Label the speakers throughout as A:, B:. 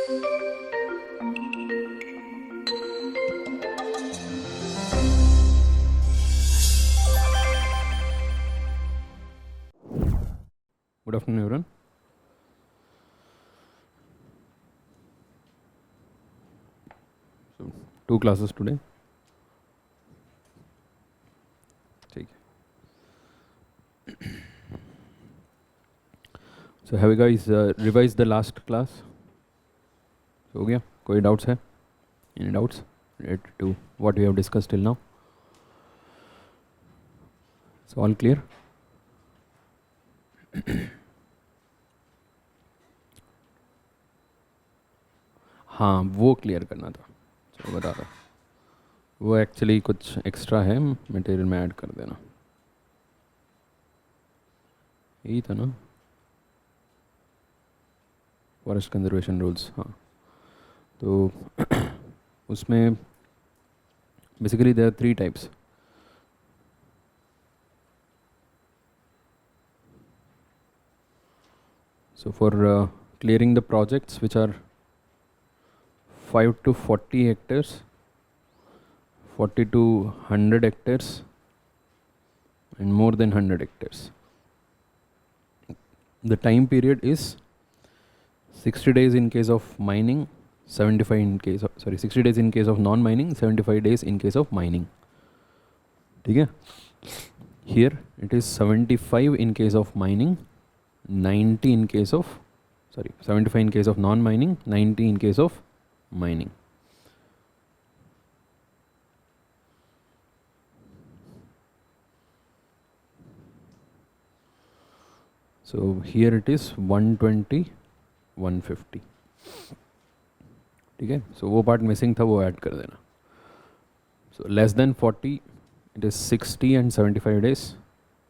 A: Good afternoon, everyone. So, 2 classes today. So have you guys revised the last class? So, yeah, कोई doubts है? Any doubts related to what we have discussed till now? So all clear? हाँ, वो clear करना था, चलो बता रहा, वो एक्चुअली कुछ एक्स्ट्रा है, मटेरियल में ऐड कर देना, यही था ना, फॉरेस्ट कंजर्वेशन रूल्स. हाँ, तो उसमें basically there are 3 types. So for clearing the projects which are 5 to 40 hectares, 40 to 100 hectares and more than 100 hectares, the time period is 60 days in case of mining, 75 in case of, 60 days in case of non-mining, 75 days in case of mining. ठीक है? Here it is 75 in case of mining, 90 in case of, 75 in case of non-mining, 90 in case of mining. So here it is 120, 150. ठीक है? So वो part missing था, वो add कर देना. So less than 40 it is 60 and 75 days.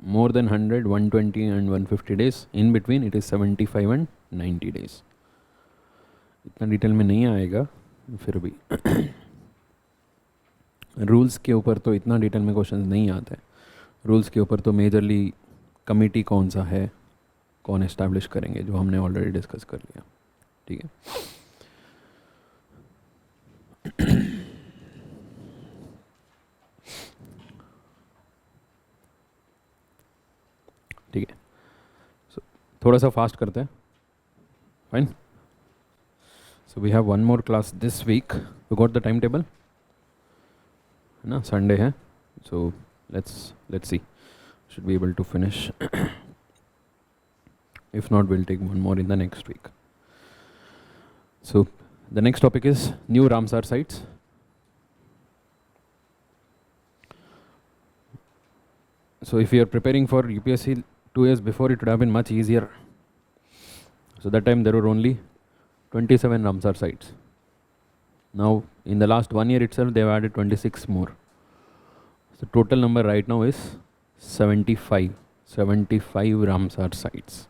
A: More than 100, 120 and 150 days. In between it is 75 and 90 days. इतना detail में नहीं आएगा, फिर भी रूल्स के ऊपर तो इतना डिटेल में क्वेश्चन नहीं आते हैं. रूल्स के ऊपर तो मेजरली कमिटी कौन सा है, कौन एस्टैब्लिश करेंगे, जो हमने ऑलरेडी डिस्कस कर लिया. ठीक है? ठीक है, सो थोड़ा सा फास्ट करते हैं. Fine. So we have one more class this week. We got the time table, है ना? संडे है, so let's see, should be able to finish. If not, we'll take one more in the next week. So the next topic is new Ramsar sites. So if you are preparing for UPSC 2 years before, it would have been much easier. So that time there were only 27 Ramsar sites. Now in the last 1 year itself they have added 26 more. So total number right now is 75 Ramsar sites.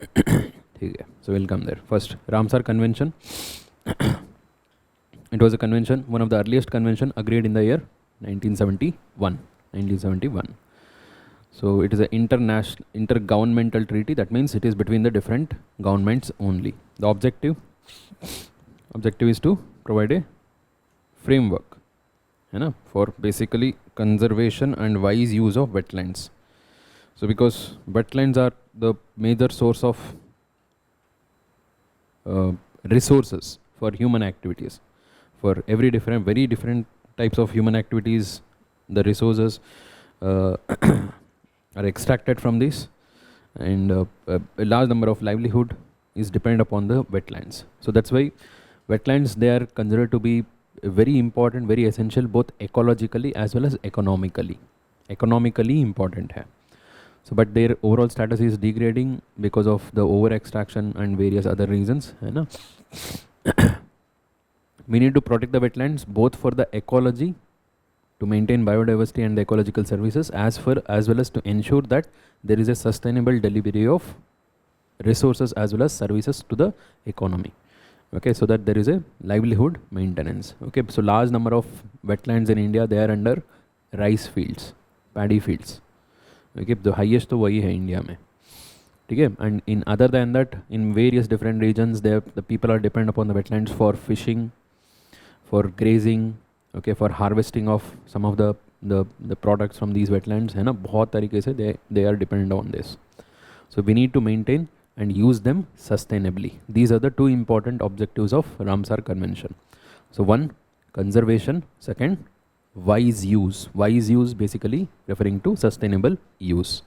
A: ठीक है, so we'll come there. First, Ramsar Convention. It was a convention, one of the earliest convention agreed in the year 1971. So it is an intergovernmental treaty. That means it is between the different governments only. The objective is to provide a framework, है ना, for basically conservation and wise use of wetlands. So because wetlands are the major source of resources for human activities, for very different types of human activities, the resources are extracted from this, and a large number of livelihood is dependent upon the wetlands. So that's why wetlands, they are considered to be very important, very essential, both ecologically as well as economically important hai. So but their overall status is degrading because of the over extraction and various other reasons, है ना? We need to protect the wetlands both for the ecology, to maintain biodiversity and the ecological services, as well as to ensure that there is a sustainable delivery of resources as well as services to the economy. Okay, so that there is a livelihood maintenance. Okay, so large number of wetlands in India, they are under rice fields, paddy fields. Okay, the highest तो वही है India में. ठीक है. And in other than that, in various different regions, there the people are dependent upon the wetlands for fishing, for grazing, okay, for harvesting of some of the products from these wetlands, है ना. बहुत तरीके से they are dependent on this. So we need to maintain and use them sustainably. These are the two important objectives of Ramsar Convention. So one, conservation. Second, wise use. Wise use basically referring to sustainable use.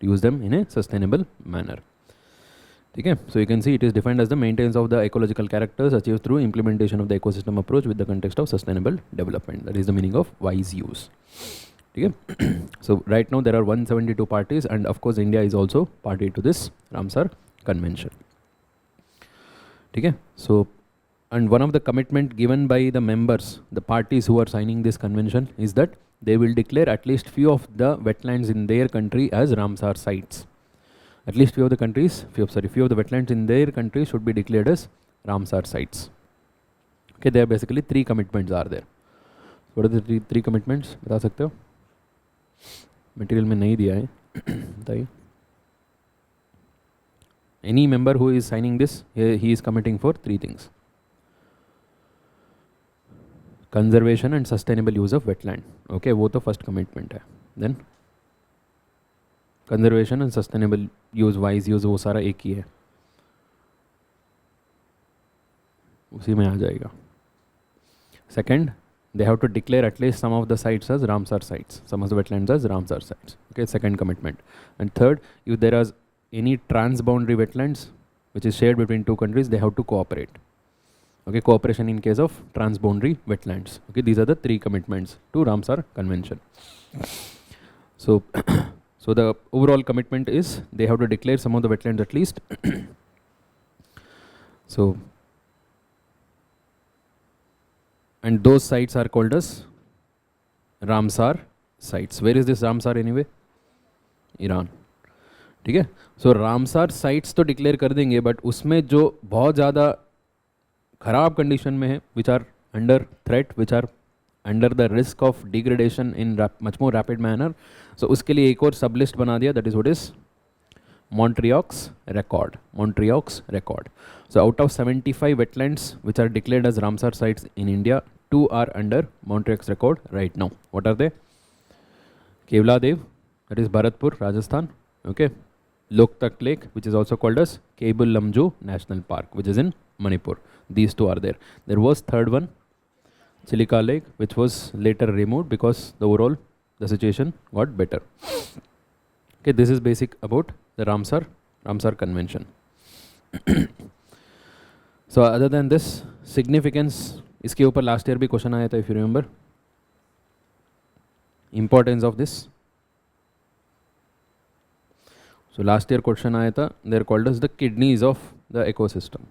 A: To use them in a sustainable manner. Okay, so you can see it is defined as the maintenance of the ecological characters achieved through implementation of the ecosystem approach with the context of sustainable development. That is the meaning of wise use. Okay. So right now there are 172 parties, and of course India is also party to this Ramsar Convention. Okay. So, and one of the commitment given by the members, the parties who are signing this convention, is that they will declare at least few of the wetlands in their country as Ramsar sites. At least few of the wetlands in their country should be declared as Ramsar sites. Okay, there are basically 3 commitments are there. What are the three commitments? बता सकते हो? Material में नहीं दिया है. बताइए. Any member who is signing this, he is committing for 3 things. Conservation and sustainable use of wetland. Okay, वो तो first commitment है. Then conservation and sustainable use, wise use, वो सारा एक ही है, उसी में आ जाएगा. Second, they have to declare at least some of the sites as Ramsar sites, some of the wetlands as Ramsar sites. Okay, second commitment. And third, if there is any transboundary wetlands which is shared between 2 countries, they have to cooperate. Okay, cooperation in case of transboundary wetlands. Okay, these are the 3 commitments to Ramsar Convention. So so the overall commitment is they have to declare some of the wetlands at least. So, and those sites are called as Ramsar sites. Where is this Ramsar anyway? Iran. ठीक है. So Ramsar sites तो declare कर देंगे, but उसमें जो बहुत ज़्यादा खराब condition में है, which are under threat, which are under the risk of degradation in much more rapid manner, so उसके लिए एक और सब लिस्ट बना दिया, that is what is Montreal's record. Montreal's record. So out of 75 wetlands which are declared as Ramsar sites in India, 2 are under Montreal's record right now. What are they? Kevladev, that is Bharatpur, Rajasthan. Okay. Loktak Lake, which is also called as Kebul Lamju National Park, which is in Manipur. These 2 are there. There was third one, Chilika Lake, which was later removed because the overall the situation got better. Okay, this is basic about the Ramsar Convention. So other than this significance, इसके ऊपर last year भी question आया था, if you remember. Importance of this. So last year question आया था, they are called as the kidneys of the ecosystem,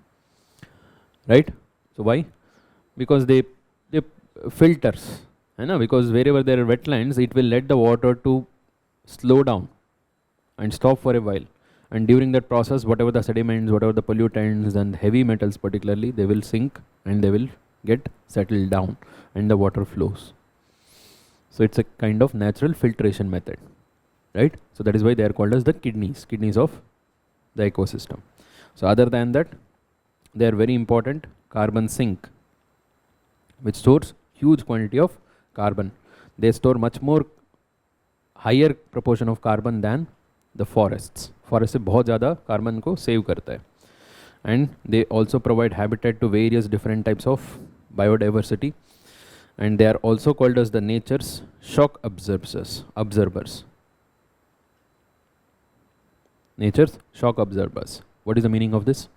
A: right? So why? Because they filters, है ना, because wherever there are wetlands, it will let the water to slow down and stop for a while, and during that process, whatever the sediments, whatever the pollutants and heavy metals particularly, they will sink and they will get settled down and the water flows. So it's a kind of natural filtration method, right? So that is why they are called as the kidneys of the ecosystem. So other than that, they are very important. Carbon sink, which stores huge quantity of carbon. They store much more higher proportion of carbon than the forests. Forest से बहुत ज़्यादा carbon को save करता है. And they also provide habitat to various different types of biodiversity. And they are also called as the nature's shock observers. Nature's shock observers. What is the meaning of this?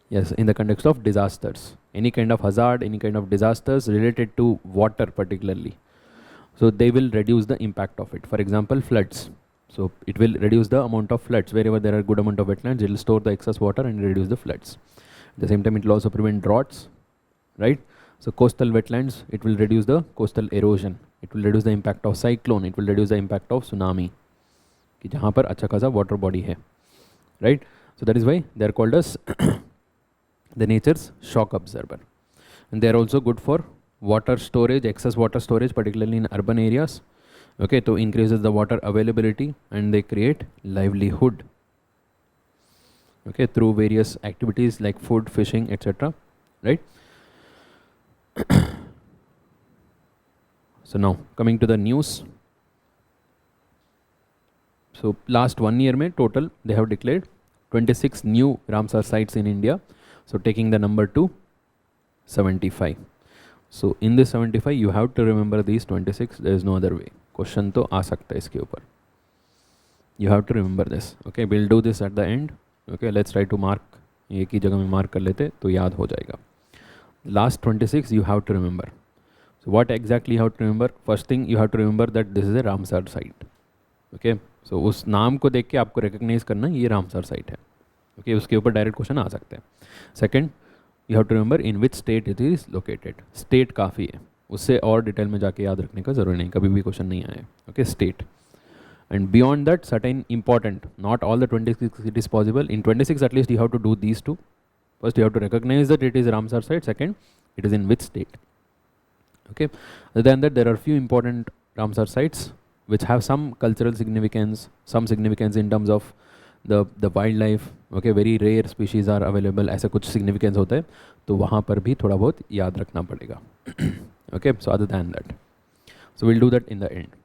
A: Yes, in the context of disasters. Any kind of hazard, any kind of disasters related to water particularly. So they will reduce the impact of it. For example, floods. So it will reduce the amount of floods. Wherever there are good amount of wetlands, it will store the excess water and reduce the floods. At the same time, it will also prevent droughts, right? So coastal wetlands, it will reduce the coastal erosion. It will reduce the impact of cyclone. It will reduce the impact of tsunami. कि जहाँ पर अच्छा खासा water body है, right? So that is why they are called as the nature's shock observer. And they are also good for water storage, excess water storage, particularly in urban areas, Okay, to increases the water availability and they create livelihood. Okay, through various activities like food, fishing, etc. Right? So now coming to the news. So last 1 year में total they have declared 26 new Ramsar sites in India. So taking the number to 75. So in this 75 you have to remember these 26. There is no other way. Question तो आ सकता है इसके ऊपर. You have to remember this. Okay, we'll do this at the end. Okay, let's try to mark. एक ही जगह में mark कर लेते तो याद हो जाएगा. Last 26 you have to remember. So what exactly you have to remember? First thing you have to remember that this is a Ramsar site. Okay, so उस नाम को देख के आपको recognize करना ये रामसर site है. Okay, उसके ऊपर direct question आ सकते हैं. Second, you have to remember in which state it is located. State काफ़ी है, उससे और डिटेल में जाके याद रखने का ज़रूरी नहीं, कभी भी क्वेश्चन नहीं आए. Okay, state. And beyond that, certain important, not all the 26 it is possible. In 26 at least you have to do these two. First you have to recognize that it is Ramsar site. Second, it is in which state. Okay. Other than that, there are few important Ramsar sites which have some cultural significance, some significance in terms of the wildlife. Okay, very rare species are available. ऐसा कुछ significance होता है, तो वहाँ पर भी थोड़ा बहुत याद रखना पड़ेगा. Okay. So other than that, so we'll do that in the end.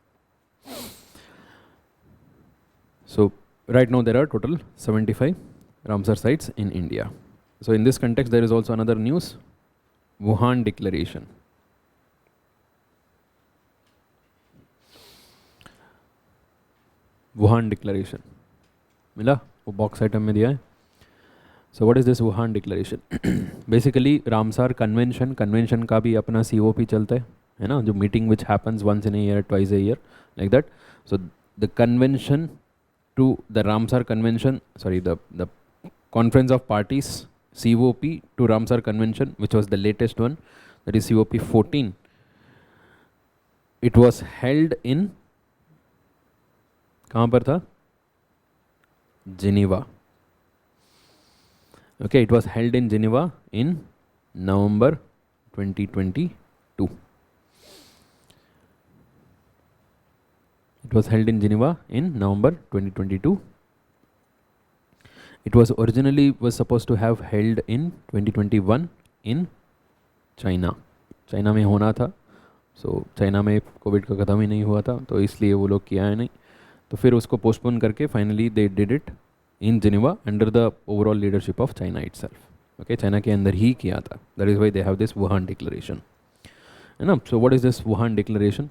A: So right now there are total 75 Ramsar sites in India. So in this context there is also another news, Wuhan Declaration. Wuhan Declaration. मिला वो box item में दिया है. So what is this Wuhan Declaration? Basically Ramsar convention का भी अपना COP चलता है ना, जो meeting which happens once in a year, twice a year, like that. So the convention to the Ramsar Convention, sorry, the Conference of Parties, COP to Ramsar Convention, which was the latest one, that is COP 14. It was held in, कहाँ पर था? Geneva. Okay, it was held in Geneva in November 2022. It was held in Geneva in November 2022. It was originally supposed to have held in 2021 in China. China में होना था. So China में Covid का ख़त्म ही नहीं हुआ था, तो इसलिए वो लोग किया है नहीं. तो फिर उसको पोस्टपोन करके finally they did it in Geneva under the overall leadership of China itself. Okay, China के अंदर ही किया था. That is why they have this Wuhan Declaration. है ना? So what is this Wuhan Declaration?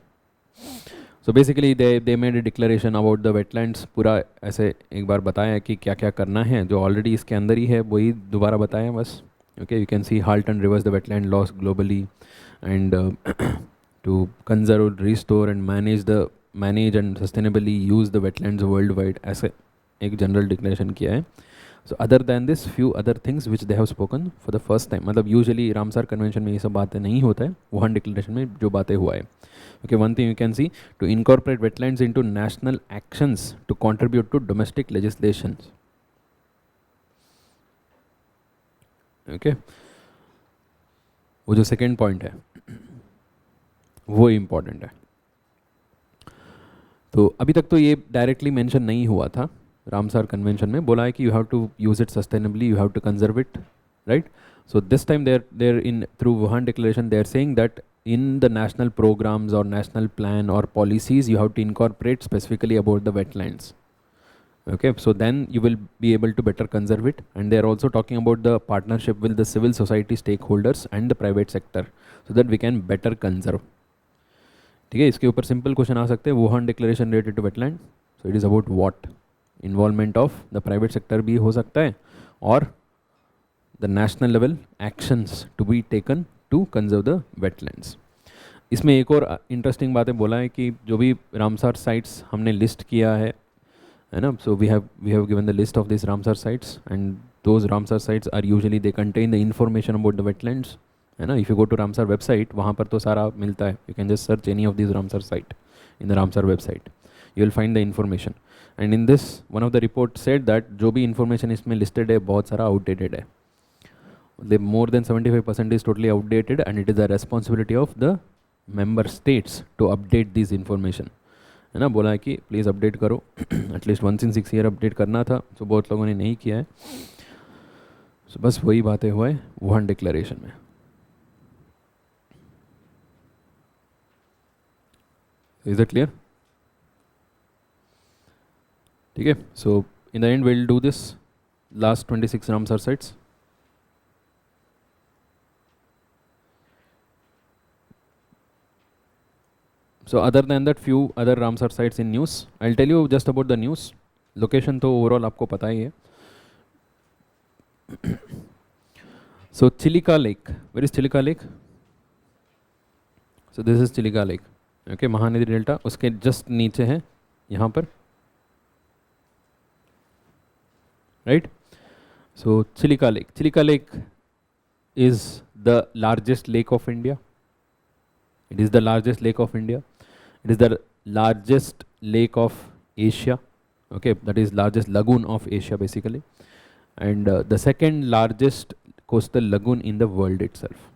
A: So basically they made a declaration about the wetlands. पूरा ऐसे एक बार बताया कि क्या क्या करना है, जो already इसके अंदर ही है वही दोबारा बताया बस. Okay, you can see halt and reverse the wetland loss globally, and to conserve, restore and manage and sustainably use the wetlands worldwide. ऐसे एक general declaration किया है. So other than this, few other things which they have spoken for the first time. मतलब usually Ramsar Convention में ये सब बातें नहीं होता है, Wuhan Declaration में जो बातें हुआ है. Okay, one thing you can see, to incorporate wetlands into national actions to contribute to domestic legislations. Okay, वो जो second point है वो important है. तो अभी तक तो ये directly mention नहीं हुआ था. Ramsar Convention में बोला है कि you have to use it sustainably, you have to conserve it, right? So this time they're in through Wuhan Declaration they are saying that in the national programs or national plan or policies you have to incorporate specifically about the wetlands. Okay, so then you will be able to better conserve it, and they are also talking about the partnership with the civil society stakeholders and the private sector so that we can better conserve. ठीक है, इसके ऊपर simple question आ सकते हैं. Wuhan declaration related to wetland, so it is about what? Involvement of the private sector भी हो सकता है और the national level actions to be taken to conserve the wetlands. इसमें एक और इंटरेस्टिंग बातें बोला है कि जो भी रामसर साइट्स हमने लिस्ट किया है ना, so we have given the list of this Ramsar sites and those Ramsar sites are usually they contain the information about the wetlands, है ना. If you go to Ramsar website, वहाँ पर तो सारा मिलता है. You can just search any of this Ramsar site in the Ramsar website, you will find the information. And in this one of the report said that जो भी information इसमें listed है बहुत सारा आउटडेटेड है. The more than 75% is totally outdated, and it is the responsibility of the member states to update this information. है ना, बोला है कि प्लीज़ अपडेट करो एटलीस्ट 1 in 6 year अपडेट करना था, तो बहुत लोगों ने नहीं किया है। So, बस वही बातें हुआ है वुहान डिक्लेरेशन में। Is it clear? ठीक है, so in the end will do this last 26 Ramsar sites. So other than that, few other Ramsar sites in news. I'll tell you just about the news. Location तो overall आपको पता ही है। So Chilika Lake. Where is Chilika Lake? So this is Chilika Lake. Okay, Mahanadi delta उसके just नीचे है यहाँ पर, right? So Chilika Lake. Chilika Lake is the largest lake of India. It is the largest lake of India. It is the largest lake of Asia. Okay, that is largest lagoon of Asia basically, and the second largest coastal lagoon in the world itself.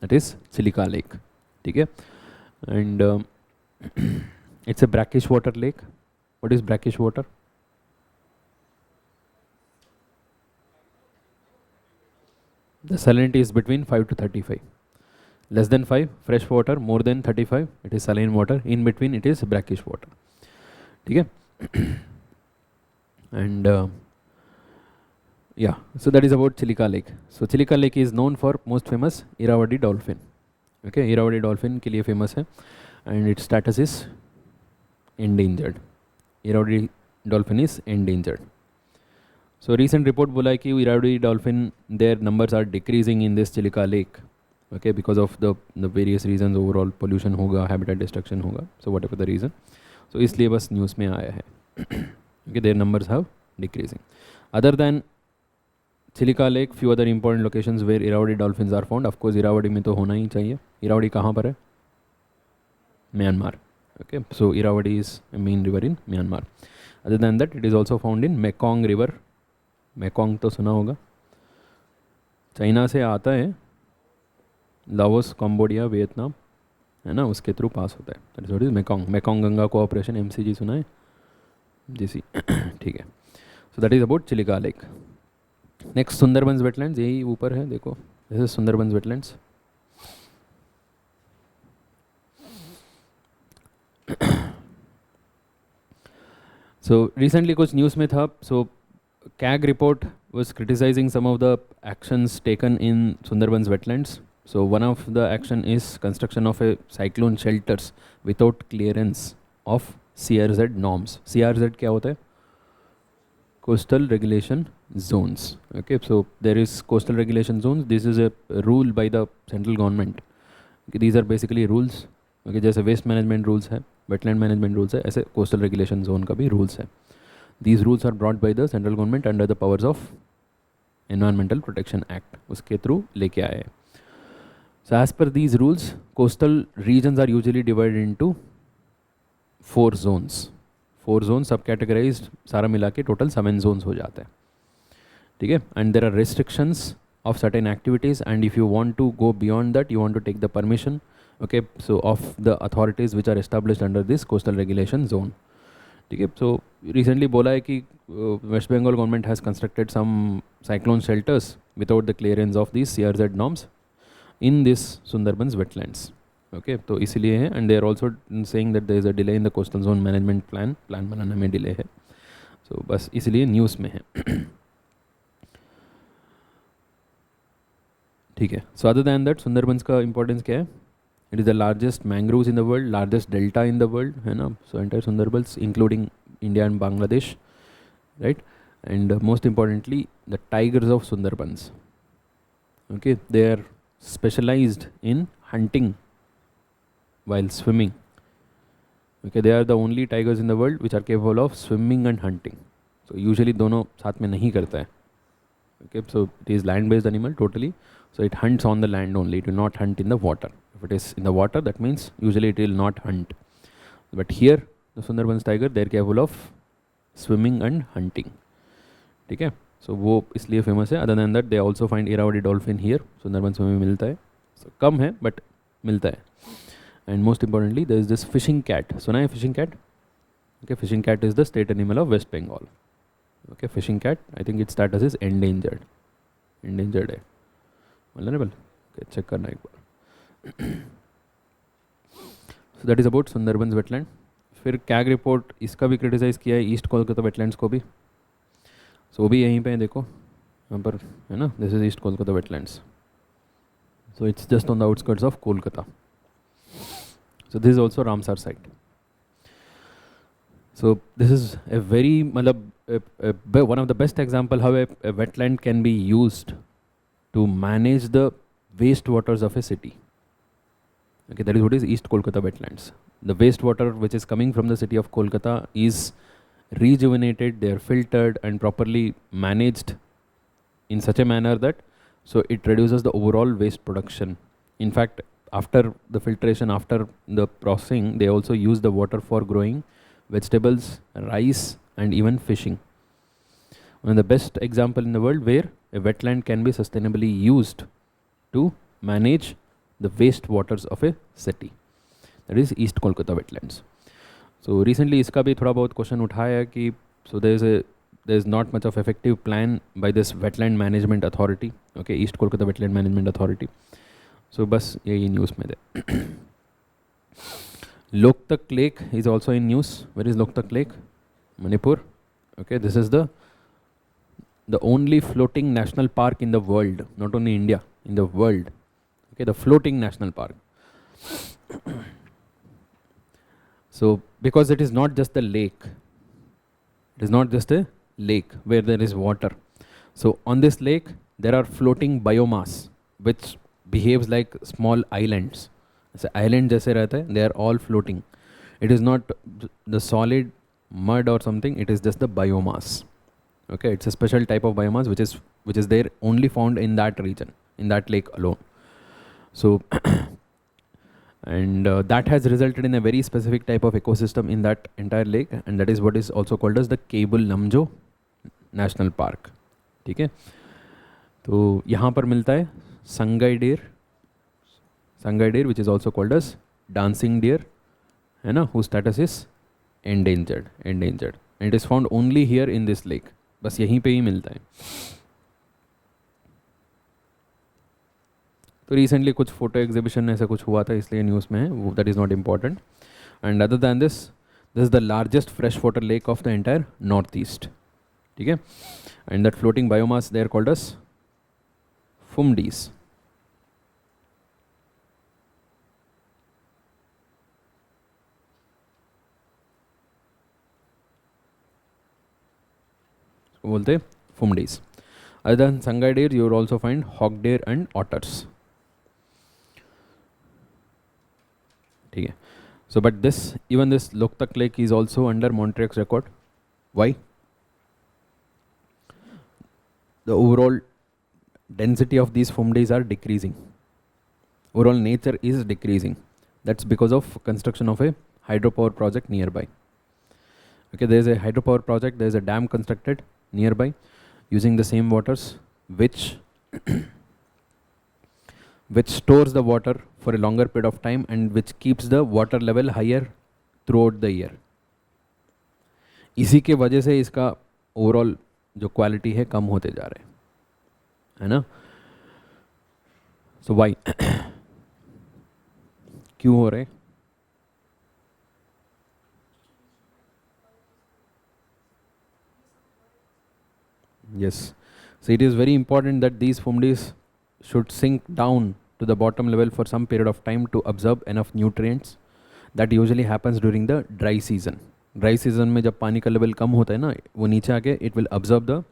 A: That is Chilika Lake. Okay, and it's a brackish water lake. What is brackish water? The salinity is between 5 to 35. Less than 5 fresh water, more than 35 it is saline water, in between it is brackish water. Okay. And yeah, so that is about Chilika Lake. So Chilika Lake is known for most famous Irrawaddy dolphin. Okay, Irrawaddy dolphin के लिए famous है, and its status is endangered. Irrawaddy dolphin is endangered. So recent report बोला है कि Irrawaddy dolphin, their numbers are decreasing in this Chilika Lake. Okay, because of the various reasons, overall pollution होगा, habitat destruction होगा, so whatever the reason, so इसलिए बस news में आया है. Okay, their numbers have decreasing. Other than Chilika Lake, few other important locations where Irrawaddy dolphins are found. Of course, Irrawaddy में तो होना ही चाहिए. Irrawaddy कहाँ पर है? Myanmar. Okay, so Irrawaddy is a main river in Myanmar. Other than that, it is also found in Mekong River. Mekong तो सुना होगा. चाइना से आता है, लाओस, कंबोडिया, वियतनाम, है ना, उसके थ्रू पास होता है. That is what is Mekong. Mekong Ganga cooperation, MCG सुना है? जीसी. ठीक है. So that is about Chilika lake. Next Sundarbans wetlands, यही ऊपर है, देखो, this is Sundarbans wetlands. So recently कुछ न्यूज़ में था. सो CAG report was criticizing some of the actions taken in Sundarbans wetlands. So one of the action is construction of a cyclone shelters without clearance of CRZ norms. CRZ क्या होता है? Coastal Regulation Zones. Okay, so there is coastal regulation zones. This is a rule by the central government. Okay, these are basically rules. Okay, जैसे waste management rules है, wetland management rules है, ऐसे coastal regulation zone का भी rules है. These rules are brought by the central government under the powers of Environmental Protection Act. उसके through लेके आए हैं. So as per these rules, coastal regions are usually divided into 4 zones. 4 zones subcategorized, सारा मिला के total 7 zones हो जाते हैं. ठीक है. And there are restrictions of certain activities, and if you want to go beyond that, you want to take the permission, okay, so of the authorities which are established under this coastal regulation zone. ठीक है. So recently बोला है कि West Bengal government has constructed some cyclone shelters without the clearance of this CRZ norms in this Sundarbans wetlands. Okay, तो इसीलिए है. And they are also saying that there is a delay in the coastal zone management plan बनाने में delay है. सो बस इसलिए news में है. ठीक है. So other then that, Sundarbans का इंपॉर्टेंस क्या है? It is the largest mangroves in the world, largest delta in the world, है ना. So entire Sundarbans, including India and Bangladesh, right? And most importantly, the tigers of Sundarbans. Okay, they are specialized in hunting while swimming. Okay, they are the only tigers in the world which are capable of swimming and hunting. So usually दोनों साथ में नहीं करता है. Okay, so it is land-based animal totally. So it hunts on the land only. It will not hunt in the water. If it is in the water, that means usually it will not hunt. But here, the Sundarbans tiger, they are capable of swimming and hunting. ठीक है. So वो इसलिए famous है. Other than that, they also find Irrawaddy dolphin here. Sundarbans में भी मिलता है. So कम है, but मिलता है. and most importantly there is this fishing cat. सुना है fishing cat? Okay, fishing cat is the state animal of West Bengal. Okay, fishing cat, I think its status is endangered. Endangered है. Vulnerable. Okay, check करना एक बार. So that is about Sundarbans wetland. फिर CAG report इसका भी criticise किया है, east Kolkata wetlands को भी. सो वो भी यहीं पे है, देखो यहाँ पर है ना, this is east Kolkata wetlands. So it's just on the outskirts of Kolkata. So this is also Ramsar site. So this is a very one of the best example how a wetland can be used to manage the wastewaters of a city. Okay, that is what is East Kolkata wetlands. The wastewater which is coming from the city of Kolkata is rejuvenated, they are filtered and properly managed in such a manner that so it reduces the overall waste production. In fact, after the filtration, after the processing, they also use the water for growing vegetables, rice and even fishing. One of the best example in the world where a wetland can be sustainably used to manage the waste waters of a city. That is East Kolkata wetlands. So recently iska bhi thoda bahut question uthaya ki so there is not much of effective plan by this wetland management authority. Okay, East Kolkata wetland management authority. So bas yahi news mein de. Loktak Lake is also in news. Where is Loktak Lake? Manipur. Okay, this is the only floating national park in the world, not only India, in the world. Okay, the floating national park. So because it is not just a lake, it is not just a lake where there is water. So on this lake there are floating biomass which behaves like small islands. So island jaise rehta hai, they are all floating. It is not the solid mud or something, it is just the biomass. Okay, it's a special type of biomass which is there only found in that region, in that lake alone. So and that has resulted in a very specific type of ecosystem in that entire lake, and that is what is also called as the Cable Namjo National Park. ठीक है, तो यहाँ पर मिलता है Sangai deer which is also called as dancing deer, है ना, whose status is endangered, and it is found only here in this lake. बस यहीं पे ही मिलता है. तो रिसेंटली कुछ फोटो एग्जीबिशन ऐसा कुछ हुआ था इसलिए न्यूज़ में है, वो that is not important. And other than this is the largest fresh water lake of the entire north east. ठीक है, and that floating biomass they are called as phumdis. बोलते phumdis. Other than Sangai deer you will also find hawk deer and otters. ठीक है, so but this even this Loktak Lake is also under Montreal's record. Why? The overall density of these fumdies are decreasing. Overall nature is decreasing. That's because of construction of a hydropower project nearby. Okay, there is a hydropower project, there is a dam constructed nearby using the same waters which stores the water for a longer period of time and which keeps the water level higher throughout the year. इसी के वजह से इसका overall जो quality है कम होते जा रहे है ना. सो वाई क्यों हो रहे? Yes, so it is very important that these fumdies should sink down to the bottom level for some period of time to absorb enough nutrients. That usually happens during the dry season. Dry season में जब पानी का level कम होता है ना, वो नीचे आके it will absorb the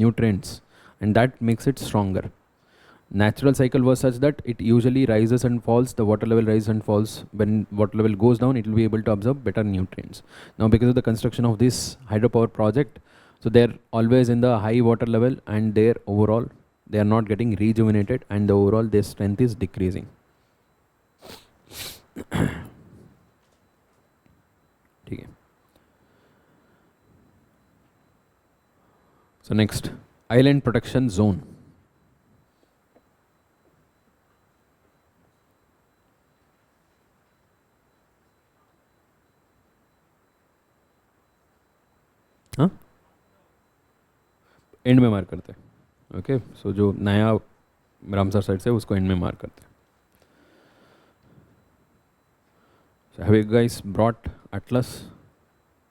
A: nutrients and that makes it stronger. Natural cycle was such that it usually rises and falls, the water level rises and falls. When water level goes down, it will be able to absorb better nutrients. Now because of the construction of this hydropower project, so they are always in the high water level and their overall they are not getting rejuvenated and the overall their strength is decreasing. ठीक है. So next, island protection zone. And में मार करते हैं. Okay, सो जो नया Ramsar side से उसको एंड में मार करते हैं. So have you guys brought atlas?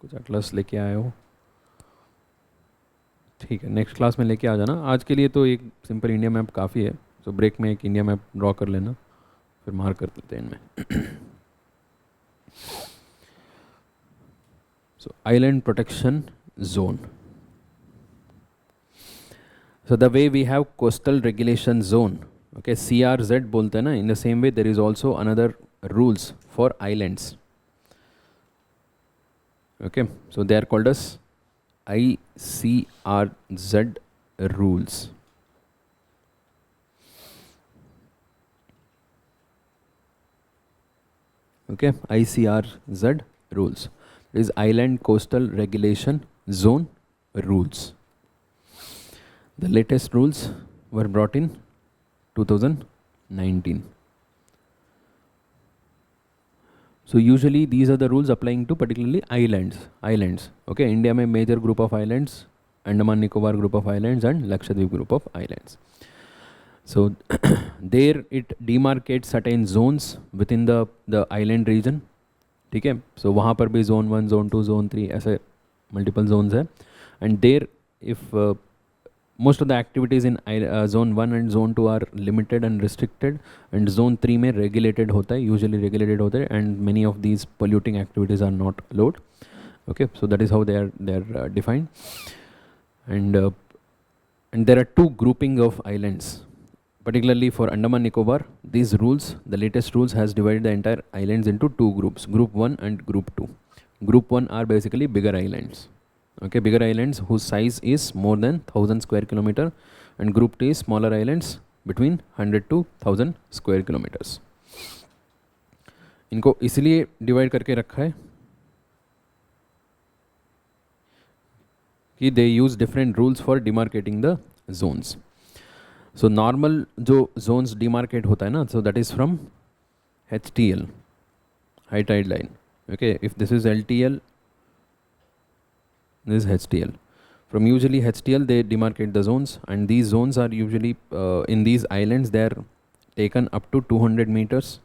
A: कुछ atlas लेके आए हो? ठीक है, नेक्स्ट क्लास में लेके आ जाना. आज के लिए तो एक सिंपल इंडिया मैप काफ़ी है. सो ब्रेक में एक इंडिया मैप ड्रॉ कर लेना, फिर मार कर लेते हैं इनमें. So island protection zone. So the way we have coastal regulation zone, okay, CRZ बोलते हैं ना. In the same way there is also another rules for islands. Okay, so they are called as ICRZ rules. Okay, ICRZ rules is Island Coastal Regulation Zone rules. The latest rules were brought in 2019. So usually these are the rules applying to particularly islands. Okay, India में major group of islands, Andaman Nicobar group of islands and Lakshadweep group of islands. So there it demarcates certain zones within the island region. ठीक है, so वहाँ पर भी zone 1, zone 2, zone 3 ऐसे multiple zones है. And there if most of the activities in zone 1 and zone 2 are limited and restricted, and zone 3 में regulated होता है, usually regulated होता है, and many of these polluting activities are not allowed. Okay, so that is how they are defined. And there are two grouping of islands. Particularly for Andaman Nicobar, these rules, the latest rules has divided the entire islands into two groups, group 1 and group 2. Group 1 are basically bigger islands. Okay, bigger islands whose size is more than 1000 square kilometer, and group 2 is smaller islands between 100 to 1000 square kilometers. इनको इसलिए divide करके रखा है कि they use different rules for demarcating the zones. So normal जो zones demarcate होता है ना, so that is from HTL, high tide line. Okay, if this is LTL, this is HTL. From usually HTL they demarcate the zones, and these zones are usually in these islands they are taken up to 200 meters.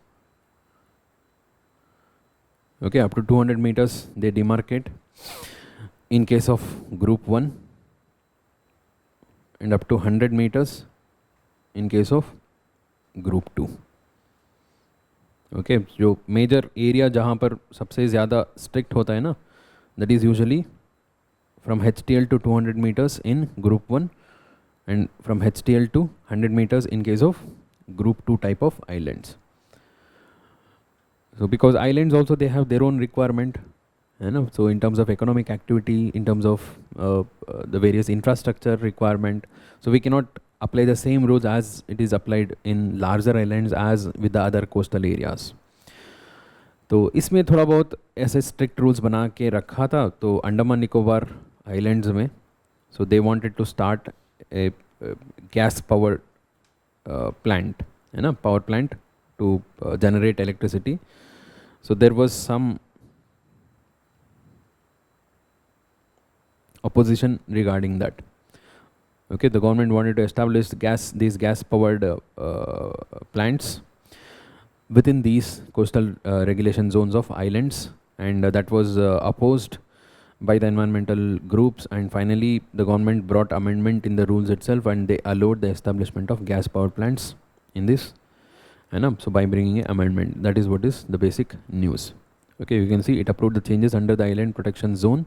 A: Okay, up to 200 meters they demarcate in case of group 1, and up to 100 meters in case of group 2. Okay, जो major area जहाँ पर सबसे ज़्यादा strict होता है ना, that is usually from HTL to 200 meters in group 1, and from HTL to 100 meters in case of group 2 type of islands. So because islands also they have their own requirement, you know, so in terms of economic activity, in terms of the various infrastructure requirement, so we cannot apply the same rules as it is applied in larger islands as with the other coastal areas. तो इसमें थोड़ा बहुत ऐसे strict rules बना के रखा था. तो अंडमान निकोबार islands में, so they wanted to start a gas power plant, है ना, power plant to generate electricity. So there was some opposition regarding that. Okay, the government wanted to establish these gas powered plants within these coastal regulation zones of islands, and that was opposed by the environmental groups, and finally the government brought amendment in the rules itself, and they allowed the establishment of gas power plants in this. So by bringing an amendment, that is what is the basic news. Okay, you can see it approved the changes under the island protection zone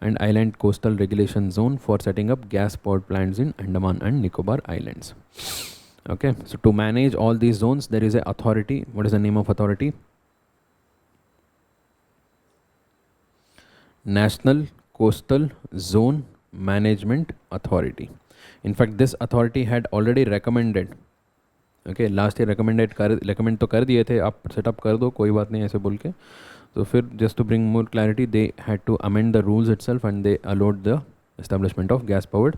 A: and island coastal regulation zone for setting up gas power plants in Andaman and Nicobar Islands. Okay, so to manage all these zones there is a authority. What is the name of authority? National Coastal Zone Management Authority. In fact, this authority had already recommended, okay, last year recommend तो कर दिए थे, आप setup कर दो, कोई बात नहीं ऐसे बोल के. तो फिर just to bring more clarity, they had to amend the rules itself, and they allowed the establishment of gas powered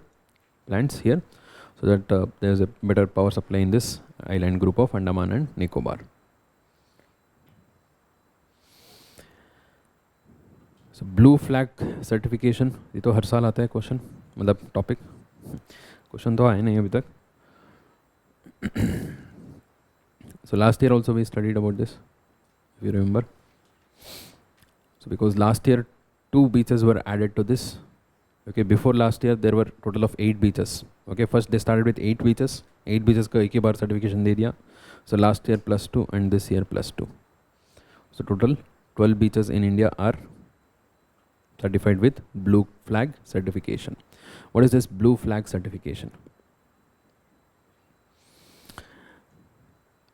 A: plants here, so that there is a better power supply in this island group of Andaman and Nicobar. So blue flag certification, ये तो हर साल आता है question, मतलब topic. Question तो आए नहीं अभी तक. So last year also we studied about this, if you remember. So because last year 2 beaches were added to this. Okay, before last year there were total of 8 beaches. Okay, first they started with 8 beaches. 8 beaches का एक ही बार certification दे दिया. So last year +2 and this year +2. So total 12 beaches in India are certified with blue flag certification. What is this blue flag certification?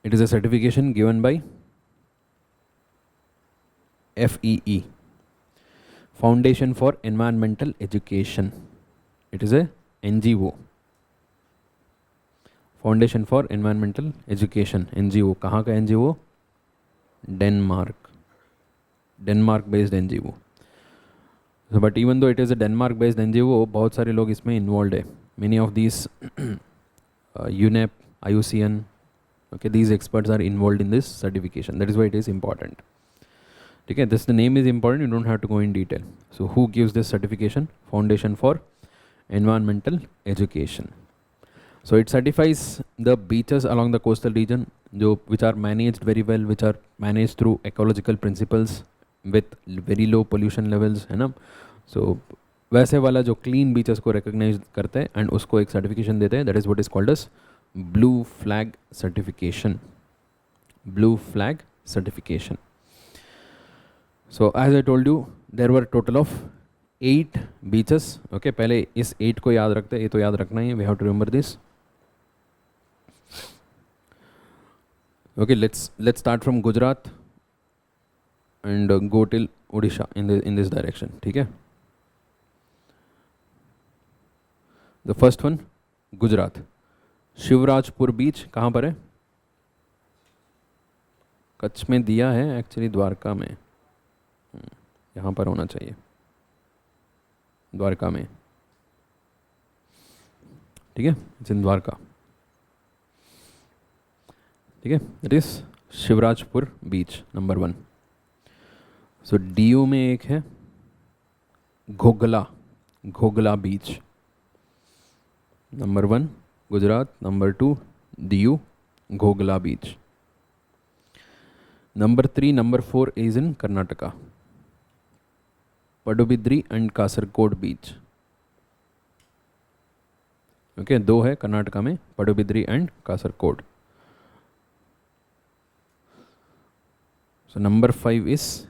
A: It is a certification given by FEE, Foundation for Environmental Education. It is a NGO. Foundation for Environmental Education, NGO. कहाँ का NGO? Denmark based NGO. So but even though it is a Denmark based NGO, बहुत सारे लोग इसमें involved है. Many of these UNEP, IUCN, okay, these experts are involved in this certification. That is why it is important. Okay, this the name is important, you don't have to go in detail. So who gives this certification? Foundation for Environmental Education. So it certifies the beaches along the coastal region which are managed very well, which are managed through ecological principles with very low pollution levels, है ना. So वैसे वाला जो clean beaches को recognize करते हैं and उसको एक certification देते हैं, that is what is called as blue flag certification. Blue flag certification. So as I told you, there were total of 8 beaches. Okay, पहले इस 8 को याद रखते हैं, ये तो याद रखना ही है, we have to remember this. Okay, let's start from Gujarat and go till Odisha in this direction. ठीक है. The first one, Gujarat. Shivrajpur बीच कहाँ पर है? कच्छ में दिया है, एक्चुअली द्वारका में. यहाँ पर होना चाहिए, द्वारका में. ठीक है, इट्स इन द्वारका. ठीक है, it is Shivrajpur beach number 1. So Diu में एक है Ghogla beach. Number 1 Gujarat, number 2 Diu Ghogla beach. Number 3, number 4 is in Karnataka, Padubidri and Kasarkod beach. Okay, 2 है कर्नाटका में, Padubidri and Kasarkod. So number 5 is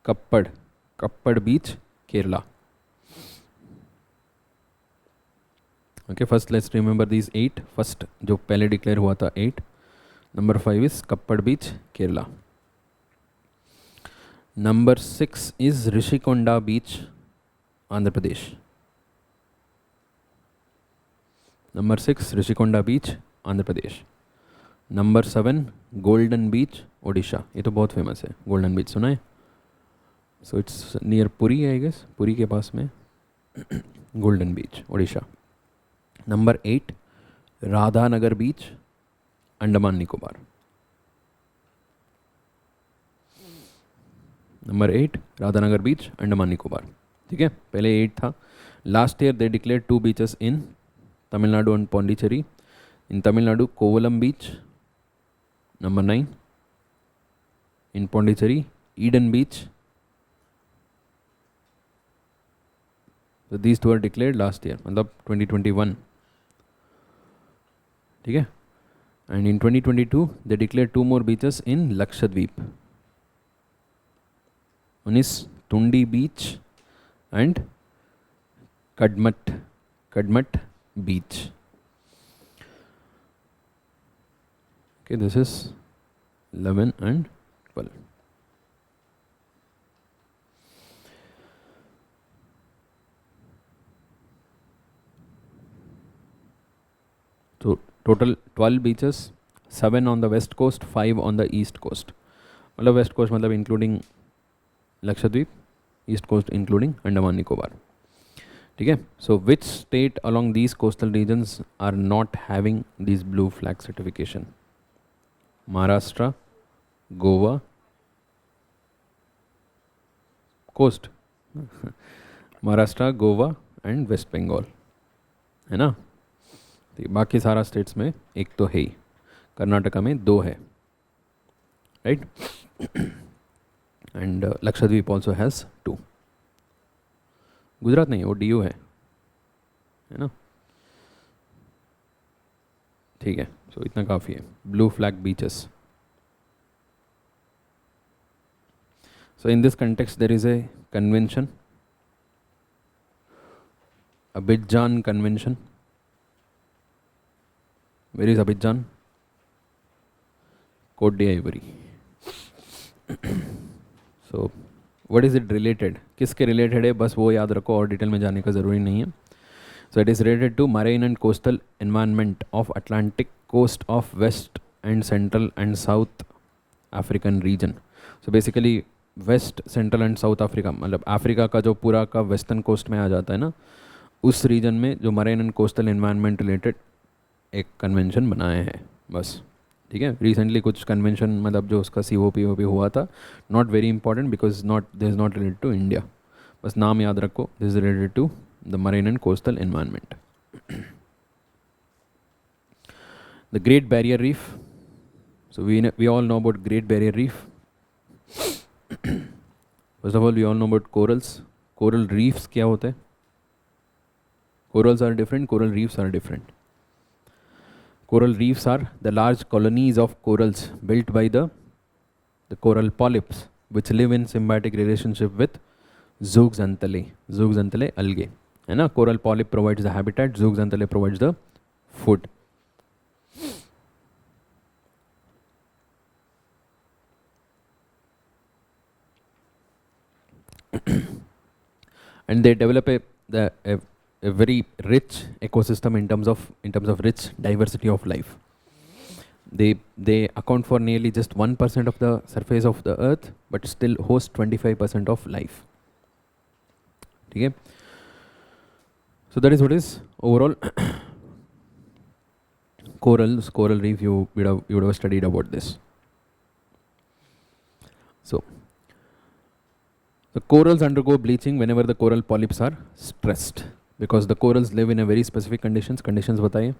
A: Kappad beach, Kerala. Okay, first let's remember these 8. First जो पहले डिक्लेयर हुआ था 8. Number 5 is Kappad beach, Kerala. Number 6 is Rishikonda Beach, Andhra Pradesh. Number 6, Rishikonda Beach, Andhra Pradesh. Number 7, Golden Beach, Odisha. ये तो बहुत famous है, golden beach सुना है. So it's near Puri, I guess, Puri के पास में golden beach, Odisha. Number 8, Radhanagar beach, Andaman Nicobar. Number 8, Radhanagar beach, Andaman Nicobar. ठीक है, पहले 8 था. Last year they declare 2 beaches in Tamil Nadu and Pondicherry. In Tamil Nadu Kovalam beach, number 9. In Pondicherry Eden beach. So these 2 are declared last year, मतलब 2021. ठीक है. And in 2022 they declared 2 more beaches in Lakshadweep. One is Tundi Beach and Kadmat Beach. Okay, this is 11 and 12. So total 12 beaches, 7 on the west coast, 5 on the east coast. मतलब west coast मतलब including Lakshadweep, east coast including Andaman Nicobar. ठीक है. So which state along these coastal regions are not having this blue flag certification? Maharashtra, Goa, coast, Maharashtra, Goa and West Bengal. है ना। तो बाकी सारा states में एक तो है ही, कर्नाटका में 2 है, right. And Lakshadweep also has 2। Gujarat नहीं, वो DU है ना। ठीक है, सो इतना काफ़ी है। Blue flag beaches. So in this context, there is a convention, Abidjan Convention. Where is Abidjan? Côte d'Ivoire. So what is it related? किसके related है, बस वो याद रखो, और डिटेल में जाने का ज़रूरी नहीं है. So it is related to marine and coastal environment of Atlantic coast of West and Central and South African region. So basically west central and south Africa, मतलब अफ्रीका का जो पूरा का वेस्टर्न कोस्ट में आ जाता है ना, उस रीजन में जो marine and coastal environment related एक कन्वेंशन बनाए हैं बस. ठीक है, रिसेंटली कुछ कन्वेंशन मतलब जो उसका COP हुआ था, not very important because not this is not related to India. बस नाम याद रखो, this is related to the marine and coastal environment. The great barrier reef. So we all know about Great Barrier Reef. First of all, we all know about corals. Coral reefs क्या होते हैं? Corals are different, coral reefs are different. Coral reefs are the large colonies of corals built by the coral polyps which live in symbiotic relationship with zooxanthellae. Zooxanthellae algae. है ना? Coral polyp provides the habitat, zooxanthellae provides the food. And they develop a very rich ecosystem in terms of rich diversity of life. They account for nearly just 1% of the surface of the earth, but still host 25% of life. Okay, so that is what is overall coral reef. You would have studied about this. So the corals undergo bleaching whenever the coral polyps are stressed, because the corals live in a very specific conditions बताइए.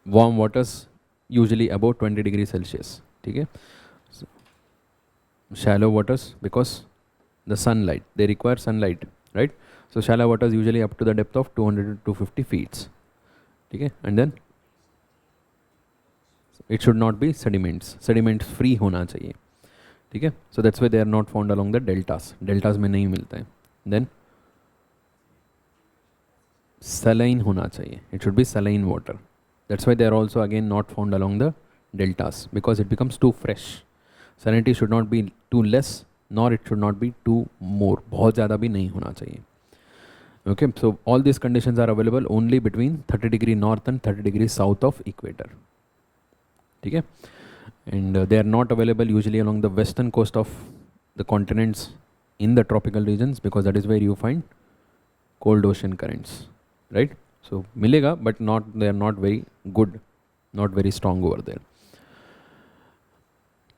A: Warm waters, usually above 20 degrees Celsius. ठीक है. So, shallow waters, because the sunlight, they require sunlight, right? So shallow waters usually up to the depth of 200 to 250 feet. ठीक है. And then it should not be sediments free होना चाहिए. ठीक है. So that's why they are not found along the deltas में नहीं मिलते हैं. Then saline होना चाहिए, it should be saline water. That's why they are also again not found along the deltas, because it becomes too fresh. Salinity should not be too less, nor it should not be too more. बहुत ज़्यादा भी नहीं होना चाहिए. Okay, so all these conditions are available only between 30 degree north and 30 degree south of equator. ठीक है. And they are not available usually along the western coast of the continents in the tropical regions, because that is where you find cold ocean currents, right? So milega, but they are not very good, not very strong over there.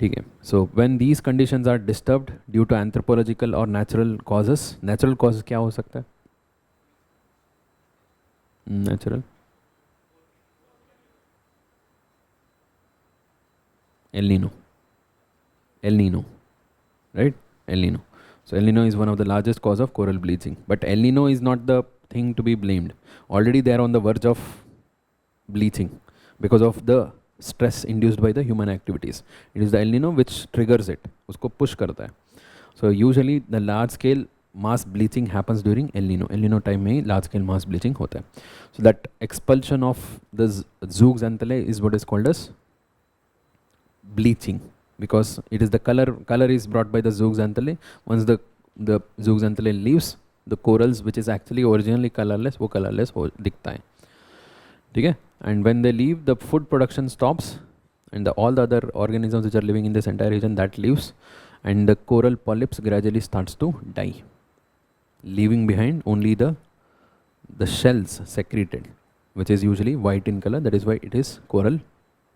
A: ठीक है. So when these conditions are disturbed due to anthropological or natural causes क्या हो सकता है? Natural. El Nino, right? El Nino. So El Nino is one of the largest cause of coral bleaching. But El Nino is not the thing to be blamed. Already they are on the verge of bleaching because of the stress induced by the human activities. It is the El Nino which triggers it. उसको push करता है. So usually the large scale mass bleaching happens during El Nino. El Nino time में ही large scale mass bleaching होता है. So that expulsion of the zooxanthellae is what is called as bleaching, because it is the color is brought by the zooxanthellae. Once the zooxanthellae leaves, the corals which is actually originally colorless, वो colorless हो दिखता है. ठीक है. And when they leave, the food production stops, and all the other organisms which are living in this entire region, that leaves, and the coral polyps gradually starts to die, leaving behind only the shells secreted, which is usually white in color. That is why it is coral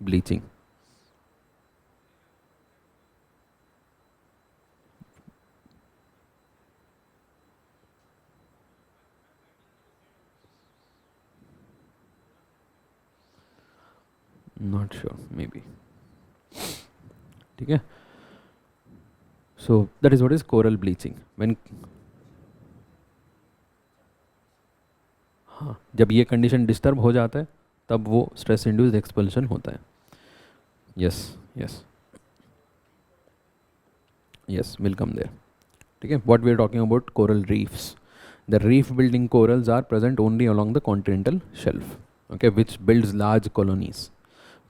A: bleaching. Not sure, may be. ठीक है. So that is what is coral bleaching. When, हाँ, जब ये condition disturb हो जाता है तब वो स्ट्रेस इंड्यूस्ड एक्सपल्शन होता है. Yes, yes, yes, will come there. ठीक है. What we are talking about coral reefs. The reef building corals are present only along the continental shelf. Okay, which builds large colonies.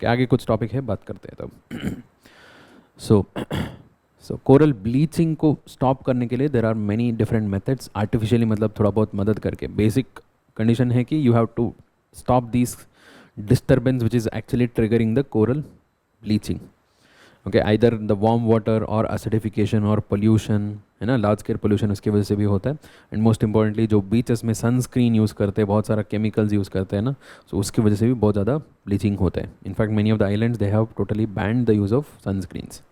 A: आगे कुछ topic है, बात करते हैं तब. सो सो कोरल ब्लीचिंग को स्टॉप करने के लिए there are many different methods. Artificially मतलब थोड़ा बहुत मदद करके. बेसिक कंडीशन है कि you have to stop this disturbance which is actually triggering the coral bleaching. Okay, either the warm water or acidification or pollution, है ना, लार्ज स्केल पोल्यूशन उसकी वजह से भी होता है. एंड मोस्ट इंपॉर्टेंटली जो बीचेस में सनस्क्रीन यूज़ करते हैं, बहुत सारा केमिकल्स यूज़ करते हैं ना, सो उसकी वजह से भी बहुत ज़्यादा ब्लीचिंग होता है. In fact many of the islands they have totally banned the use of sunscreens.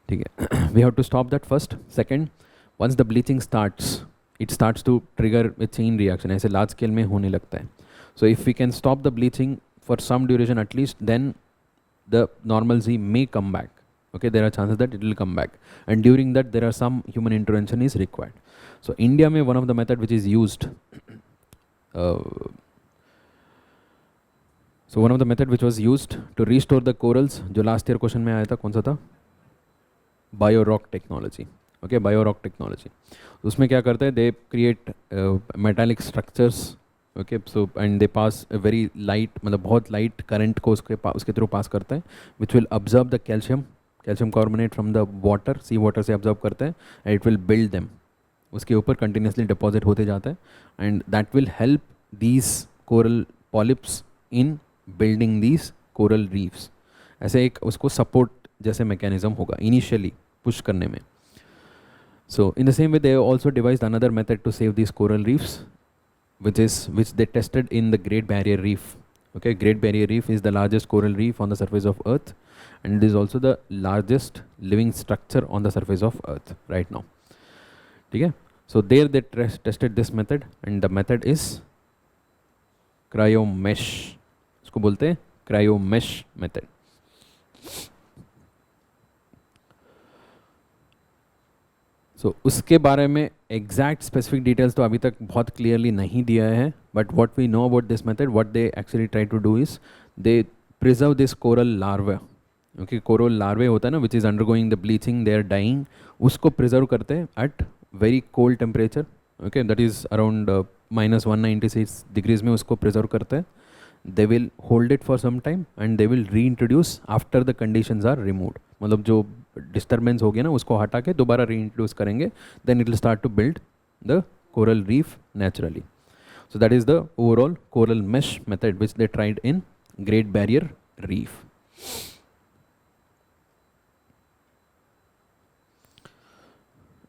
A: ठीक है. We have to stop that first. Second, once the bleaching starts, it starts to trigger a chain reaction. ऐसे large scale में होने लगता है. So if we can stop the bleaching for some duration at least, then the normalcy may come back. Okay, there are chances that it will come back, and during that there are some human intervention is required. So India mein one of the method which is used, so one of the method which was used to restore the corals, जो last year question में आया था, कौन सा था? Bio-rock technology. Okay, bio-rock technology. उसमें क्या करते हैं? They create metallic structures. Okay, so and they pass a very light, मतलब बहुत लाइट करंट को उसके थ्रू पास करते हैं, which will observe the calcium carbonate from the water, sea water से ऑब्जर्व करते हैं, and it will build them. उसके ऊपर कंटिन्यूसली डिपॉजिट होते जाता है, and that will help these coral polyps in building these coral reefs. ऐसे एक उसको सपोर्ट जैसे मैकेनिज्म होगा इनिशियली पुश करने में. So in the same way they also devised another method to save these coral reefs, which they tested in the Great Barrier Reef. Okay, Great Barrier Reef is the largest coral reef on the surface of Earth, and it is also the largest living structure on the surface of Earth right now. Okay, so there they tested this method, and the method is cryomesh. इसको बोलते हैं cryomesh method. सो उसके बारे में exact specific details तो अभी तक बहुत क्लियरली नहीं दिया है, but what we know about this method, what they actually try to do is they preserve this coral larva. Okay, coral larvae होता है ना, which is undergoing the bleaching, they are dying, उसको preserve करते हैं at very cold temperature. Okay, that is around -196 degrees में उसको preserve करते हैं. They will hold it for some time and they will reintroduce after the conditions are removed. मतलब जो disturbance हो गया ना, उसको हटा के दोबारा री इंट्रोड्यूस करेंगे, then it will start to build the coral reef naturally. So that is the overall coral mesh method which they tried in great barrier Reef.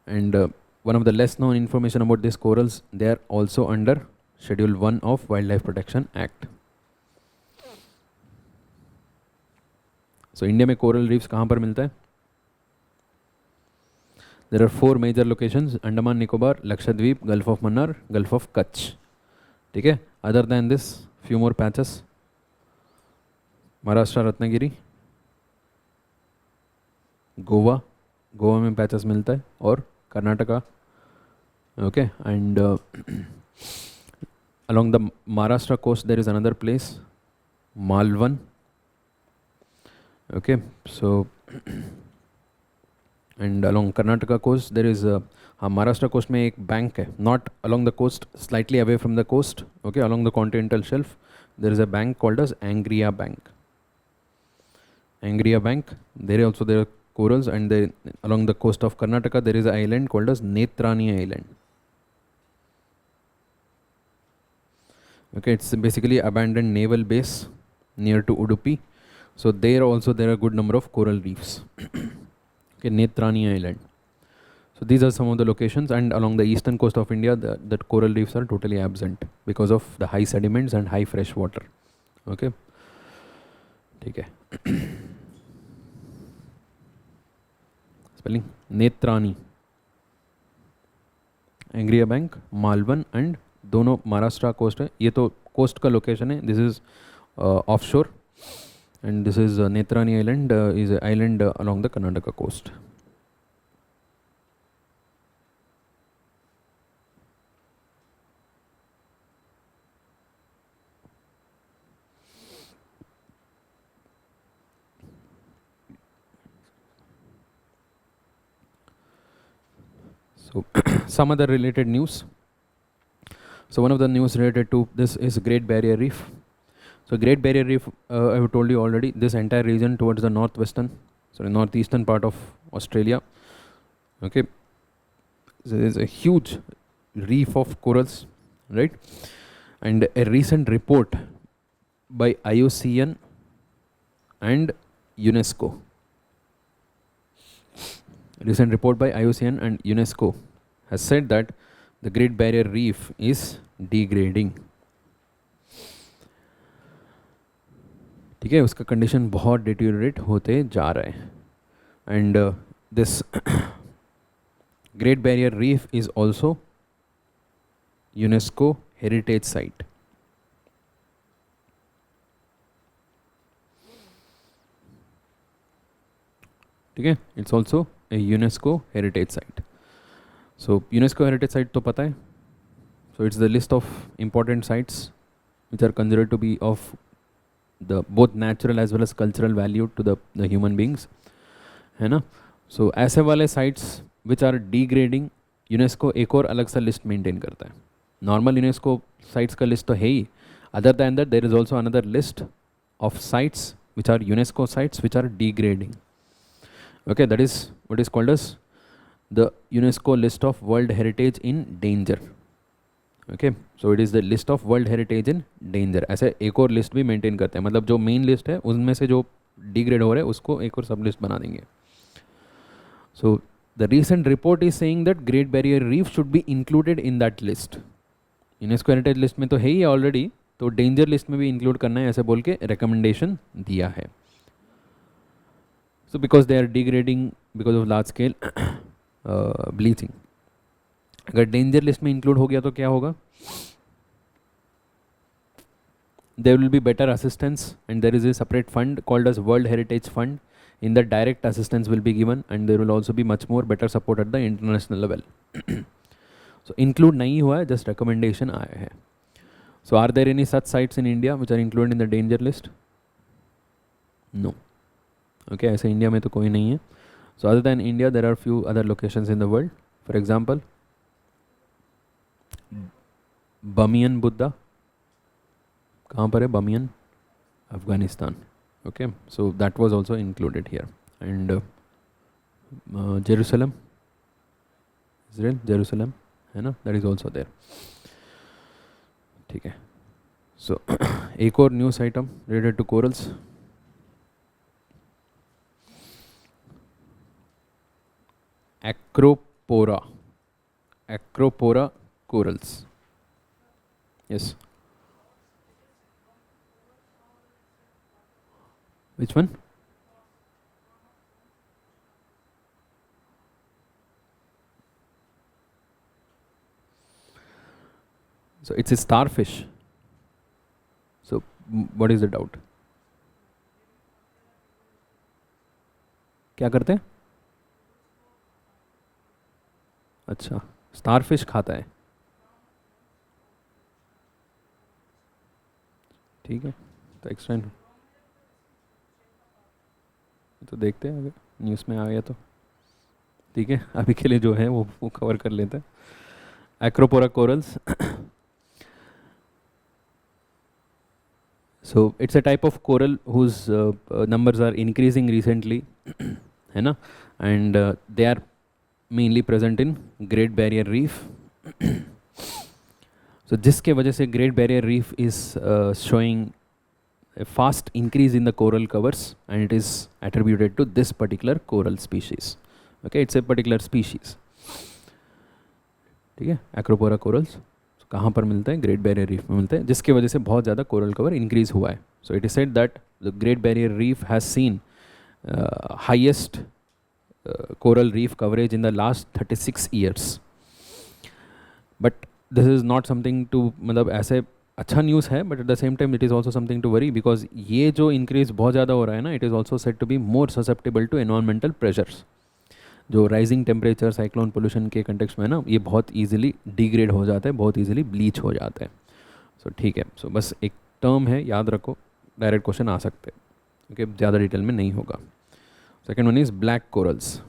A: And one of the less known information about these corals, they are also under Schedule 1 of Wildlife Protection Act. So India में coral reefs कहाँ पर मिलता है? There are 4 major locations: Andaman Nicobar, Lakshadweep, gulf of Mannar, gulf of Kutch. ठीक है. Other than this few more patches: Maharashtra, Ratnagiri, Goa में patches मिलता है, और Karnataka. Okay, and along the Maharashtra coast there is another place, Malvan. Okay, so and along Karnataka coast there is Maharashtra coast में एक bank है, not along the coast, slightly away from the coast. Okay, along the continental shelf there is a bank called as Angria Bank. There also there are corals, and along the coast of Karnataka there is an island called as Netrani Island. Okay, it's basically abandoned naval base near to Udupi. So there also there are a good number of coral reefs. Okay, Netrani Island. So these are some of the locations, and along the eastern coast of India the coral reefs are totally absent because of the high sediments and high fresh water. Okay, ठीक है. Spelling Netrani, Angria bank, Malvan, and दोनों Maharashtra coast है. ये तो coast का location है, this is of शोर. and this is Netrani Island, is an island along the Karnataka coast. So some other related news. So one of the news related to this is Great Barrier Reef. So Great Barrier Reef, I have told you already, this entire region towards the northeastern part of Australia. Okay, so there is a huge reef of corals, right? And a recent report by IUCN and UNESCO. Recent report by IUCN and UNESCO has said that the Great Barrier Reef is degrading. ठीक है, उसका condition बहुत deteriorate होते जा रहा है. And this great barrier reef is also UNESCO heritage site. ठीक है, it's also a UNESCO heritage site. So UNESCO heritage site तो पता है. So it's the list of important sites which are considered to be of the both natural as well as cultural value to the human beings, है ना. So ऐसे वाले sites which are degrading, UNESCO एक और अलग सा list maintain करता है. Normal UNESCO sites का list तो है ही. Other than that, there is also another list of sites which are UNESCO sites which are degrading. Okay, that is what is called as the UNESCO list of World Heritage in Danger. Okay, so it is the list of world heritage in danger. ऐसे एक और list भी maintain करते हैं, मतलब जो main list है उनमें से जो डिग्रेड हो रहे हैं उसको एक और सब लिस्ट बना देंगे. So the recent report is saying that great barrier reef should be included in that list. UNESCO heritage list में तो है ही ऑलरेडी, तो डेंजर लिस्ट में भी इंक्लूड करना है ऐसे बोल के रिकमेंडेशन दिया है. So because they are degrading because of large scale bleaching. अगर डेंजर लिस्ट में इंक्लूड हो गया तो क्या होगा? There will be better assistance and there is a separate fund called as world heritage fund. In that direct assistance will be given and there will also be much more better support at the international level. So include नहीं हुआ है, just recommendation आया है. सो are there any such sites in India which are included in the danger list? No. Okay, ऐसे India में तो कोई नहीं है. So other than India there are few other locations in the world. For example Bamiyan Buddha, कहाँ पर है Bamiyan? Afghanistan. Okay, so that was also included here. And Jerusalem, Israel, Jerusalem है ना, दैट इज आल्सो देयर. ठीक है. सो एक और news item related to corals. Acropora, acropora corals. Yes. Which one? So it's a starfish. So what is the doubt? क्या करते हैं? अच्छा, स्टारफिश खाता है. ठीक है, तो एक्सटेंड तो देखते हैं, अगर न्यूज़ में आ गया तो ठीक है. अभी के लिए जो है वो कवर कर लेते हैं. Acropora corals. So it's a type of coral whose numbers are increasing recently, है ना. And they are mainly present in great barrier reef. So जिसके वजह से great barrier reef is showing a fast increase in the coral covers, and it is attributed to this particular coral species. Okay, it's a particular species. ठीक है, एक्रोपोरा corals कहाँ पर मिलते हैं? Great barrier reef में मिलते हैं, जिसकी वजह से बहुत ज़्यादा कोरल कवर इंक्रीज हुआ है. So it is said that the great barrier reef has seen highest coral reef coverage in the last 36 years. But this is not something to, मतलब ऐसे अच्छा न्यूज़ है, but at the same time it is also something to worry, because ये जो increase बहुत ज़्यादा हो रहा है ना, it is also set to be more susceptible to environmental pressures. जो राइजिंग टेम्परेचर, साइक्लोन, पोल्यूशन के कंटेक्स्ट में ना, ये बहुत ईजिली डिग्रेड हो जाता है, बहुत ईजिली ब्लीच हो जाता है. सो ठीक है, सो बस एक टर्म है, याद रखो, डायरेक्ट क्वेश्चन आ सकते हैं, ओके, ज़्यादा डिटेल में नहीं होगा. Second one is black corals.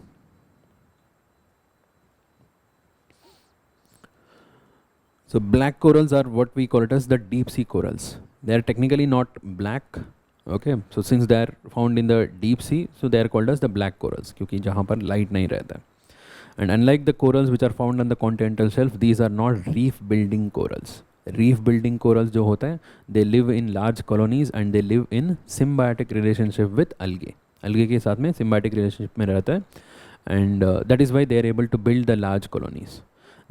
A: So black corals are what we call it as the deep sea corals. They are technically not black. Okay, so since they are found in the deep sea, so they are called as the black corals, क्योंकि जहाँ पर light नहीं रहता है. And unlike the corals which are found on the continental shelf, these are not reef building corals. Reef building corals जो होता है, they live in large colonies and they live in symbiotic relationship with algae. Algae के साथ में symbiotic relationship में रहता है, and that is why they are able to build the large colonies.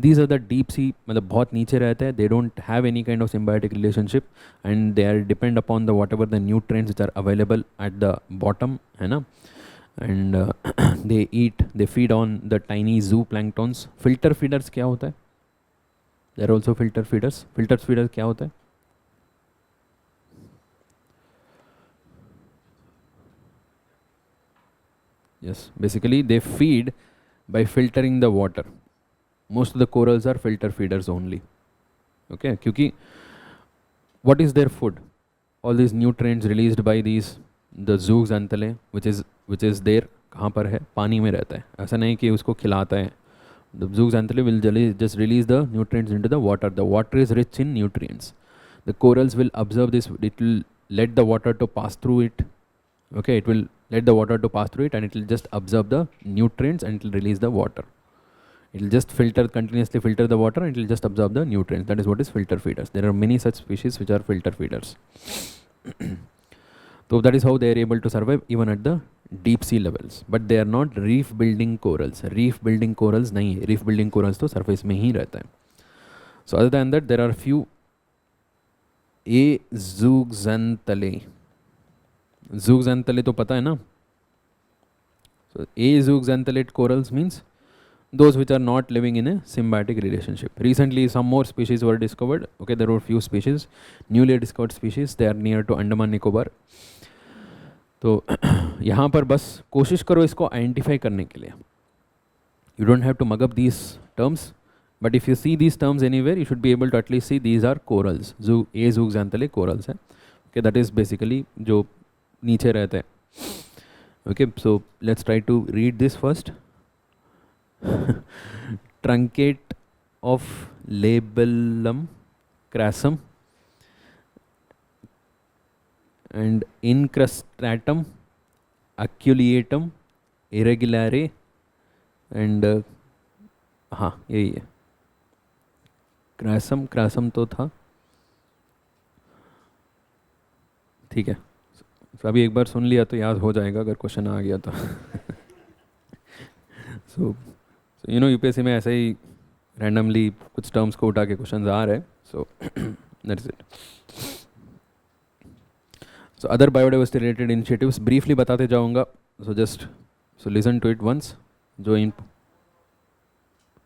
A: These are the deep sea, मतलब बहुत नीचे रहते हैं. They don't have any kind of symbiotic relationship and they are depend upon the whatever the nutrients which are available at the bottom, है ना. And they feed on the tiny zooplanktons. Filter feeders क्या होता है? There are also filter feeders. Filter feeders क्या होता है? Yes, basically they feed by filtering the water. Most of the corals are filter feeders only. Okay, क्योंकि what is their food? All these nutrients released by these the zooxanthellae, which is there, कहाँ पर है? पानी में रहता है. ऐसा नहीं कि उसको खिलाता है. The zooxanthellae will just release the nutrients into the water. The water is rich in nutrients. The corals will observe this. It will let the water to pass through it. Okay, it will let the water to pass through it and it will just absorb the nutrients and it will release the water. It will just continuously filter the water and it will just absorb the nutrients. That is what is filter feeders. There are many such species which are filter feeders. So that is how they are able to survive even at the deep sea levels. But they are not reef building corals. Reef building corals nahi hai. Reef building corals to surface mein hi rehta hai. So other than that, there are few zooxanthellae. Zooxanthellae to pata hai na? So zooxanthellate corals means those which are not living in a symbiotic relationship. Recently some more species were discovered. Okay, there were few species, newly discovered species. They are near to Andaman Nicobar. तो यहाँ पर बस कोशिश करो इसको identify करने के लिए. You don't have to mug up these terms, but if you see these terms anywhere, you should be able to at least see these are corals. zooxanthellae corals है. Okay, that is basically जो नीचे रहते हैं. Okay, so let's try to read this first. Truncate of labellum crassum and incrustatum aculeatum irregulare and हाँ यही है. क्रासम तो था, ठीक है. तो अभी एक बार सुन लिया तो याद हो जाएगा अगर क्वेश्चन आ गया तो. सो यू नो यूपीएससी में ऐसे ही रैंडमली कुछ टर्म्स को उठा के क्वेश्चन आ रहे हैं. So that's it. So other biodiversity related initiatives briefly बताते जाऊंगा. So listen to it once. जो इन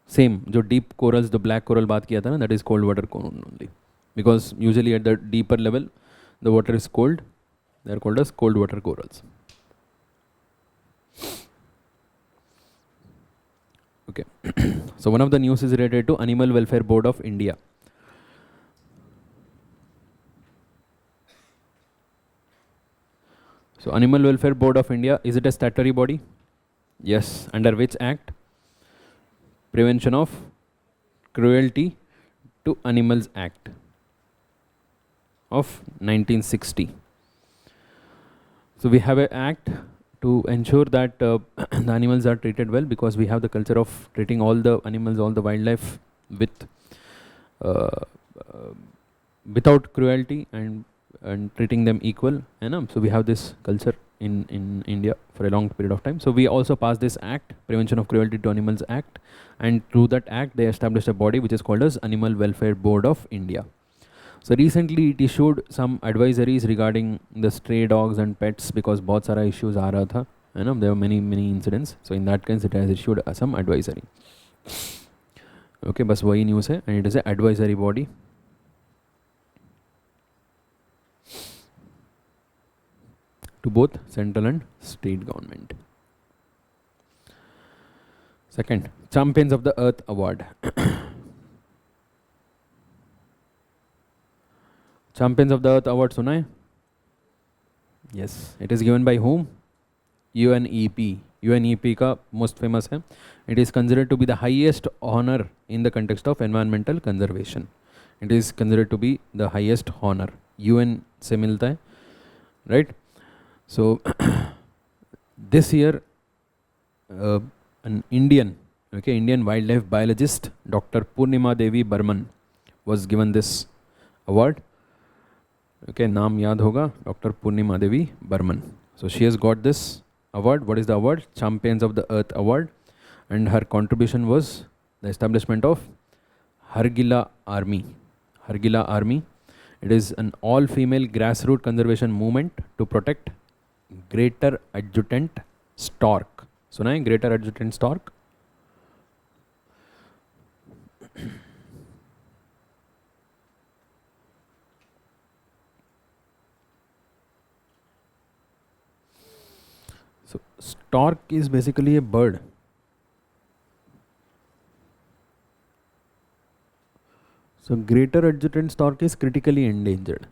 A: सेम जो डीप कोरल्स, जो ब्लैक कोरल बात किया था ना, that is cold water coral only, because usually at the deeper level the water is cold. They are called as cold water corals. Okay. So one of the news is related to Animal Welfare Board of India. So Animal Welfare Board of India, is it a statutory body? Yes. Under which act? Prevention of Cruelty to Animals Act of 1960. So we have an act to ensure that the animals are treated well, because we have the culture of treating all the animals, all the wildlife with without cruelty and treating them equal. So we have this culture in India for a long period of time. So we also passed this act, Prevention of Cruelty to Animals Act, and through that act they established a body which is called as Animal Welfare Board of India. So recently it issued some advisories regarding the stray dogs and pets, because बहुत सारा issues आ रहा था, there were many incidents. So in that case it has issued some advisory. Okay, बस वही news है, and it is a advisory body. to both central and state government. Second, Champions of the Earth Award. Champions of the Earth Award सुना है? Yes, it is given by whom? UNEP. UNEP का most famous है. It is considered to be the highest honor in the context of environmental conservation. It is considered to be the highest honor. UN से मिलता है, right? So this year, an Indian wildlife biologist, Dr. Purnima Devi Burman, was given this award. Okay, नाम याद होगा, Dr. Purnima Devi Burman. So she has got this award. What is the award? Champions of the Earth Award. And her contribution was the establishment of Hargila Army. Hargila Army. It is an all-female grassroots conservation movement to protect greater adjutant stork. सुना है greater adjutant stork? So stork is basically a bird. So greater adjutant stork is critically endangered.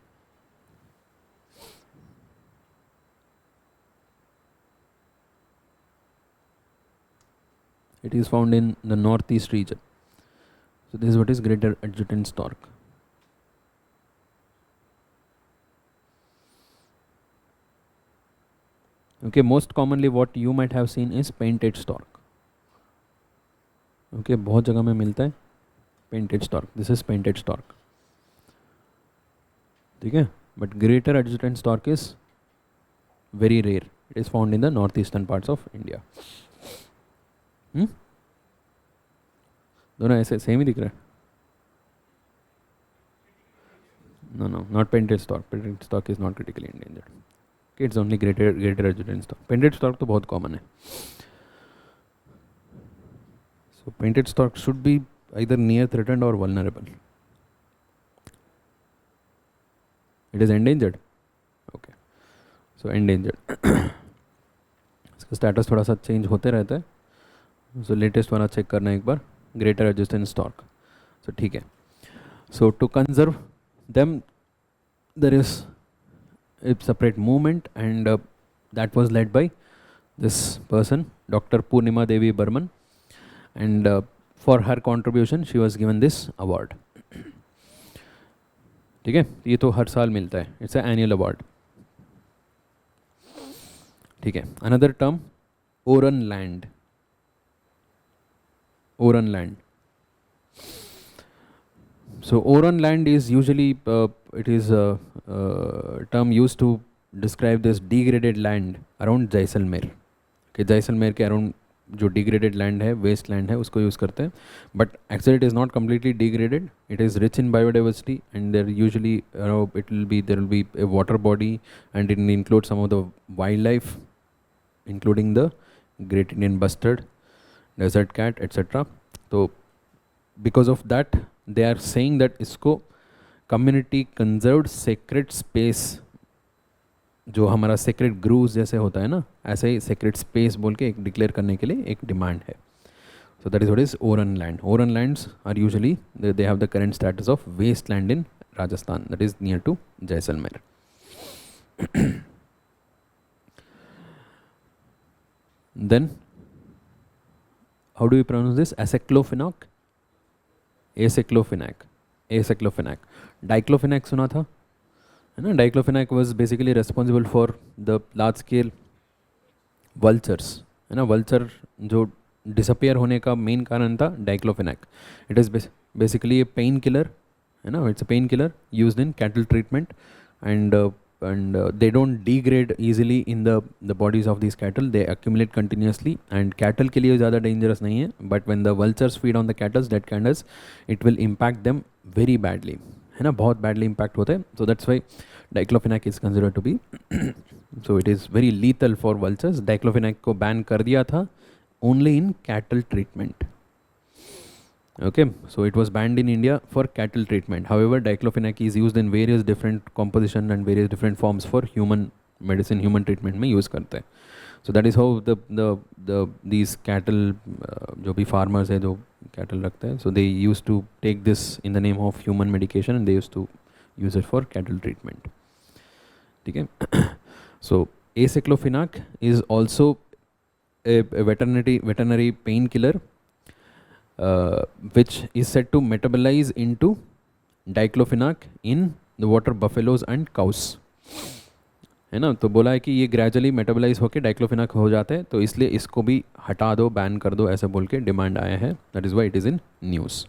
A: It is found in the northeast region. So this is what is greater adjutant stork. Okay, most commonly what you might have seen is painted stork. Okay, बहुत जगह में मिलता है painted stork. This is painted stork. ठीक है, but greater adjutant stork is very rare. It is found in the northeastern parts of India. दोनों ऐसे same ही दिख रहा है? No, not painted stork. Painted stork is not critically endangered. Okay, it's only greater adjutant stork. Painted stork तो बहुत common है. So painted stork should be either near threatened or vulnerable. It is endangered. Okay, so endangered. इसका status थोड़ा सा change होते रहता है. So latest वाला check करना एक बार. Greater adjutant stork. So ठीक है. So to conserve them, there is a separate movement, and that was led by this person, Dr. Purnima Devi Burman, and for her contribution she was given this award. ठीक है, ये तो हर साल मिलता है. It's an annual award. ठीक है. Another term, Oran land. Oran land. So Oran land is usually it is a term used to describe this degraded land around Jaisalmer. Okay, Jaisalmer के around जो degraded land है, waste land है, उसको use करते हैं. But actually it is not completely degraded. It is rich in biodiversity, and there usually there will be a water body, and it includes some of the wildlife, including the Great Indian Bustard, desert cat, etc. So because of that, they are saying that इसको community conserved sacred space, जो हमारा sacred groves जैसे होता है ना, ऐसे ही sacred space बोल के एक declare करने के लिए एक demand है. So that is what is Oran land. Oran lands are usually they have the current status of wasteland in Rajasthan, that is near to Jaisalmer. Then how do we pronounce this? Aceclophenac? Aceclophenac. Aceclophenac. Diclofenac सुना था? है ना? Diclofenac was basically responsible for the large scale vultures. है ना? Vulture जो disappear होने का main कारण था Diclofenac. It is basically a painkiller. है ना? It's a painkiller used in cattle treatment, and they don't degrade easily in the bodies of these cattle. They accumulate continuously, and cattle के लिए ज़्यादा dangerous नहीं है, but when the vultures feed on the cattle, dead cattle, it will impact them very badly. है ना? बहुत badly impact होता है. So that's why Diclofenac is considered to be so it is very lethal for vultures. Diclofenac को ban कर दिया था only in cattle treatment. Okay, so it was banned in India for cattle treatment. However, diclofenac is used in various different composition and various different forms for human medicine human treatment में use करते हैं. So that is how the these cattle, जो भी farmers है जो cattle रखते हैं, so they use to take this in the name of human medication and they use to use it for cattle treatment. ठीक है. So aceclofenac is also a veterinary painkiller which is said to metabolize into diclofenac in the water buffaloes and cows. है ना. तो बोला है कि ये gradually metabolise होकर डाइक्लोफिनाक हो जाते हैं, तो इसलिए इसको भी हटा दो, बैन कर दो, ऐसे बोल के डिमांड आया है. That is why it is in news.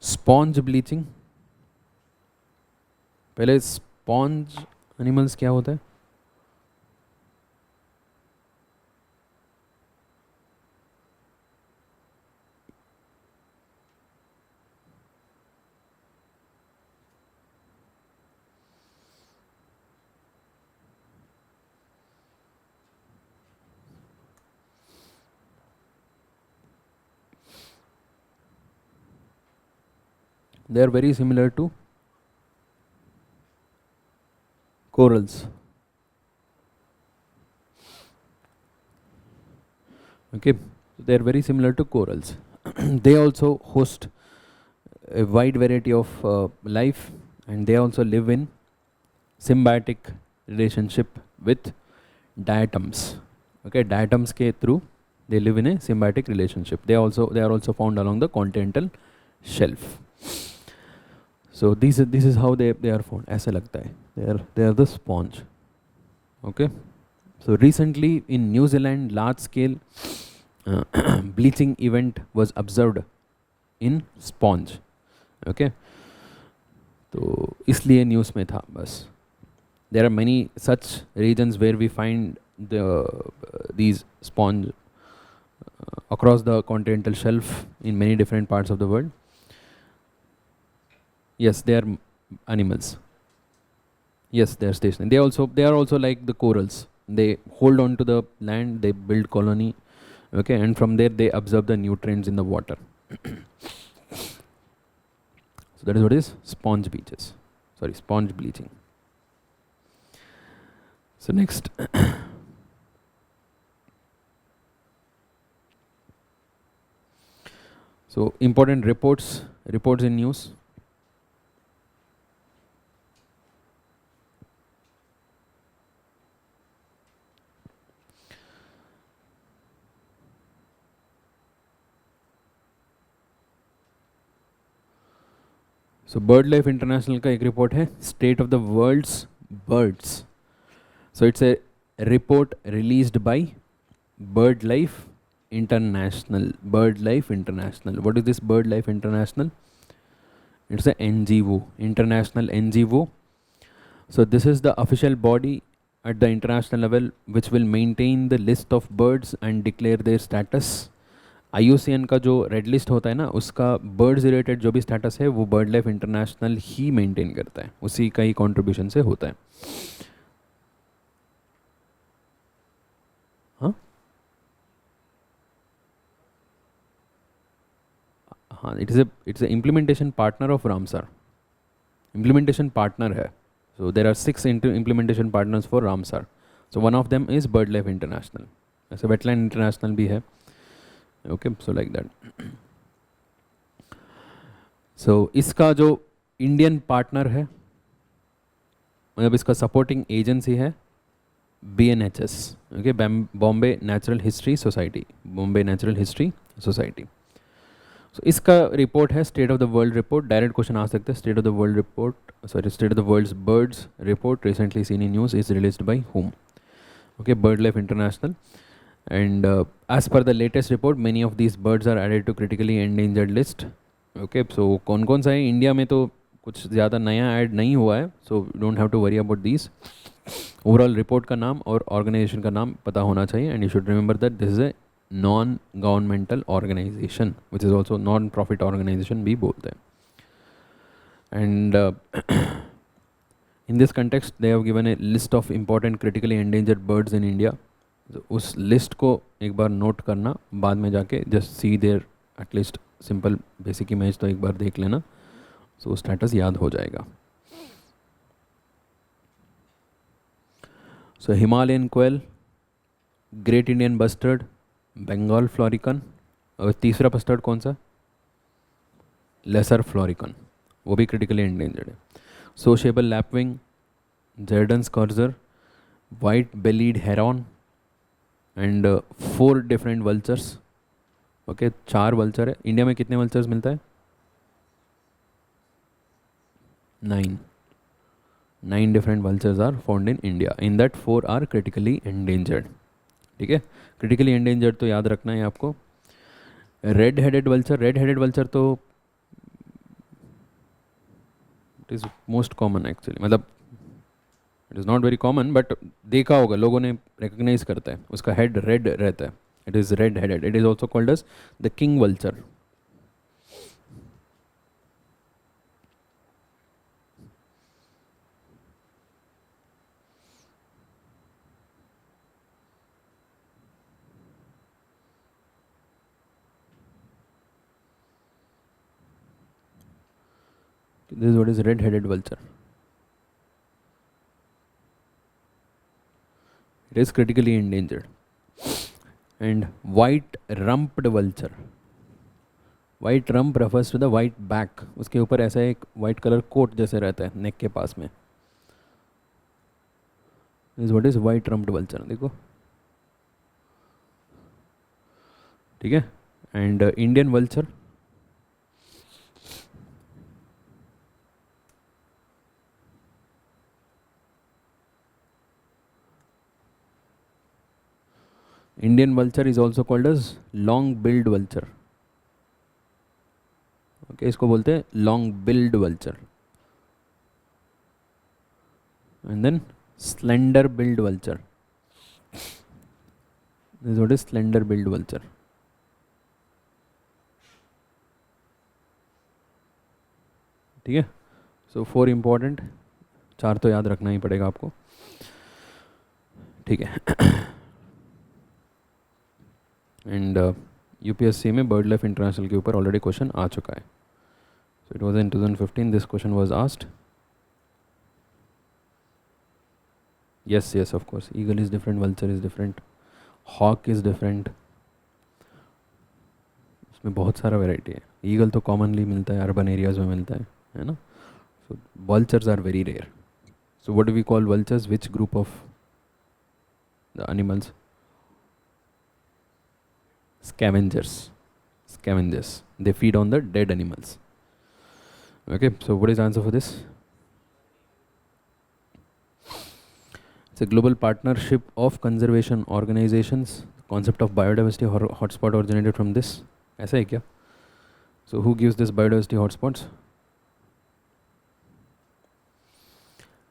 A: Sponge bleaching. पहले स्पॉन्ज एनिमल्स क्या होता है? They are very similar to corals. Okay, they are very similar to corals. They also host a wide variety of life, and they also live in symbiotic relationship with diatoms. Okay, diatoms ke through they live in a symbiotic relationship. They are also found along the continental shelf. So this is how they are found. ऐसा लगता है they are the sponge. Okay. So recently in New Zealand, large scale bleaching event was observed in sponge. Okay. तो इसलिए news में था बस. There are many such regions where we find these sponge across the continental shelf in many different parts of the world. Yes, they are animals. Yes, they are stationary. They are also like the corals. They hold on to the land, they build colony, okay, and from there they absorb the nutrients in the water. So that is what is sponge beaches. Sorry, sponge bleaching. So next. So important reports in news. So bird life International का एक report है, state of the world's birds. So it's a report released by bird life International. Bird life International. What is this bird life International? It's a NGO, international NGO. So this is the official body at the international level which will maintain the list of birds and declare their status. IUCN का जो red list होता है ना, उसका birds related जो भी status है वो बर्ड लाइफ इंटरनेशनल ही मेंटेन करता है, उसी का ही कंट्रीब्यूशन से होता है. हाँ हाँ, it's a implementation partner of Ramsar. Implementation partner है. So there are 6 implementation partners for Ramsar. So one of them is bird life international. ऐसे वेटलैंड इंटरनेशनल भी है. Okay, so like that. So इसका जो इंडियन पार्टनर है, मतलब इसका supporting agency है BNHS. Okay, Bombay natural history society. Bombay natural history society. So इसका रिपोर्ट है state of the world report. Direct question आ सकते हैं. State of the world report, sorry, state of the world's birds report recently seen in news is released by whom? Okay, bird life international. And as per the latest report, many of these birds are added to critically endangered list. Okay, so कौन कौन सा है India में, तो कुछ ज़्यादा नया add नहीं हुआ है. So you don't have to worry about these. Overall report का नाम और ऑर्गेनाइजेशन का नाम पता होना चाहिए. And you should remember that this is a non governmental organisation which is also non profit organisation भी बोलते हैं. And in this context they have given a list of important critically endangered birds in India. उस list को एक बार note करना, बाद में जाके just see there at least simple basic image तो एक बार देख लेना, सो स्टेटस याद हो जाएगा. So Himalayan quail, great Indian bustard, Bengal florican, और तीसरा बस्टर्ड कौन सा? लेसर फ्लोरिकन, वो भी क्रिटिकली एंडेंजर्ड है. Sociable lapwing, Jerdon courser, white bellied heron and 4 different vultures. Okay, 4 vulture है. इंडिया में कितने वल्चर्स मिलता है? 9. 9 different vultures are found in India. In that 4 are critically endangered. ठीक है, क्रिटिकली एंडेंजर्ड तो याद रखना है आपको. Red headed vulture, red headed vulture तो it is most common actually, मतलब it is not very common but देखा होगा, लोगों ने रिकग्नाइज करता है, उसका हेड रेड रहता है. It is red headed. It is also called as the king vulture. This is what is red-headed vulture. It is critically endangered. And white-rumped vulture. White rump refers to the white back. उसके ऊपर ऐसा एक white color coat जैसे रहता है neck के पास में. This is what is white-rumped vulture. देखो, ठीक है. And Indian vulture. Indian vulture is also called as long-billed vulture. Okay, इसको बोलते हैं long-billed vulture. And then slender-billed vulture. This is what is slender-billed vulture. ठीक है. So 4 important, 4 तो याद रखना ही पड़ेगा आपको. ठीक है. एंड यूपीएससी में बर्ड लाइफ इंटरनेशनल के ऊपर ऑलरेडी क्वेश्चन आ चुका है. So it was in 2015 this question was asked. Yes yes of course, eagle is different, vulture is different, hawk is different. उसमें बहुत सारा वेराइटी है. ईगल तो कॉमनली मिलता है, अर्बन एरियाज में मिलता है ना. So vultures are very rare. So what do we call vultures? Which group of the animals? Scavengers. Scavengers. They feed on the dead animals. Okay, so what is the answer for this? It's a global partnership of conservation organizations. Concept of biodiversity hotspot originated from this. ऐसा है क्या? So who gives this biodiversity hotspots?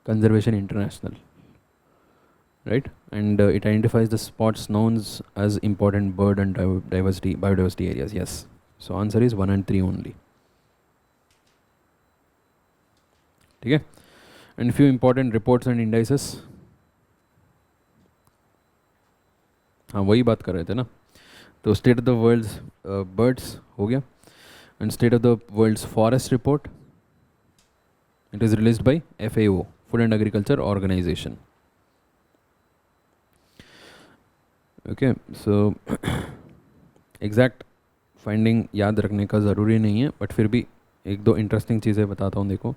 A: Conservation International. Right, and it identifies the spots known as important bird and biodiversity areas. Yes, so answer is 1 and 3 only. ठीक है. And few important reports and indices. हाँ, वही बात कर रहे थे ना. तो state of the world's birds हो गया, and state of the world's forest report. It is released by FAO, Food and Agriculture Organization. Okay, so exact finding याद रखने का ज़रूरी नहीं है, बट फिर भी एक दो इंटरेस्टिंग चीज़ें बताता हूँ. देखो,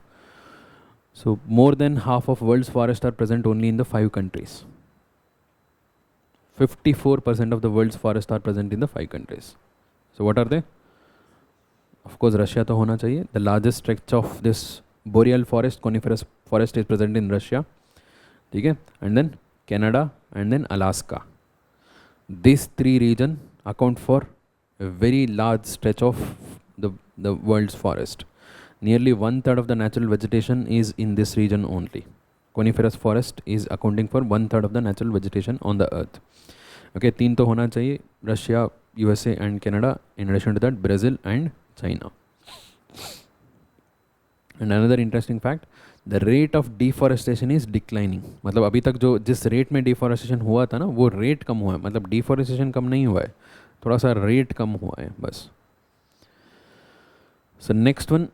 A: so more than half of world's forest are present only in the 5 countries. 54% of the world's forest are present in the 5 countries. So what are they? Of course Russia तो होना चाहिए. The largest stretch of this boreal forest, coniferous forest is present in Russia. ठीक है, and then Canada and then Alaska. These 3 regions account for a very large stretch of the world's forest. Nearly 1/3 of the natural vegetation is in this region only. Coniferous forest is accounting for 1/3 of the natural vegetation on the earth. Okay, 3 तो होना चाहिए, Russia, USA and Canada. In addition to that, Brazil and China. And another interesting fact, the rate of deforestation is declining. मतलब अभी तक जो जिस rate में deforestation हुआ था ना, वो रेट कम हुआ है. मतलब डिफॉरेस्टेशन कम नहीं हुआ है, थोड़ा सा रेट कम हुआ है बस. सो next one,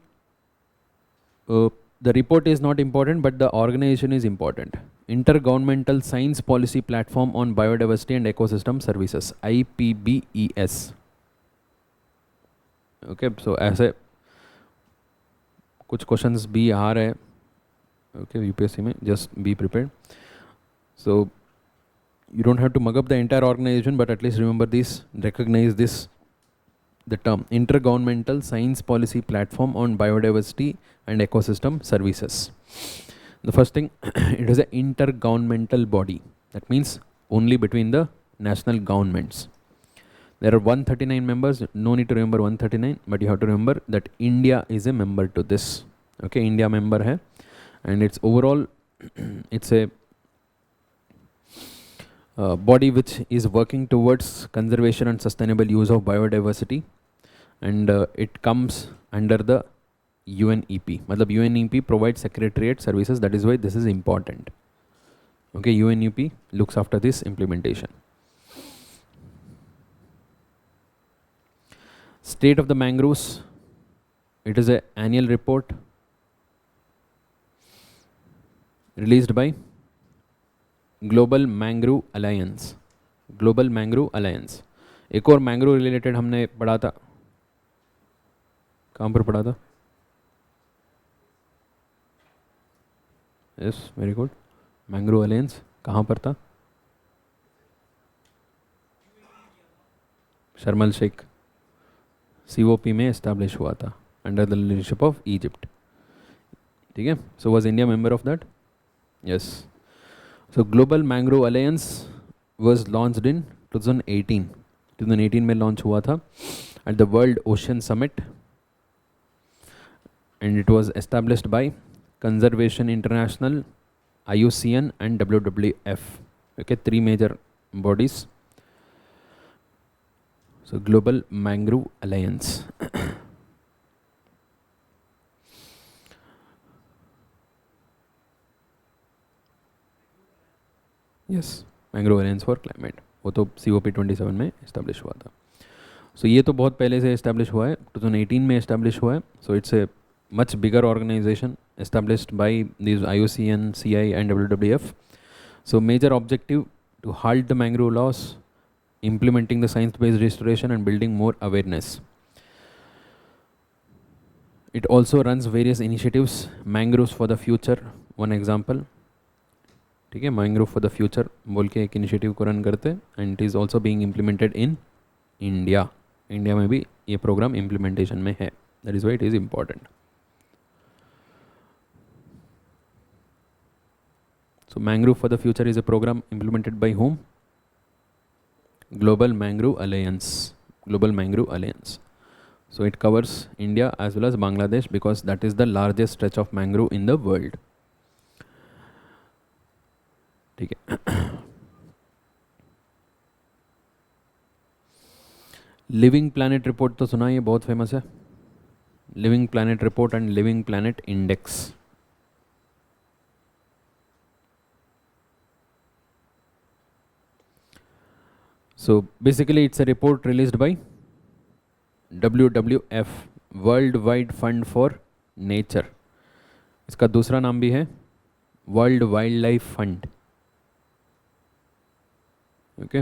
A: the report is not important, but the organization is important. Intergovernmental Science Policy Platform on Biodiversity and Ecosystem Services, IPBES. Okay, so ऐसे कुछ questions भी आ रहे हैं, okay, UPSC में, just be prepared. So you don't have to mug up the entire organization, but at least remember this, recognize this, the term Intergovernmental Science Policy Platform on Biodiversity and Ecosystem Services. The first thing, it is an intergovernmental body. That means only between the national governments. There are 139 members. No need to remember 139, but you have to remember that India is a member to this. Okay, India member hai, and it's overall, it's a body which is working towards conservation and sustainable use of biodiversity, and it comes under the UNEP. Matlab UNEP provides secretariat services. That is why this is important. Okay, UNEP looks after this implementation. State of the mangroves. It is an annual report released by global Mangrove Alliance. Global Mangrove alliance. एक और mangrove related हमने पढ़ा था, कहाँ पर पढ़ा था? Yes, very good. Mangrove alliance कहाँ पर था? शर्मल शेख COP में एस्टैब्लिश हुआ था under the leadership of Egypt. ठीक है, so was India member of that? Yes. So Global Mangrove Alliance was launched in 2018. 2018 में launch हुआ था at the World Ocean Summit, and it was established by Conservation International, IUCN and WWF. Okay, 3 major bodies. So Global Mangrove Alliance. Yes, mangrove alliance for climate, वो तो COP 27 में establish हुआ था. सो ये तो बहुत पहले से इस्टेब्लिश हुआ है, 2018 में इस्टेब्लिश हुआ है. So it's a much bigger organisation established by this IUCN, CI and WWF. So major objective to halt the mangrove loss, implementing the science-based restoration and building more awareness. It also runs various initiatives, mangroves for the future, one example. ठीक है, mangrove for the future बोल के एक initiative को run करते हैं, and it is also being implemented in India. India में भी ये प्रोग्राम इम्प्लीमेंटेशन में है. That is why it is important. So mangrove for the future is a programme implemented by whom? Global Mangrove Alliance. Global Mangrove Alliance. So it covers India as well as Bangladesh because that is the largest stretch of mangrove in the world. ठीक है. Living planet report तो सुना, ये बहुत famous है. Living planet report and living planet index. So basically it's a report released by WWF, World Wide Fund for Nature. इसका दूसरा नाम भी है World Wildlife Fund. Okay,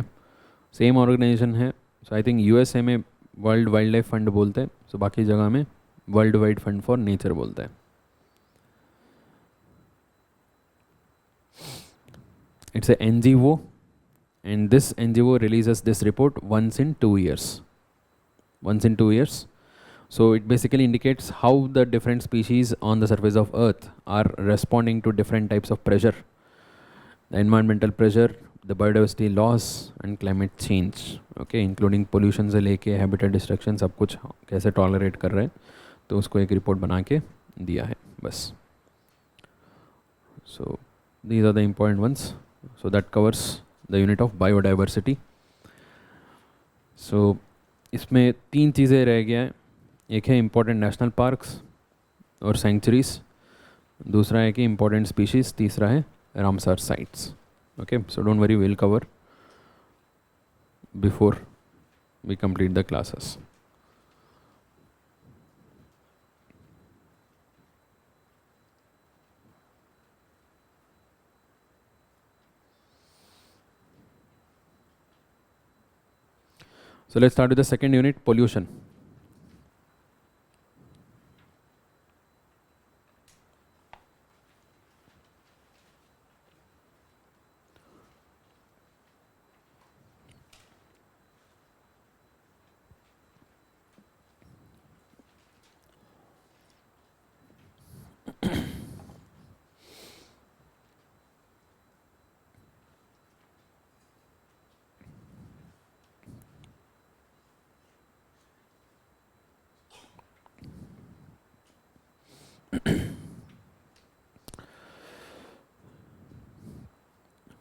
A: same organisation है. सो आई थिंक USA में World Wildlife Fund बोलते हैं, so बाकी जगह में World Wide Fund for Nature बोलते हैं. It's a NGO, and this NGO releases this report once in 2 years. Once in 2 years. So it basically indicates how the different species on the surface of Earth are responding to different types of pressure. The environmental pressure, the biodiversity loss and climate change. Okay, including pollution से लेके habitat destruction, सब कुछ कैसे tolerate कर रहे हैं, तो उसको एक रिपोर्ट बना के दिया है बस. So these are the important ones. So that covers the unit of biodiversity. So इसमें 3 चीज़ें रह गया है. एक है important national parks और sanctuaries, दूसरा है कि important species, तीसरा है Ramsar sites. Okay, so don't worry, we'll cover before we complete the classes. So let's start with the second unit, pollution.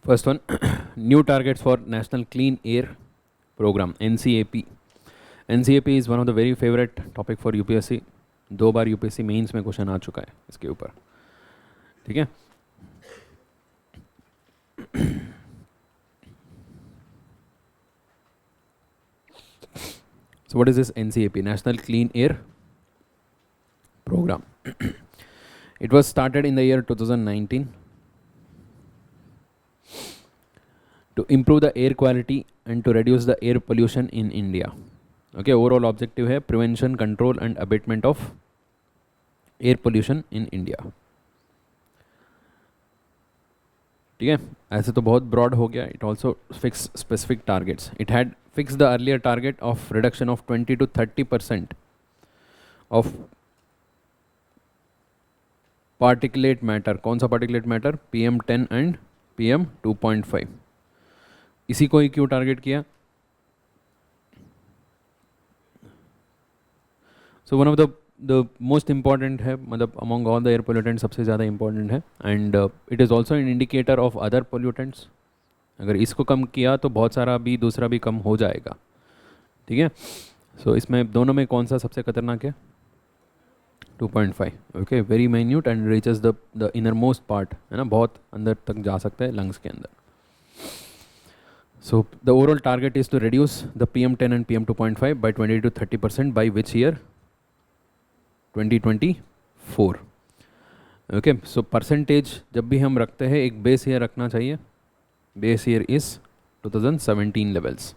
A: First one, new targets for National Clean Air Program, NCAP. NCAP is one of the very favorite topic for UPSC. 2 बार UPSC mains में question आ चुका है इसके ऊपर, ठीक है. So what is this NCAP, National Clean Air Program? It was started in the year 2019 to improve the air quality and to reduce the air pollution in India. Okay, overall objective है prevention, control and abatement of air pollution in India. ठीक है, ऐसे तो बहुत broad हो गया. It also fixed specific targets. It had fixed the earlier target of reduction of 20 to 30% of particulate matter. कौन सा particulate matter? PM10 and PM2.5. इसी को ही क्यों टारगेट किया? सो one of the most important है, मतलब among all the air pollutant सबसे ज़्यादा इंपॉर्टेंट है. And it is also an indicator of other pollutants. अगर इसको कम किया तो बहुत सारा भी दूसरा भी कम हो जाएगा, ठीक है. सो इसमें दोनों में कौन सा सबसे खतरनाक है? 2.5. Okay, very minute and reaches the inner most part, है ना, बहुत अंदर तक जा सकता है लंग्स के अंदर. So the overall target is to reduce the PM10 and PM2.5 by 20 to 30% by which year? 2024. Okay, so percentage जब भी हम रखते हैं एक बेस ईयर रखना चाहिए. Base year is 2017 levels,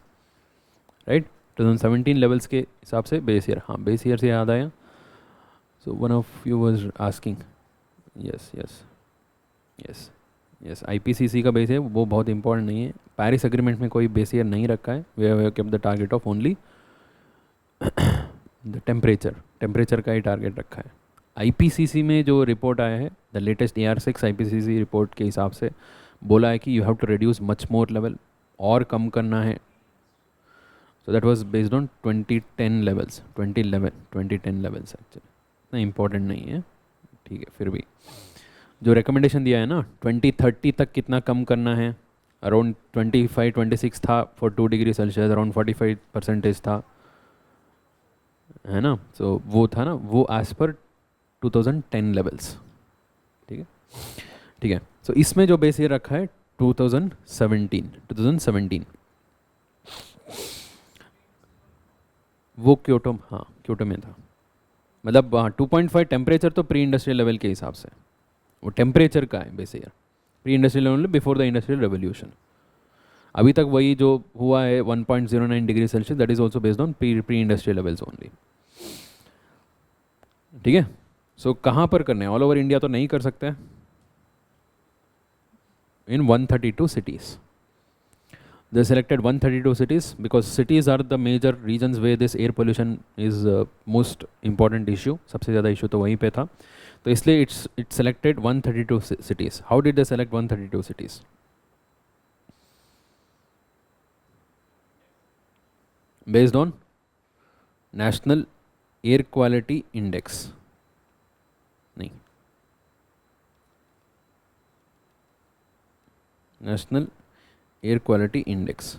A: right. 2017 levels के हिसाब से बेस ईयर. हाँ, बेस ईयर से याद आया. सो one of you was asking. Yes yes yes yes, IPCC का बेस है वो बहुत इंपॉर्टेंट नहीं है. पेरिस एग्रीमेंट में कोई बेस ईयर नहीं रखा है. We have kept the target of only the temperature का ही टारगेट रखा है. IPCC में जो रिपोर्ट आया है, the latest AR6 IPCC report के हिसाब से बोला है कि you have to reduce much more level, और कम करना है. So that was based on 2010 levels. 2010 levels actually इतना इंपॉर्टेंट नहीं है, ठीक है. फिर भी जो रिकमेंडेशन दिया है ना, 2030 तक कितना कम करना है, अराउंड 25-26 था फॉर 2 डिग्री सेल्सियस, अराउंड 45% था, है ना. सो वो था ना, वो एज पर 2010 लेवल्स, ठीक है, ठीक है. सो इसमें जो बेस ये रखा है 2017 वो क्योटो, हाँ क्योटो में था. मतलब 2.5 टेम्परेचर तो प्री इंडस्ट्रियल लेवल के हिसाब से, वो टेम्परेचर का है base year. Pre industrial level before the industrial revolution. अभी तक वही जो हुआ है 1.09 degree Celsius, that is also based on pre industrial levels only, ठीक है. सो कहाँ पर करने हैं? ऑल ओवर इंडिया तो नहीं कर सकते. इन 132 cities. They selected 132 cities because cities are the major regions where this air pollution is most important issue. सबसे ज़्यादा issue तो वहीं पे था. तो इसलिए it selected 132 cities. How did they select 132 cities? Based on National Air Quality Index. नहीं, National Air Quality Index.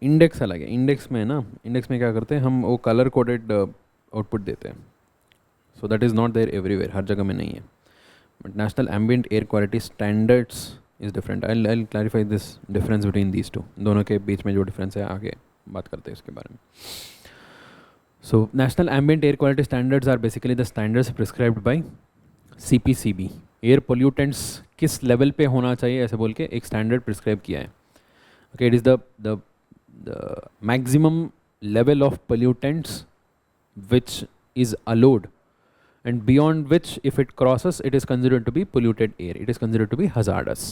A: Index अलग है. इंडेक्स में ना, इंडेक्स में क्या करते हैं हम, वो कलर कोडेड आउटपुट देते हैं. So that is not there everywhere, हर जगह में नहीं है. But national ambient air quality standards is different. I clarify this difference between these two. दोनों के बीच में जो डिफरेंस है आगे बात करते हैं इसके बारे में. So national ambient air quality standards are basically the standards prescribed by CPCB. Air pollutants किस लेवल पे होना चाहिए ऐसे बोल के एक स्टैंडर्ड प्रिस्क्राइब किया है. Okay, it is the maximum level of pollutants which is allowed, and beyond which if it crosses it is considered to be polluted air, it is considered to be hazardous.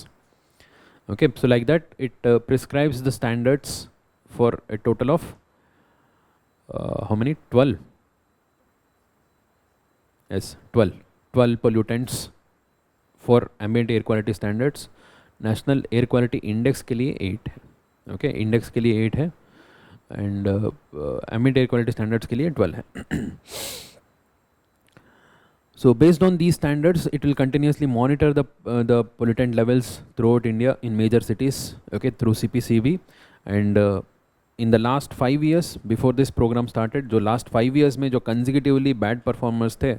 A: Okay, so like that it prescribes the standards for a total of how many, 12, yes, 12 pollutants for ambient air quality standards. national air quality index के लिए 8 है. okay, index के लिए 8 है and ambient air quality standards के लिए 12 है. So based on these standards, it will continuously monitor the pollutant levels throughout India in major cities, okay, through CPCB. And in the last 5 years before this program started, जो last 5 years में जो consecutively bad performers थे,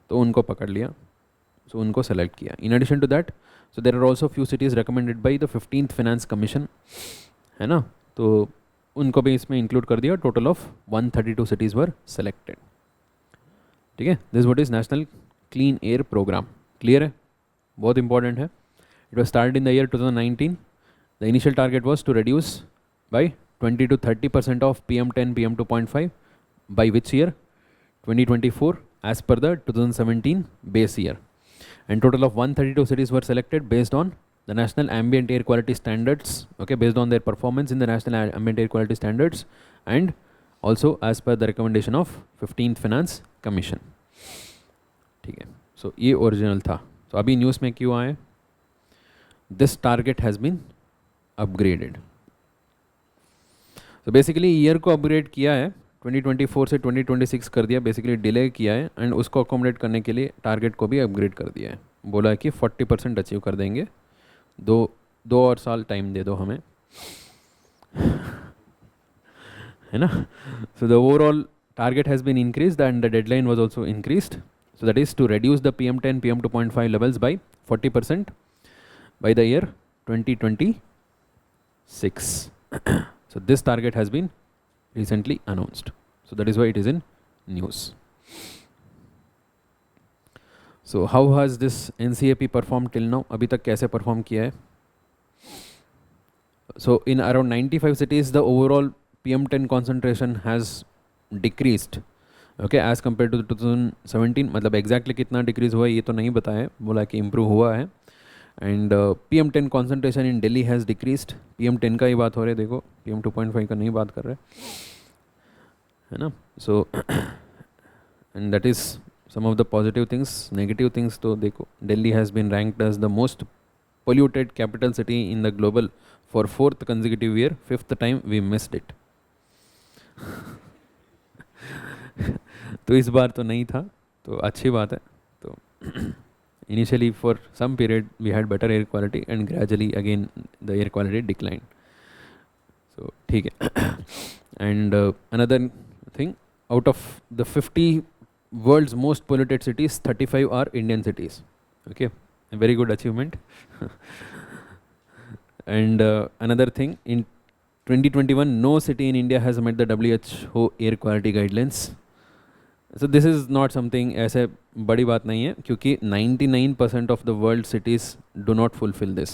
A: तो उनको पकड़ लिया, so उनको select किया. In addition to that, so there are also few cities recommended by the 15th Finance Commission, है ना, तो उनको भी इसमें इंक्लूड कर दिया. Total of 132 cities were selected. ठीक है, this what is national clean air programme. Clear है, बहुत इंपॉर्टेंट है. It was started in the year 2019. The initial target was to reduce by 20 to 30% of PM10 PM2.5 by which year, 2024 as per the 2017 base year. And total of 132 cities were selected based on the national ambient air quality standards, okay, based on their performance in the national ambient air quality standards, and also as per the recommendation of 15th Finance Commission. ठीक है, so ये original था. so अभी news में क्यों आए, this target has been upgraded. so basically year को upgrade किया है, 2024 से 2026 कर दिया, बेसिकली डिले किया है, एंड उसको अकोमोडेट करने के लिए टारगेट को भी अपग्रेड कर दिया है. बोला है कि 40% अचीव कर देंगे, दो और साल टाइम दे दो हमें, है ना. so the overall target has been increased and the deadline was also increased. so that is to reduce the PM10 PM2.5 levels by 40% by the year 2026. so this target has been recently announced, so that is why it is in news. so how has this NCAP performed till now, अभी तक कैसे perform किया है. so in around 95 cities the overall PM10 concentration has decreased, okay, as compared to 2017. मतलब exactly कितना decrease हुआ है ये तो नहीं बताया, बोला कि improve हुआ है. and PM10 concentration in Delhi has decreased. PM10 का ही बात हो रही है, देखो PM2.5 का नहीं बात कर रहे, है ना. so and that is some of the positive things. negative things तो देखो, Delhi has been ranked as the most polluted capital city in the global for 4th consecutive year. 5th time we missed it. तो इस बार तो नहीं था, तो अच्छी बात है. तो initially for some period we had better air quality and gradually again the air quality declined. so ठीक है. and another thing, out of the 50 world's most polluted cities, 35 are Indian cities. okay, a very good achievement. and another thing, in 2021 no city in India has met the WHO air quality guidelines. so this is not something ऐसे बड़ी बात नहीं है, क्योंकि 99% of the world cities do not fulfill this.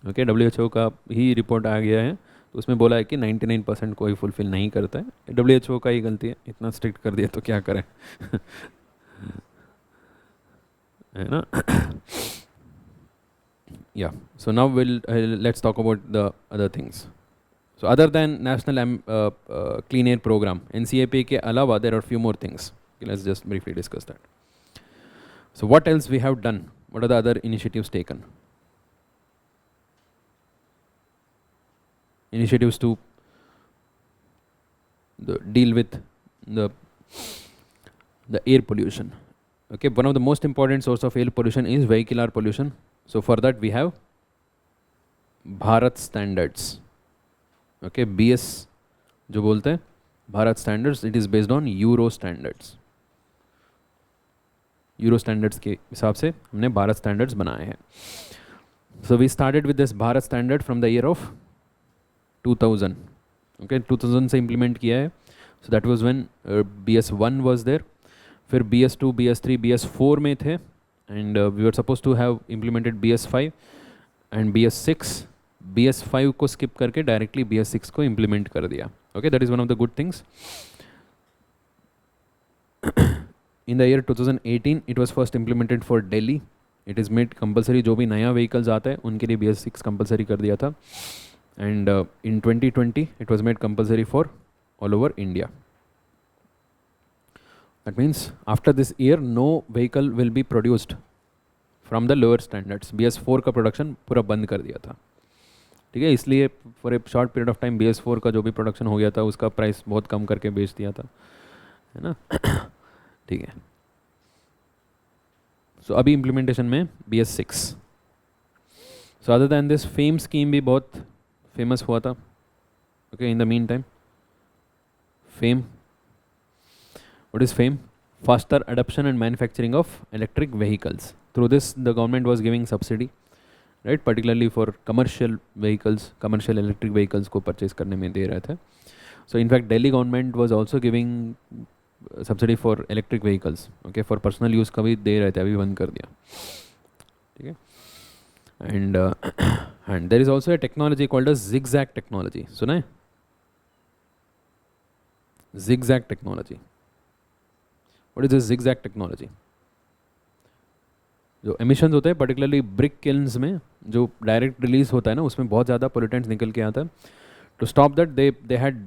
A: okay, WHO का ही report आ गया है, तो उसमें बोला है कि 99% कोई फुलफिल नहीं करता है. WHO का ही गलती है, इतना स्ट्रिक्ट कर दिया तो क्या करें. है ना. yeah, so now let's talk about the other things. so other than national clean air program, NCAP के अलावा there are few more things. okay, let's just briefly discuss that. so what else we have done, what are the other initiatives taken? initiatives to deal with the air pollution. okay, one of the most important source of air pollution is vehicular pollution. so for that we have Bharat standards. okay, BS जो बोलते हैं Bharat standards, it is based on Euro standards. Euro standards के हिसाब से हमने Bharat standards बनाए हैं. So we started with this Bharat standard from the year of 2000. Okay, 2000 से इम्प्लीमेंट किया है. So that was when BS1 was there. फिर BS2, BS3, BS4 में थे, and we were supposed to have implemented BS5 and BS6. BS5 को skip करके directly BS6 को implement कर दिया. Okay, that is one of the good things. In the year 2018, it was first implemented for Delhi. It is made compulsory, जो भी नया vehicles आता है उनके लिए BS6 compulsory कर दिया था. And in 2020, it was made compulsory for all over India. That means after this year, no vehicle will be produced from the lower standards. BS4 का production पूरा बंद कर दिया था. ठीक है, इसलिए for a short period of time BS4 का जो भी production हो गया था उसका price बहुत कम करके बेच दिया था, है ना. ठीक है. So अभी implementation में BS6. So other than this, FAME scheme भी बहुत famous हुआ था. Okay, in the meantime, FAME. What is FAME? Faster adoption and manufacturing of electric vehicles. Through this, the government was giving subsidy, right? Particularly for commercial vehicles, commercial electric vehicles को purchase करने में दे रहे थे. So in fact, Delhi government was also giving subsidy for electric vehicles. Okay, for personal use का भी दे रहे थे, अभी बंद कर दिया. ठीक है. And there is also a technology called as zigzag technology. सुना है? Zigzag technology. What is this zigzag technology? जो emissions होते हैं particularly brick kilns में जो direct release होता है ना उसमें बहुत ज़्यादा pollutants निकल के आता है. To stop that they had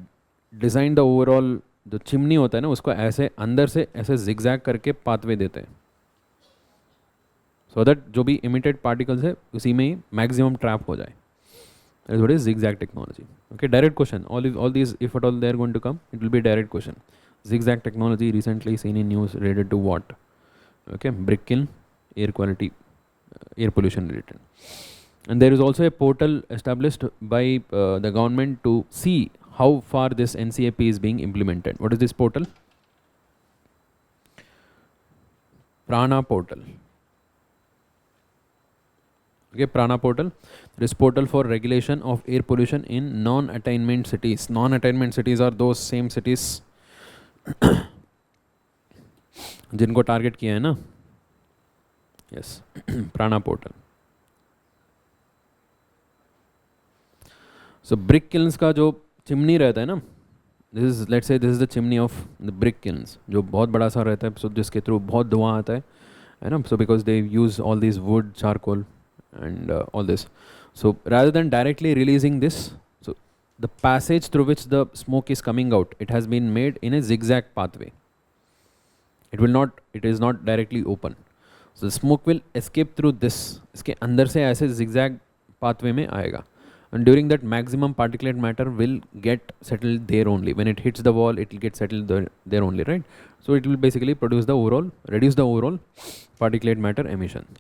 A: designed the overall जो चिमनी होता है ना उसको ऐसे अंदर से ऐसे zigzag करके pathway देते हैं. So that जो भी emitted particles है उसी में ही maximum trap हो जाए. That is what is zigzag technology. Okay, direct question. All these if at all they are going to come, it will be direct question. Zigzag technology recently seen in news related to what? Okay, brick kiln, air quality, air pollution related. And there is also a portal established by the government to see how far this NCAP is being implemented. What is this portal? Prana portal. Okay, Prana portal. This portal for regulation of air pollution in non-attainment cities. Non-attainment cities are those same cities जिनको target किया है ना. Yes, प्राणा portal. सो brick किल्न्स का जो chimney रहता है ना, let's say this is the chimney of the brick kilns जो बहुत बड़ा सा रहता है, सो जिसके थ्रू बहुत धुआं आता है ना. सो because they use all this would, charcoal and all this. So rather than directly releasing this, so the passage through which the smoke is coming out, it has been made in a zigzag pathway. It is not directly open. So the smoke will escape through this. इसके अंदर से ऐसे zigzag pathway में आएगा. And during that maximum particulate matter will get settled there only. When it hits the wall, it will get settled there only, right? So it will basically reduce the overall particulate matter emission.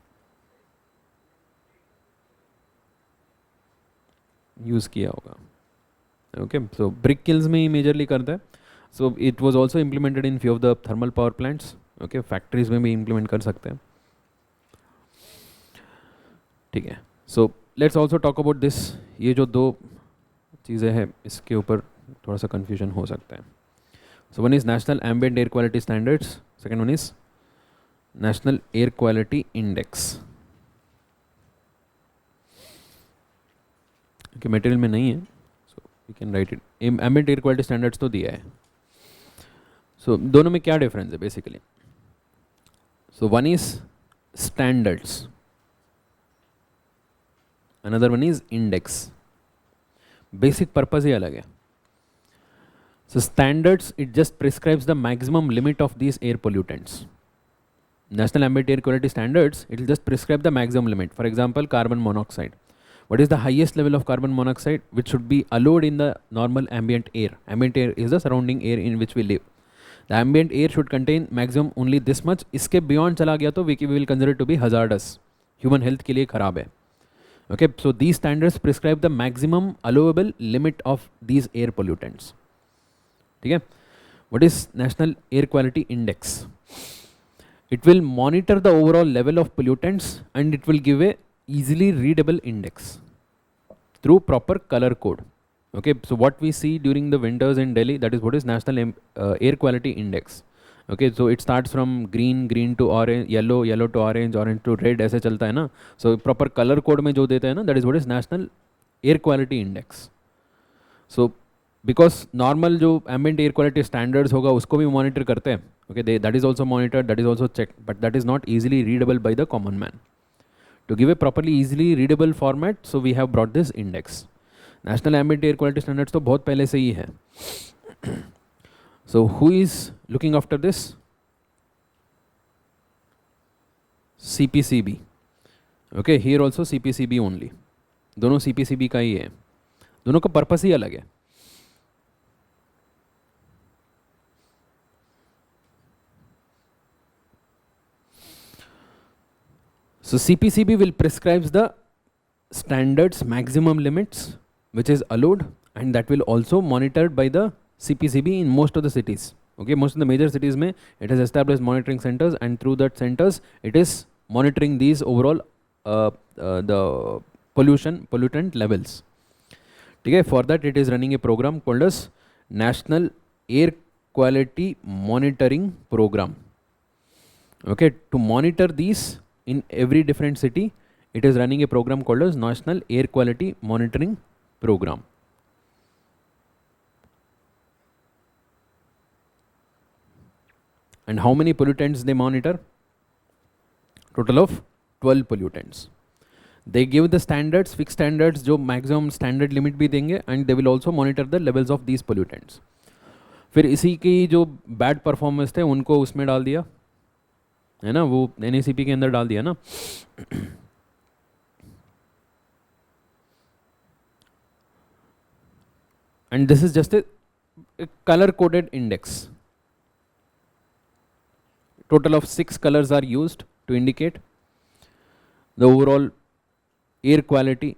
A: Use किया होगा. Okay, सो brick kills में ही majorly करता है. So it was also implemented in few of the thermal power plants. Okay, factories में भी implement कर सकते हैं. ठीक है. So let's also talk about this. ये जो दो चीज़ें हैं इसके ऊपर थोड़ा सा कन्फ्यूजन हो सकता है. So one is national ambient air quality standards, second one is national air quality index. कि मटेरियल में नहीं है, so we can write it. Ambient air quality standards तो दिया है. सो दोनों में क्या डिफरेंस है basically? So one is standards, another one is index. Basic purpose ही अलग है. So standards it just prescribes the maximum limit of these air pollutants. National ambient air quality standards it will just prescribe the maximum limit. For example carbon monoxide. What is the highest level of carbon monoxide which should be allowed in the normal ambient air? Ambient air is the surrounding air in which we live. The ambient air should contain maximum only this much. इसके beyond चला गया तो we will consider it to be hazardous. Human health के लिए खराब है. Okay, so these standards prescribe the maximum allowable limit of these air pollutants. ठीक है. What is National Air Quality Index? It will monitor the overall level of pollutants and it will give a easily readable index through proper color code. Okay, so what we see during the winters in Delhi, that is what is national air quality index. Okay, so it starts from green to orange, yellow to orange to red, ऐसे चलता है ना. So proper color code में जो देते हैं ना, that is what is national air quality index. So because normal जो ambient air quality standards होगा उसको भी monitor करते हैं. Okay, that is also monitored, that is also checked, but that is not easily readable by the common man. To give a properly easily readable format, so we have brought this index. National ambient air quality standards तो बहुत पहले से ही है. So who is looking after this? CPCB. Okay, here also CPCB only. दोनों CPCB का ही है. दोनों का पर्पस ही अलग है. So CPCB will prescribe the standards maximum limits which is allowed, and that will also monitored by the CPCB in most of the cities. Okay, most of the major cities mein it has established monitoring centers, and through that centers it is monitoring these overall the pollutant levels. Okay, for that it is running a program called as National Air Quality Monitoring Program. Okay, to monitor these in every different city, it is running a program called as National Air Quality Monitoring Program. And how many pollutants they monitor? Total of 12 pollutants. They give the standards, fixed standards, जो maximum standard limit भी देंगे, and they will also monitor the levels of these pollutants. फिर इसी की जो bad performance थे उनको उसमें डाल दिया है ना, वो NACP के अंदर डाल दिया ना. And this is just a color coded index. Total of 6 colors are used to indicate the overall air quality.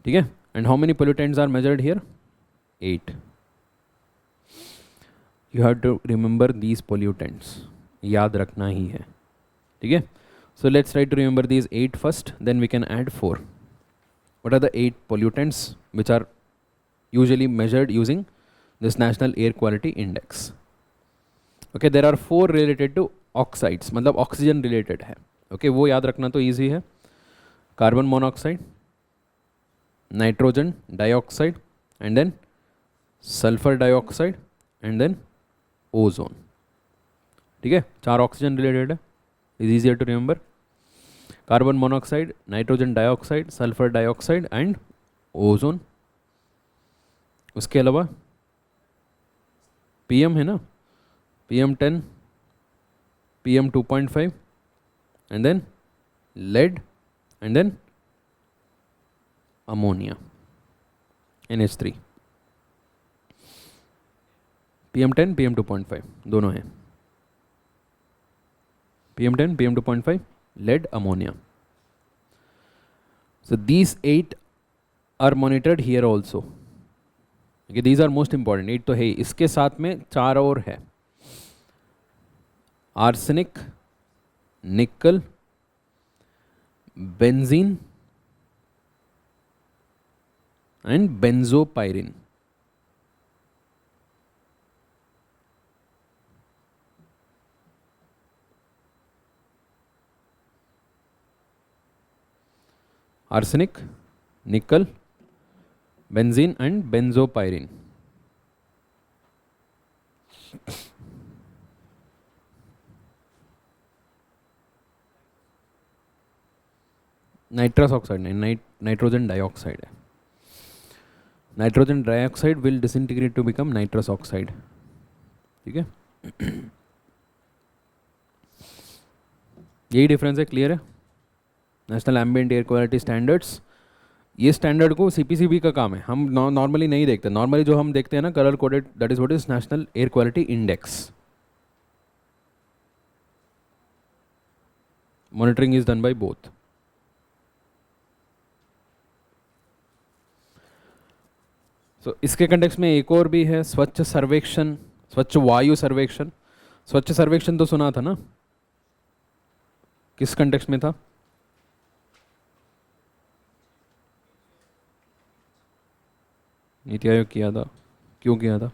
A: Okay, and how many pollutants are measured here? 8. You have to remember these pollutants. याद रखना ही है. ठीक है? So let's try to remember these 8 first, then we can add 4. What are the 8 pollutants which are usually measured using this National Air Quality Index? Okay, there are 4 related to oxides, मतलब oxygen related है. Okay, वो याद रखना तो easy है. Carbon monoxide, nitrogen dioxide, and then sulfur dioxide, and then ozone. ठीक है, 4 oxygen related है. Is easier to remember. Carbon monoxide, nitrogen dioxide, sulfur dioxide and ozone. उसके अलावा PM है ना, PM10, PM2.5, and then lead, and then ammonia, NH3. PM10, PM2.5 दोनों हैं. PM10, PM2.5, lead, ammonia. So these 8 are monitored here also. Okay, these are most important. 8 तो है. इसके साथ में 4 और है. Arsenic, nickel, benzene and benzopyrene. Arsenic, nickel, benzene and benzopyrene. Nitrous oxide नहीं, nitrogen dioxide है. Nitrogen dioxide will disintegrate to become nitrous oxide. ठीक है, यही डिफरेंस है. क्लियर है? National ambient air quality standards, ये स्टैंडर्ड को CPCB का काम है. हम नॉर्मली नहीं देखते. नॉर्मली जो हम देखते हैं ना colour coded, that is what is national air quality index. Monitoring is done by both. So इसके कंटेक्स्ट में एक और भी है, स्वच्छ सर्वेक्षण, स्वच्छ वायु सर्वेक्षण. स्वच्छ सर्वेक्षण तो सुना था ना, किस कंटेक्स्ट में था? नीति आयोग किया था, क्यों किया था?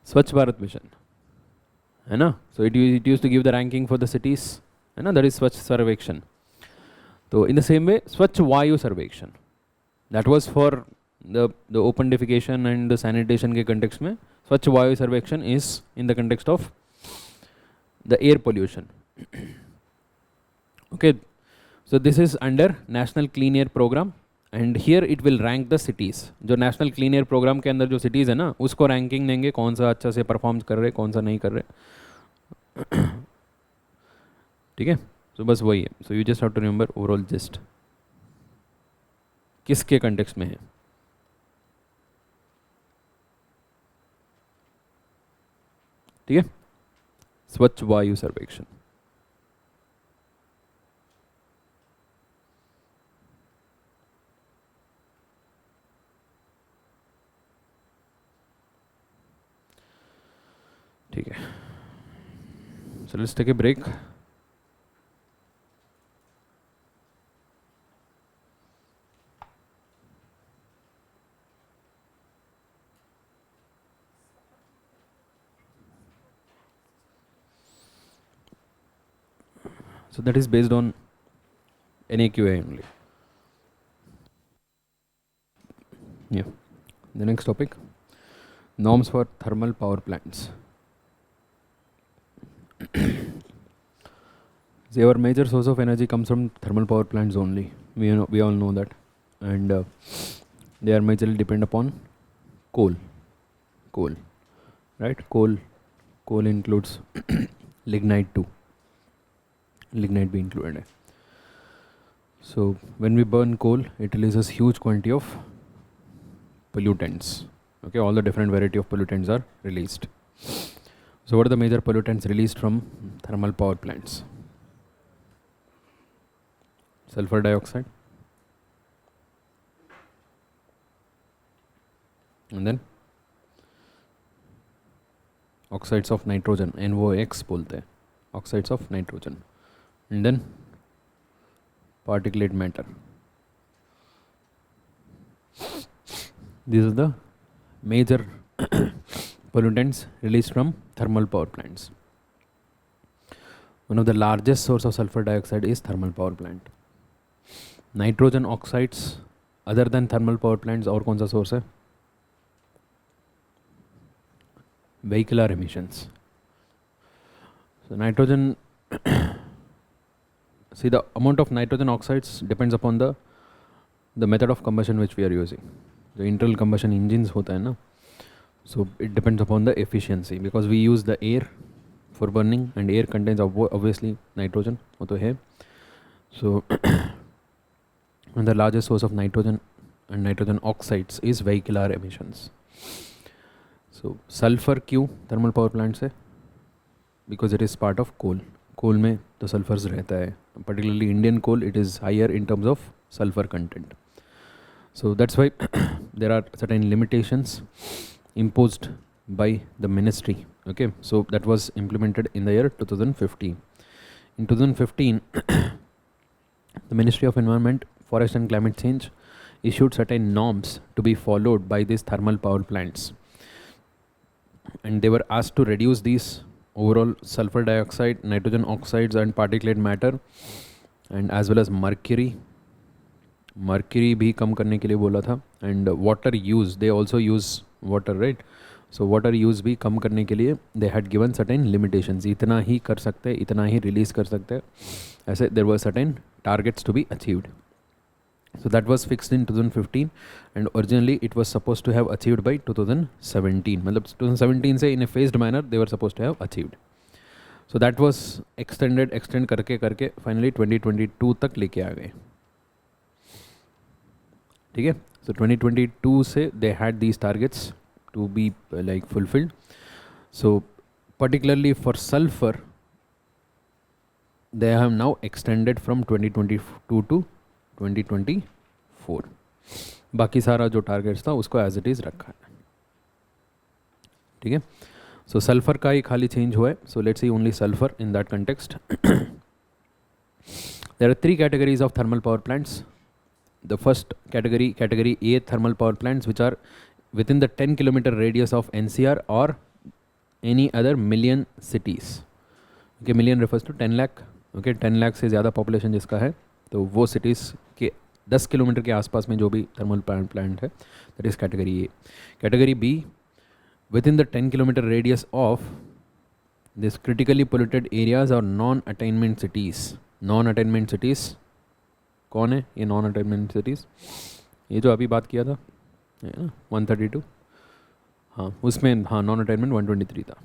A: स्वच्छ भारत मिशन, है ना? So it use to give the ranking for the cities, है ना? दैट इज स्वच्छ सर्वेक्षण. तो इन द सेम वे स्वच्छ वायु सर्वेक्षण, that was for the open defecation and the sanitation के कंटेक्स्ट में. स्वच्छ वायु सर्वेक्षण is in the context of the air pollution. Okay, so this is under national clean air program and here it will rank the cities. जो national clean air program के अंदर जो cities है ना, उसको ranking देंगे कौन सा अच्छा से perform कर रहे, कौन सा नहीं कर रहे. ठीक है, so बस वही है. So you just have to remember overall gist किसके context में है. ठीक है, स्वच्छ वायु सर्वेक्षण. ठीक है, so let's take a break. So that is based on NAQA only. Yeah, the next topic, norms for thermal power plants. Our major source of energy comes from thermal power plants only. We all know that, and they are majorly depend upon coal, right? Coal includes lignite too. Lignite be included. So when we burn coal, it releases huge quantity of pollutants. Okay, all the different variety of pollutants are released. So what are the major pollutants released from thermal power plants? Sulfur dioxide, and then oxides of nitrogen, NOx बोलते हैं, oxides of nitrogen, and then particulate matter. These are the major pollutants released from thermal power plants. One of the largest source of sulfur dioxide is thermal power plant. Nitrogen oxides other than thermal power plants और कौन सा source है? Vehicular emissions. So nitrogen see the amount of nitrogen oxides depends upon the method of combustion which we are using. The internal combustion engines होता है ना, so it depends upon the efficiency because we use the air for burning and air contains obviously nitrogen वो तो है. So and the largest source of nitrogen and nitrogen oxides is vehicular emissions. So sulfur क्यों thermal power plants है? Because it is part of coal. Coal में तो sulfurs रहता है. Particularly Indian coal, it is higher in terms of sulfur content. So that's why there are certain limitations imposed by the ministry. Okay, so that was implemented in the year 2015. In 2015, the Ministry of Environment, Forest and Climate Change issued certain norms to be followed by these thermal power plants. And they were asked to reduce these overall sulfur dioxide, nitrogen oxides and particulate matter and as well as mercury. Mercury भी कम करने के लिए बोला था. And water use, they also use water, right? So water use भी कम करने के लिए they had given certain limitations. इतना ही कर सकते, इतना ही release कर सकते. ऐसे there were certain targets to be achieved. So that was fixed in 2015 and originally it was supposed to have achieved by 2017. मतलब 2017 से in a phased manner they were supposed to have achieved. So that was extend करके finally 2022 तक लेके आ गए. ठीक है, so 2022 से they had these targets to be like fulfilled. So particularly for sulfur, they have now extended from 2022 to 2024. बाकी सारा जो टारगेट्स था उसको एज इट इज़ रखा है. ठीक है, सो सल्फर का ही खाली चेंज हुआ है. So let's C only sulphur in that context. There are three categories of thermal power plants. The first category, category A thermal power plants, which are within the 10-kilometer radius of NCR or any other million cities. Okay, million refers to 10 lakh. Okay, 10 lakh से ज़्यादा population जिसका है, तो वो cities के 10 kilometre के आसपास में जो भी thermal plant है, that is category A. Category B, within the 10-kilometer radius of this critically polluted areas or non-attainment cities. Non-attainment cities कौन है ये non-attainment cities? ये जो अभी बात किया था, है ना 132, हाँ उसमें हाँ non-attainment 123 था.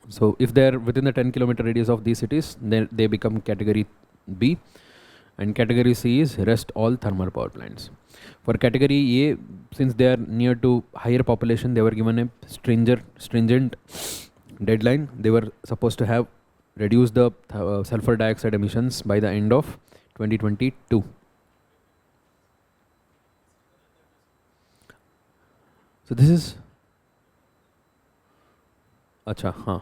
A: So if they are within the 10-kilometer radius of these cities, then they become category B, and category C is rest all thermal power plants. For category A, since they are near to higher population, they were given a stringent deadline. They were supposed to have reduced the sulfur dioxide emissions by the end of 2022. So this is अच्छा हाँ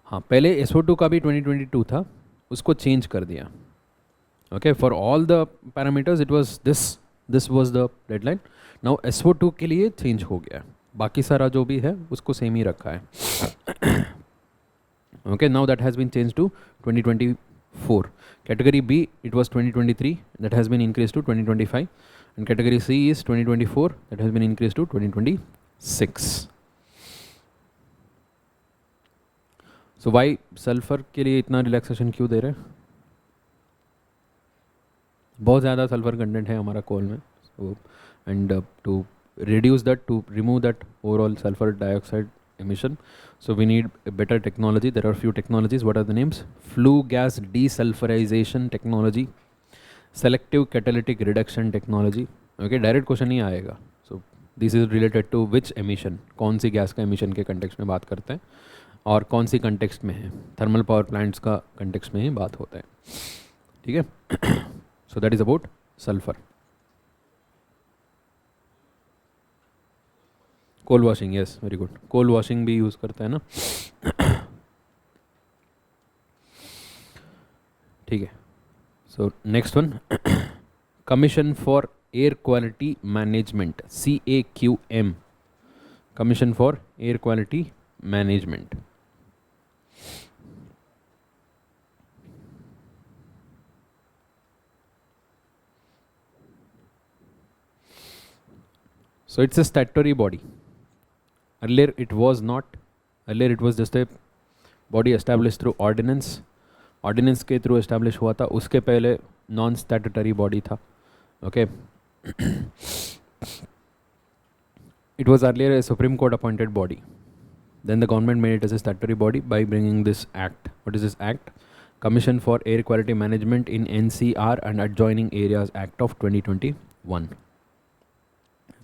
A: हाँ पहले SO2 का भी 2022 था, उसको change कर दिया. Okay, for all the parameters it was this was the deadline. Now SO2 के लिए चेंज हो गया, बाकी सारा जो भी है उसको सेम ही रखा है. Okay, now that has been change to 2024. Category B it was 2023, that has been increased to 2025, and category C is 2024, that has been increased to 2026. So why sulphur के लिए इतना रिलैक्सेशन क्यों दे रहे हैं? बहुत ज़्यादा सल्फर कंटेंट है हमारा कोल में, so and to reduce that, to remove that overall sulfur dioxide emission, so we need a better technology. There are few technologies. What are the names? Flue gas desulfurization technology, selective catalytic reduction technology. Okay, direct question नहीं आएगा. So this is related to which emission, कौन सी gas का emission के context में बात करते हैं और कौन सी कंटेक्स्ट में है. थर्मल पावर प्लांट्स का कंटेक्स्ट में ही बात होता है. ठीक है, so that is about sulphur. Coal washing, yes very good. Coal washing भी यूज़ करता है ना. ठीक है, so next one, commission for air quality management, CAQM, commission for air quality management. So it's a statutory body. Earlier it was not. Earlier it was just a body established through ordinance. Ordinance के through establish हुआ था. उसके पहले non-statutory body था. Okay. It was earlier a Supreme Court appointed body. Then the government made it as a statutory body by bringing this act. What is this act? Commission for Air Quality Management in NCR and Adjoining Areas Act of 2021.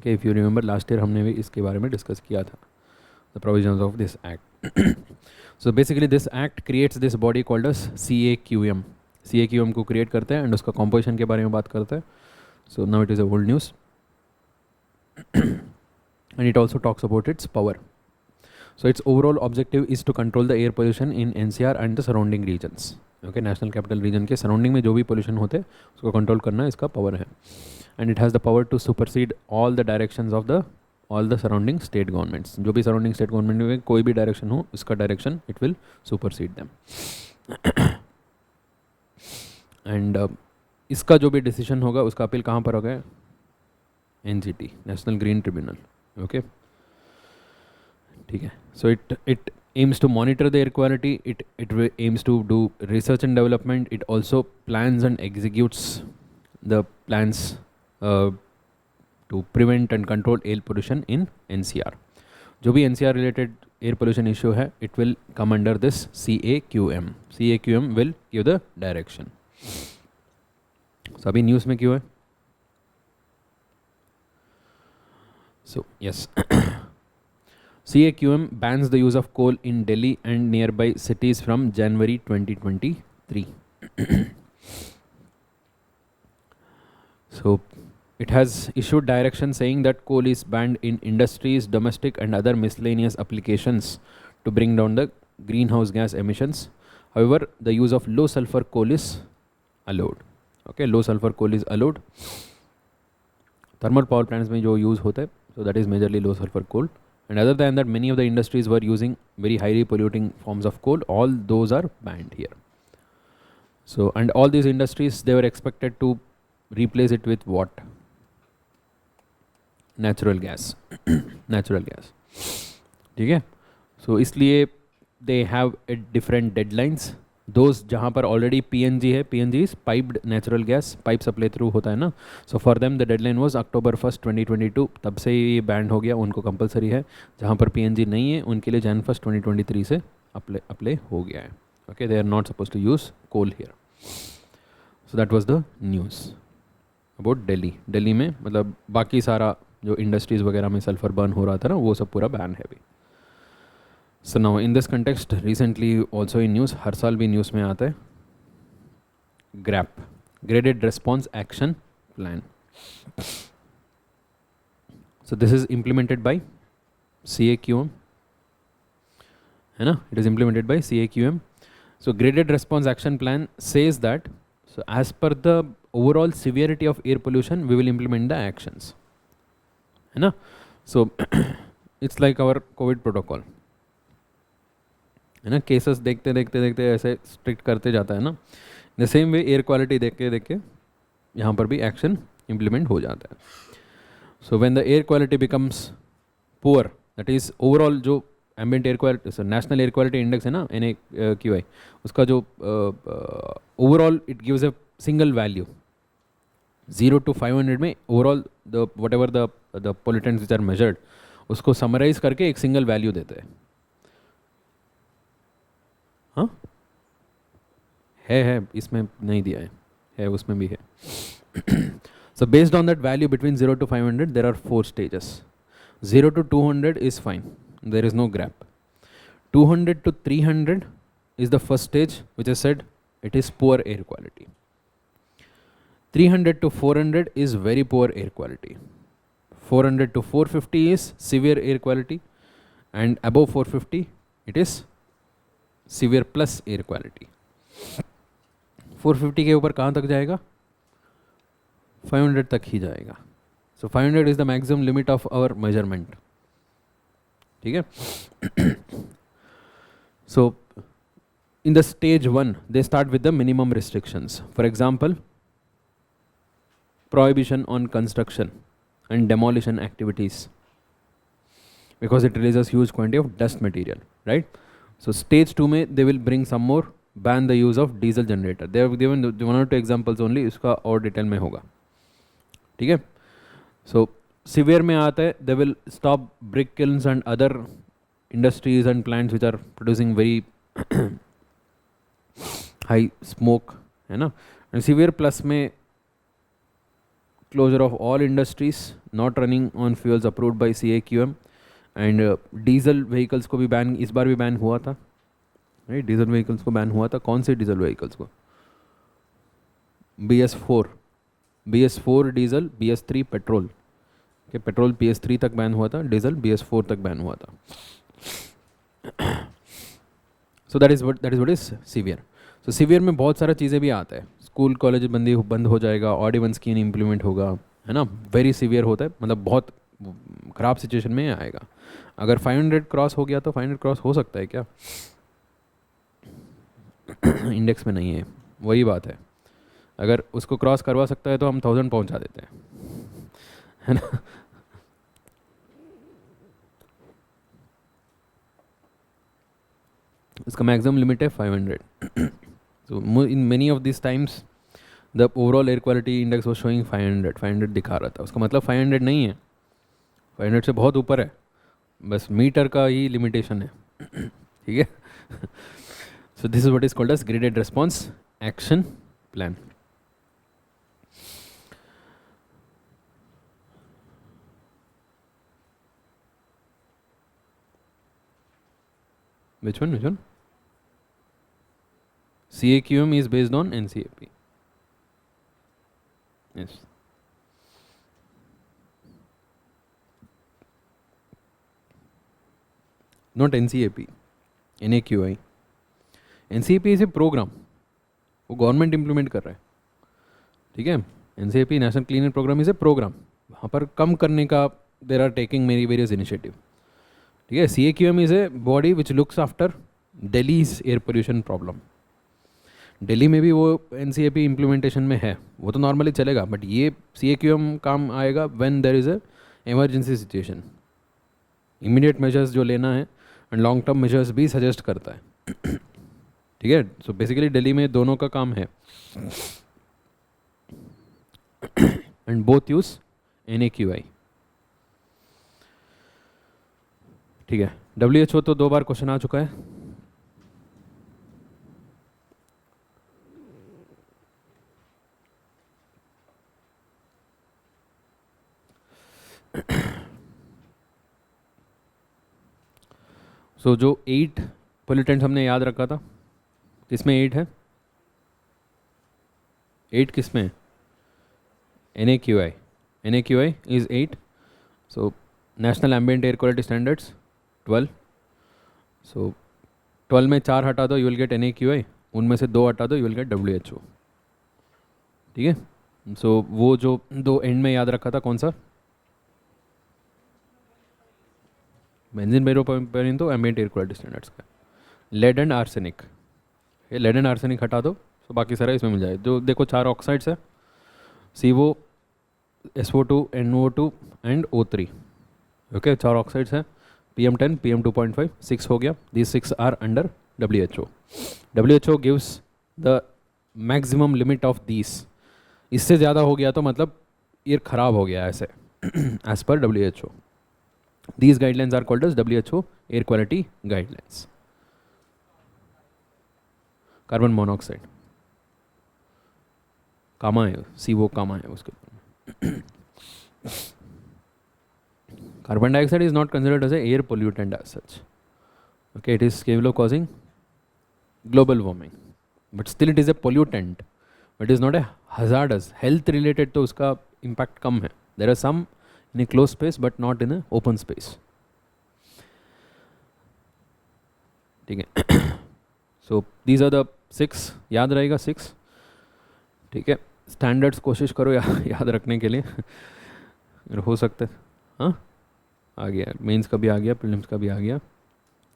A: Okay, if you remember last year हमने भी इसके बारे में discuss किया था, the provisions of this act. So basically this act creates this body called as CAQM. CAQM को create करते हैं and उसका composition के बारे में बात करते हैं. So now it is a old news. And it also talks about its power. So its overall objective is to control the air pollution in NCR and the surrounding regions. Okay, National Capital Region के surrounding में जो भी pollution होते हैं उसको control करना इसका power है. And it has the power to supersede all the directions of all the surrounding state governments. जो भी surrounding state government में कोई भी direction हो, इसका direction it will supersede them. And इसका जो भी decision होगा उसका अपील कहाँ पर होगा? NGT, National Green Tribunal. Okay. ठीक है. So it aims to monitor the air quality. It aims to do research and development. It also plans and executes the plans to prevent and control air pollution in NCR. जो भी NCR related air pollution issue है, it will come under this CAQM. CAQM will give the direction. सभी news में क्यों है? So yes. CAQM bans the use of coal in Delhi and nearby cities from January 2023. So it has issued direction saying that coal is banned in industries, domestic and other miscellaneous applications to bring down the greenhouse gas emissions. However, the use of low sulfur coal is allowed. Okay, low sulfur coal is allowed. Thermal power plants में जो use होता है, so that is majorly low sulfur coal. And other than that, many of the industries were using very highly polluting forms of coal. All those are banned here. So, and all these industries, they were expected to replace it with what? Natural gas. Natural gas. ठीक है? So इसलिए they have a different deadlines. Those जहाँ पर already PNG है, PNG is piped natural gas, pipe supply through होता है ना. So for them the deadline was October 1st 2022. तब से ये बैंड हो गया, उनको कंपलसरी है. जहाँ पर PNG नहीं है उनके लिए Jan 1st 2023 से अप्लाई हो गया है. Okay, they are not supposed to use coal here. So that was the news about Delhi. Delhi में मतलब बाकी सारा जो इंडस्ट्रीज़ वगैरह में सल्फर बर्न हो रहा था ना, वो सब पूरा बैन है अभी. So now in this context, recently also in news, हर साल भी न्यूज़ में आता है GRAP, Graded Response Action Plan. So this is implemented by CAQM, है ना? It is implemented by CAQM. So Graded Response Action Plan says that, so as per the overall severity of air pollution, we will implement the actions, है ना? So it's like our COVID protocol, है ना? Cases देखते देखते देखते ऐसे strict करते जाता है ना. The same way air quality देख के यहाँ पर भी एक्शन इम्प्लीमेंट हो जाता है. So when the air quality becomes poor, that is overall जो ambient air quality, national air quality index है ना, NAQI, उसका जो overall it gives a single value 0 to 500 में overall the whatever the pollutants which are measured, उसको summarize करके एक single value देते हैं. हाँ है इसमें नहीं दिया है उसमें भी है. So based on that value between 0 to 500 there are 4 stages. 0 to 200 is fine, there is no GRAP. 200 to 300 is the first stage, which is said it is poor air quality. 300 to 400 is very poor air quality. 400 to 450 is severe air quality, and above 450 it is severe plus air quality. 450 के ऊपर कहाँ तक जाएगा? 500 तक ही जाएगा. So 500 is the maximum limit of our measurement. ठीक है? So in the stage 1 they start with the minimum restrictions. For example, prohibition on construction and demolition activities, because it releases huge quantity of dust material, right? So stage 2 में they will bring some more, ban the use of diesel generator. They have given 1 or 2 examples only, इसका और detail में होगा. ठीक है? So severe में आता है, they will stop brick kilns and other industries and plants which are producing very high smoke, है ना? And severe plus में closure of all industries not running on fuels approved by CAQM. And diesel vehicles को भी ban, इस बार भी ban हुआ था, right? Diesel vehicles को बैन हुआ था. कौन से डीजल व्हीकल्स को? BS4 diesel, BS3 petrol. okay, petrol BS3 तक बैन हुआ था, डीजल BS4 तक बैन हुआ था. सो that is what is severe. So severe में बहुत सारा चीज़ें भी आता है. स्कूल कॉलेज बंद हो जाएगा, ऑड इवन स्कीम इम्प्लीमेंट होगा, है ना? वेरी सीवियर होता है, मतलब बहुत ख़राब सिचुएशन में आएगा. अगर 500 क्रॉस हो गया तो 500 क्रॉस हो सकता है क्या? इंडेक्स में नहीं है, वही बात है. अगर उसको क्रॉस करवा सकता है तो हम 1000 पहुंचा देते हैं, है ना? इसका मैक्सिमम लिमिट है 500. So in many of this times the overall air quality index वो शोइंग 500 दिखा रहा था. उसका मतलब 500 नहीं है, 500 से बहुत ऊपर है, बस मीटर का ही लिमिटेशन है. ठीक है? So this is what is called as graded response action plan. Which one? CAQM is based on NCAP. Yes. Not NCAP, NAQI. NCAP is a programme, वो गवर्नमेंट इंप्लीमेंट कर रहा है, ठीक है। NCAP national clean programme is a programme, वहाँ पर कम करने का there are taking many various initiative, ठीक है। CAQM is a body which looks after Delhi's air pollution problem. Delhi में भी वो एनसीएपी इम्प्लीमेंटेशन में है, वो तो नॉर्मली चलेगा, बट ये CAQM काम आएगा when there is a emergency situation, immediate measures जो लेना है एंड लॉन्ग टर्म मेजर्स भी सजेस्ट करता है, ठीक है। सो बेसिकली दिल्ली में दोनों का काम है एंड बोथ यूज NAQI, ठीक है। WHO तो 2 बार क्वेश्चन आ चुका है। सो जो 8 पोल्यूटेंट्स हमने याद रखा था, किसमें 8 है? 8 किसमें है? NAQI, NAQI is 8। So national ambient air quality standards 12। सो 12 में 4 हटा दो, यू विल गेट NAQI, उनमें से 2 हटा दो, यू विल गेट WHO, ठीक है। सो वो जो 2 एंड में याद रखा था, कौन सा? बेंजीन बेरोपेरिन तो एम्बिएंट एयर क्वालिटी स्टैंडर्ड्स का। लेड एंड आर्सेनिक, ये लेड एंड आर्सेनिक हटा दो, तो बाकी सारा इसमें मिल जाए। जो देखो 4 ऑक्साइड्स है, CO, SO2, NO2 and O3, okay. 4 oxides हैं, PM10, PM2.5, 6 हो गया। These 6 are under WHO। WHO gives the maximum limit of these, इससे ज़्यादा हो गया तो मतलब एयर खराब हो गया ऐसे as per WHO। These guidelines are called as WHO air quality guidelines. Carbon monoxide comma है, CO कामा है उसके ऊपर। Carbon dioxide is not considered as a air pollutant as such. Okay, it is capable of causing global warming, but still it is a pollutant, but it is not a hazardous. Health related तो उसका impact कम है. There are some in a closed space but not in a open space, ठीक है। So these are the 6, याद रहेगा 6, ठीक है। Standards कोशिश करो याद रखने के लिए अगर हो सकते। हाँ, आ गया, मेंस का भी आ गया, प्रीलिम्स का भी आ गया,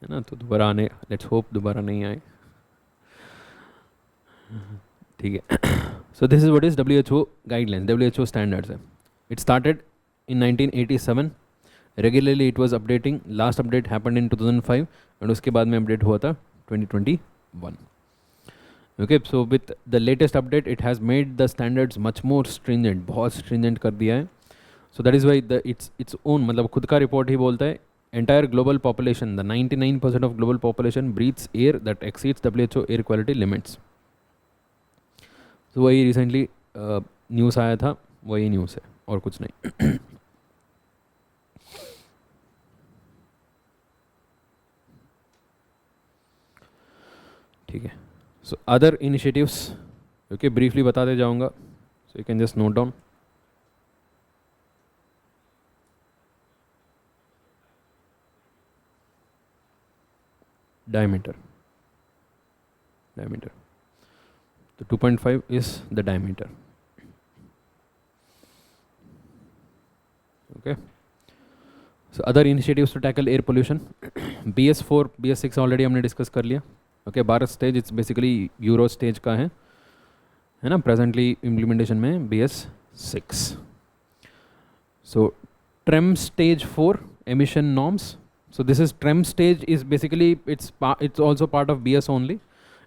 A: है ना। तो दोबारा आने, लेट्स होप दोबारा नहीं आए, ठीक है। So this is what is WHO guidelines, WHO standards है। It started in 1987, regularly it was updating, last update happened in 2005 and उसके बाद में update हुआ था 2021, okay। So with the latest update it has made the standards much more stringent, बहुत stringent कर दिया है। So that is why its own, मतलब खुद का report ही बोलता है, entire global population, the 99% of global population breathes air that exceeds WHO air quality limits। So वही recently न्यूज़ आया था, वही न्यूज़ है और कुछ नहीं। ठीक है। So other initiatives, okay, briefly बताते जाऊंगा, so you can just note down. diameter, तो 2.5 is the diameter, okay। So other initiatives to tackle air pollution, BS4 BS6 already हमने डिस्कस कर लिया, okay. Bharat stage it's basically euro stage का है ना, presently implementation में BS6। So ट्रेम stage 4 emission norms, so this is TREM stage is basically it's also part of BS only,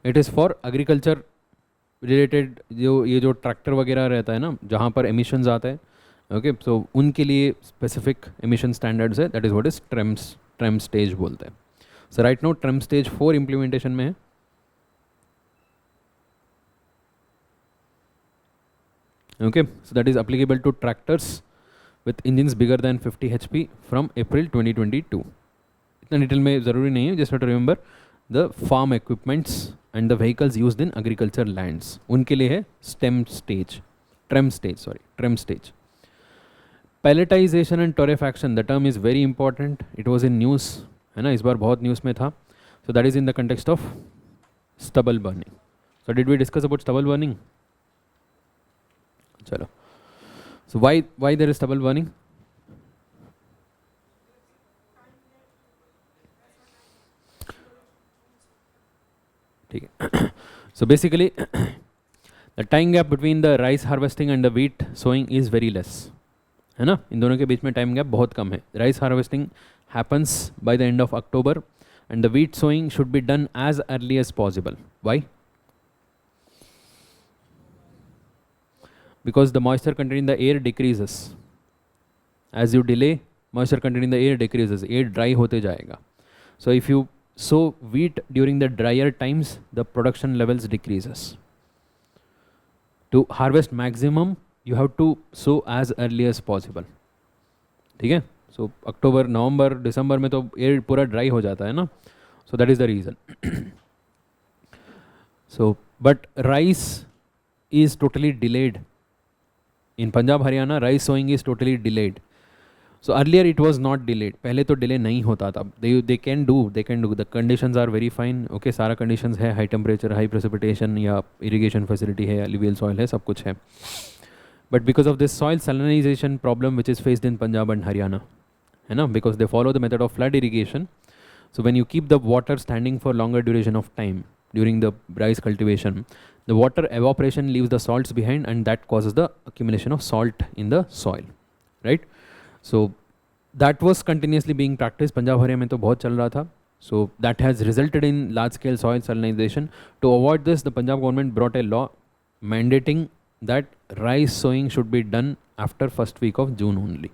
A: it is for agriculture related, जो ये जो tractor वगैरह रहता है ना जहाँ पर emissions आते हैं, ओके। सो उनके लिए स्पेसिफिक emission standards है, that is what is TREM stage बोलते हैं। So right now TREM stage 4 implementation में है, okay। So that is applicable to tractors with engines bigger than 50 HP from April 2022। इतना डिटेल में ज़रूरी नहीं है, just have to remember the farm equipments and the vehicles used in agriculture lands, उनके लिए है TREM stage। Pelletization and torrefaction, the term is very important, it was in news, है ना, इस बार बहुत न्यूज़ में था। So that is in the context of Stubble burning. So did we discuss about stubble burning? Chalo. So why there is stubble burning? So basically the time gap between the rice harvesting and the wheat sowing is very less. है ना, इन दोनों के बीच में time gap बहुत कम है. Rice harvesting happens by the end of October and the wheat sowing should be done as early as possible. Why? Because the moisture content in the air decreases. As you delay, moisture content in the air decreases. Air dry होते जाएगा. So if you sow wheat during the drier times, the production levels decreases. To harvest maximum, you have to sow as early as possible. ठीक है? So अक्टूबर, नवंबर, दिसंबर में तो air पूरा dry हो जाता है ना. So that is the reason. So but rice is totally delayed. In Punjab, Haryana, rice sowing is totally delayed. So earlier it was not delayed. पहले तो delay नहीं होता था. They can do. The conditions are very fine. Okay, सारा conditions है, high temperature, high precipitation या irrigation facility है, alluvial soil है, सब कुछ है. But because of this soil salinization problem which is faced in Punjab and Haryana, है ना, because they follow the method of flood irrigation. So when you keep the water standing for longer duration of time during the rice cultivation, the water evaporation leaves the salts behind and that causes the accumulation of salt in the soil, right? So that was continuously being practiced. Punjab Haryana में तो बहुत चल रहा था. So that has resulted in large scale soil salinization. To avoid this, the Punjab government brought a law mandating that rice sowing should be done after first week of June only.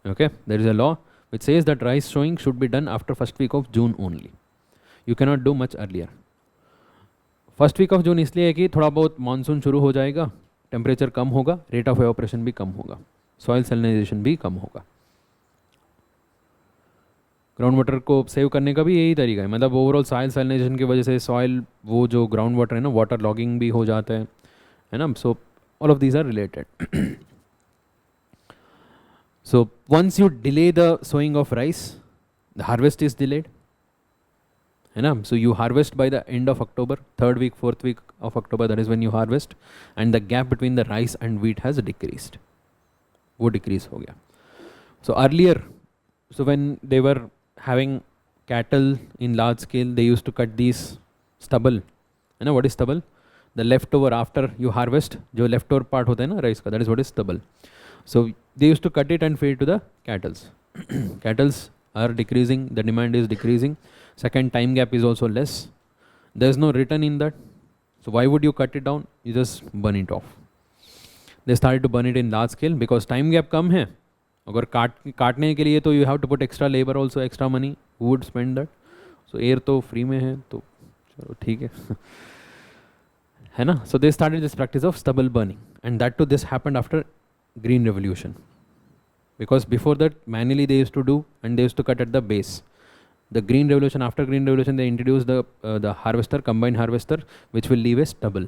A: Okay, there is a law which says that rice sowing should be done after first week of June only. You cannot do much earlier. First week of June इसलिए है कि थोड़ा बहुत monsoon शुरू हो जाएगा, temperature कम होगा, rate of evaporation भी कम होगा, सॉइल सैलिनाइजेशन भी कम होगा. ग्राउंड वाटर को सेव करने का भी यही तरीका है. मतलब ओवरऑल सॉइल सैलिनाइजेशन की वजह से सॉइल, वो जो ग्राउंड वाटर है ना, वाटर लॉगिंग भी हो जाता है ना. So all of these are related. So once you delay the sowing of rice, the harvest is delayed, है ना. So you harvest by the end of October, third week, fourth week of October, that is when you harvest, and the gap between the rice and wheat has decreased. वो decrease हो गया. So earlier, so when they were having cattle in large scale, they used to cut these stubble. You know what is stubble? The leftover after you harvest, जो leftover part होता है ना rice का, that is what is stubble. So they used to cut it and feed it to the cattles. Cattles are decreasing, the demand is decreasing. Second, time gap is also less. There is no return in that. So why would you cut it down? You just burn it off. They started to burn it in large scale because time gap कम है. अगर काटने के लिए तो you have to put extra labor also, extra money. Who would spend that? So air तो free में है, तो चलो ठीक है. है ना? So they started this practice of stubble burning, and that too this happened after Green Revolution. Because before that manually they used to do, and they used to cut at the base. The Green Revolution, after Green Revolution, they introduced the harvester, combined harvester, which will leave a stubble.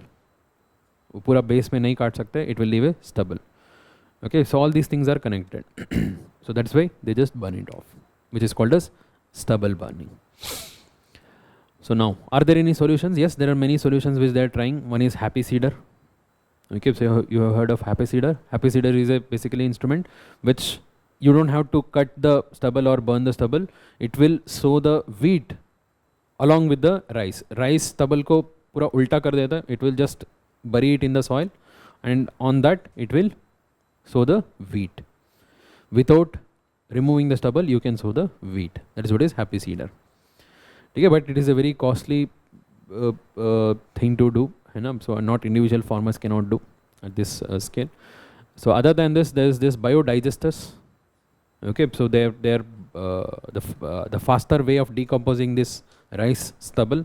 A: वो पूरा base में नहीं काट सकते, it will leave a stubble. Okay, so all these things are connected. So that's why they just burn it off, which is called as stubble burning. So now, are there any solutions? Yes, there are many solutions which they are trying. One is happy seeder. Okay, so you have heard of happy seeder. Happy seeder is a basically instrument which you don't have to cut the stubble or burn the stubble. It will sow the wheat along with the rice. Rice stubble को पूरा उल्टा कर देता है. It will just bury it in the soil, and on that it will sow the wheat. Without removing the stubble, you can sow the wheat. That is what is happy seeder. Okay, but it is a very costly thing to do. So not individual farmers cannot do at this scale. So other than this, there is this biodigesters. Okay, so they are the faster way of decomposing this rice stubble.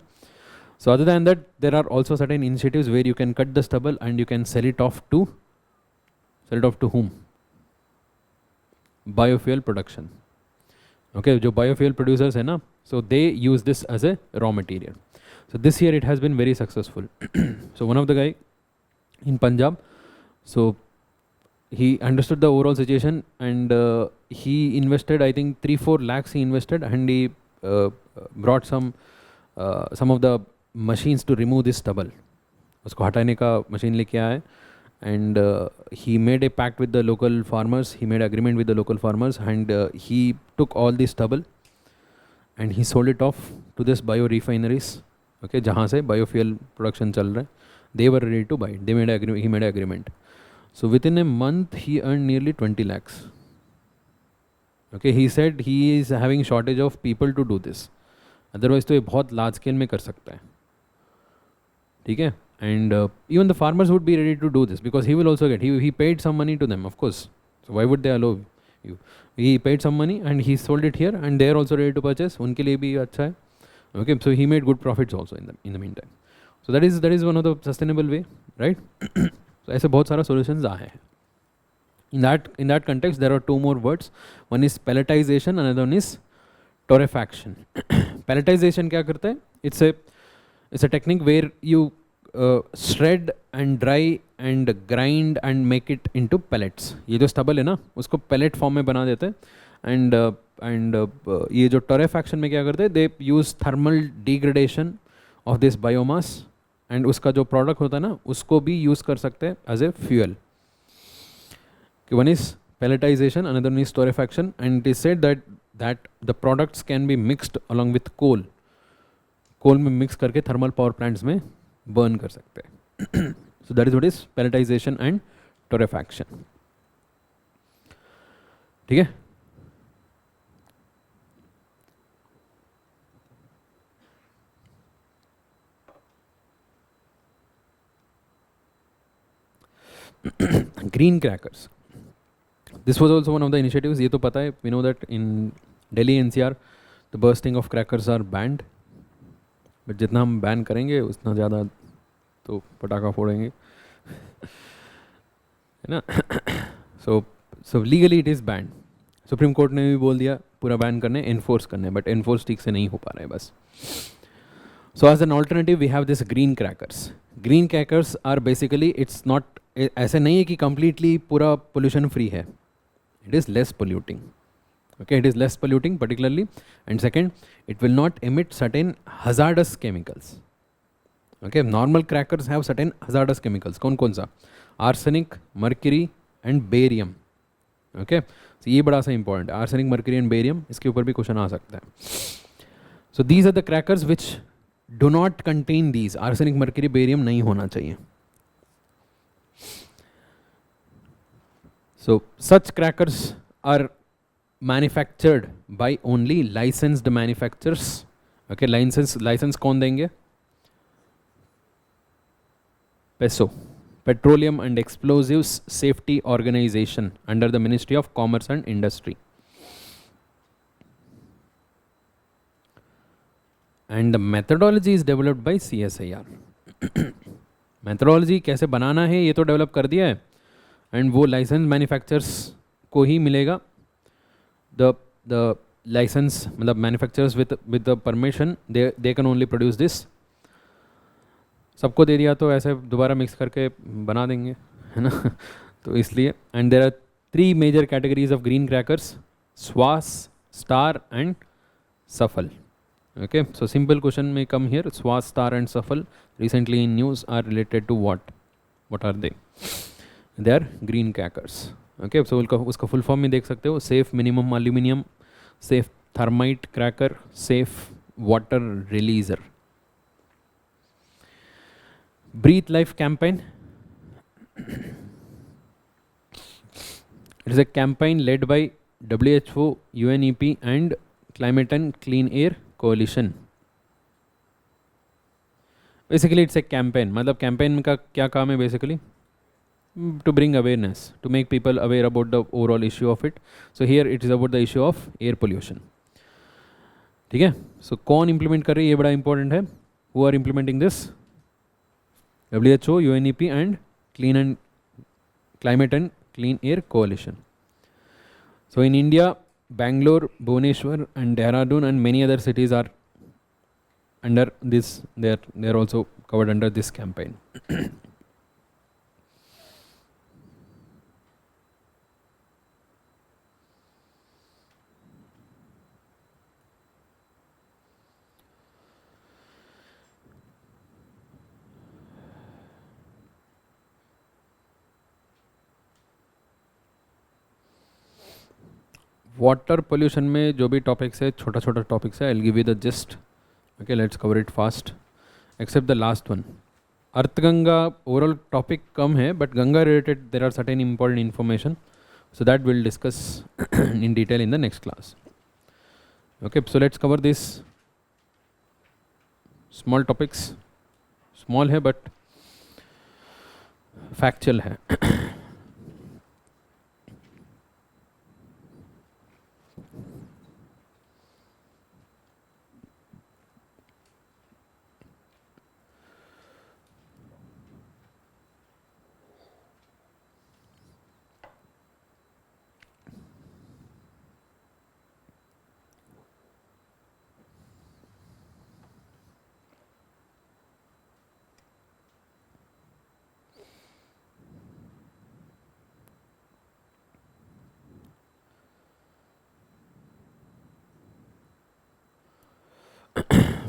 A: So other than that, there are also certain initiatives where you can cut the stubble and you can sell it off to whom? Biofuel production. Okay, जो biofuel producers है ना, so they use this as a raw material. So this year it has been very successful. So one of the guy in Punjab, so he understood the overall situation, and he invested, I think 3-4 lakhs he invested, and he brought some of the machines to remove this stubble. उसको हटाने का machine लेके आए, and he made a pact with the local farmers. He made agreement with the local farmers, and he took all this stubble and he sold it off to this bio refineries. Okay, जहाँ से biofuel production चल रहा है. They were ready to buy it. He made an agreement. So within a month, he earned nearly 20 lakhs. Okay, he said he is having shortage of people to do this. Otherwise, तो ये बहुत large scale में कर सकता है. ठीक है? And even the farmers would be ready to do this because he will also get. He paid some money to them, of course. So why would they allow you? He paid some money and he sold it here, and they are also ready to purchase. उनके लिए भी अच्छा है. Okay, so he made good profits also in the meantime. So that is one of the sustainable way, right? So ऐसे बहुत सारा solutions आए हैं. In that context, there are two more words. One is pelletization, another one is torrefaction. Pelletization क्या करता है? It's a technique where you shred and dry and grind and make it into pellets. ये जो stubble है ना, उसको pellet form में बना देते हैं. And ये जो torrefaction में क्या करते हैं? They use thermal degradation of this biomass, and उसका जो product होता है ना, उसको भी use कर सकते हैं as a fuel. One is pelletization, another one is torrefaction, and it is said that the products can be mixed along with coal. कोल में मिक्स करके थर्मल पावर प्लांट्स में बर्न कर सकते हैं. So that is what is pelletization and torrefaction. ठीक है. Green crackers, this was also one of the initiatives. ये तो पता है, we know that in Delhi NCR the bursting of crackers are banned. But जितना हम बैन करेंगे उतना ज़्यादा तो पटाखा फोड़ेंगे, है ना. So legally it is banned. Supreme court ने भी बोल दिया पूरा बैन करने, एनफोर्स करने, बट एनफोर्स ठीक से नहीं हो पा रहा है बस. So as an alternative we have this green crackers. Green crackers are basically, it's not, ऐसे नहीं है कि कम्प्लीटली पूरा पोल्यूशन फ्री है. It is less polluting. Okay, it is less polluting particularly, and second, it will not emit certain hazardous chemicals. Okay, normal crackers have certain hazardous chemicals. कौन सा? Arsenic, mercury and barium. Okay, so ये बड़ा सा important है. Arsenic, mercury and barium, इसके ऊपर भी question आ सकता है. So these are the crackers which do not contain these. Arsenic, mercury, barium नहीं होना चाहिए. So such crackers are manufactured by only licensed manufacturers. Okay, license कौन देंगे? PESO, Petroleum and Explosives Safety Organization, under the Ministry of Commerce and Industry. And the methodology is developed by CSIR. Methodology कैसे बनाना है ये तो develop कर दिया है, and वो लाइसेंस मैन्युफैक्चरर्स को ही मिलेगा. The license, मतलब manufacturers with the permission, they can only produce this. सबको दे दिया तो ऐसे दोबारा मिक्स करके बना देंगे, है ना. तो इसलिए, and there are 3 major categories of green crackers: Swas, Star and Safal. Okay, so simple question may come here. Swas, Star and Safal recently in news are related to what? What are they? They are green crackers. Okay, so उसका full form में देख सकते हो. Safe minimum aluminium, safe thermite cracker, safe water releaser. Breathe life campaign. It is a campaign led by WHO, UNEP and Climate and Clean Air Coalition. Basically it's a campaign. मतलब campaign का क्या काम है basically? To bring awareness, to make people aware about the overall issue of it. So here it is about the issue of air pollution. ठीक है. So कौन implement कर रही है ये बड़ा important है. Who are implementing this? WHO, UNEP and Climate and Clean Air Coalition. So in India, Bangalore, Bhubaneswar and Dehradun and many other cities are under this. They are also covered under this campaign. Water pollution में जो भी topics है छोटा छोटा topics है, I will give you the gist. Okay, let's cover it fast except the last one. Arth Ganga overall topic कम है, but Ganga related there are certain important information, so that we'll discuss in detail in the next class. Okay, so let's cover this small topics. Small है but factual है.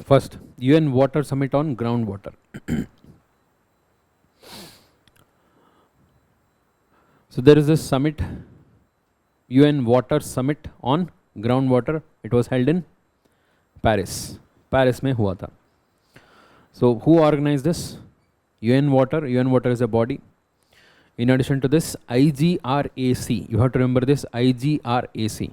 A: First, UN Water Summit on groundwater. So there is this summit, UN Water Summit on groundwater. It was held in Paris. Paris में हुआ था. So who organized this? UN Water. UN Water is a body. In addition to this, IGRAC. You have to remember this, IGRAC.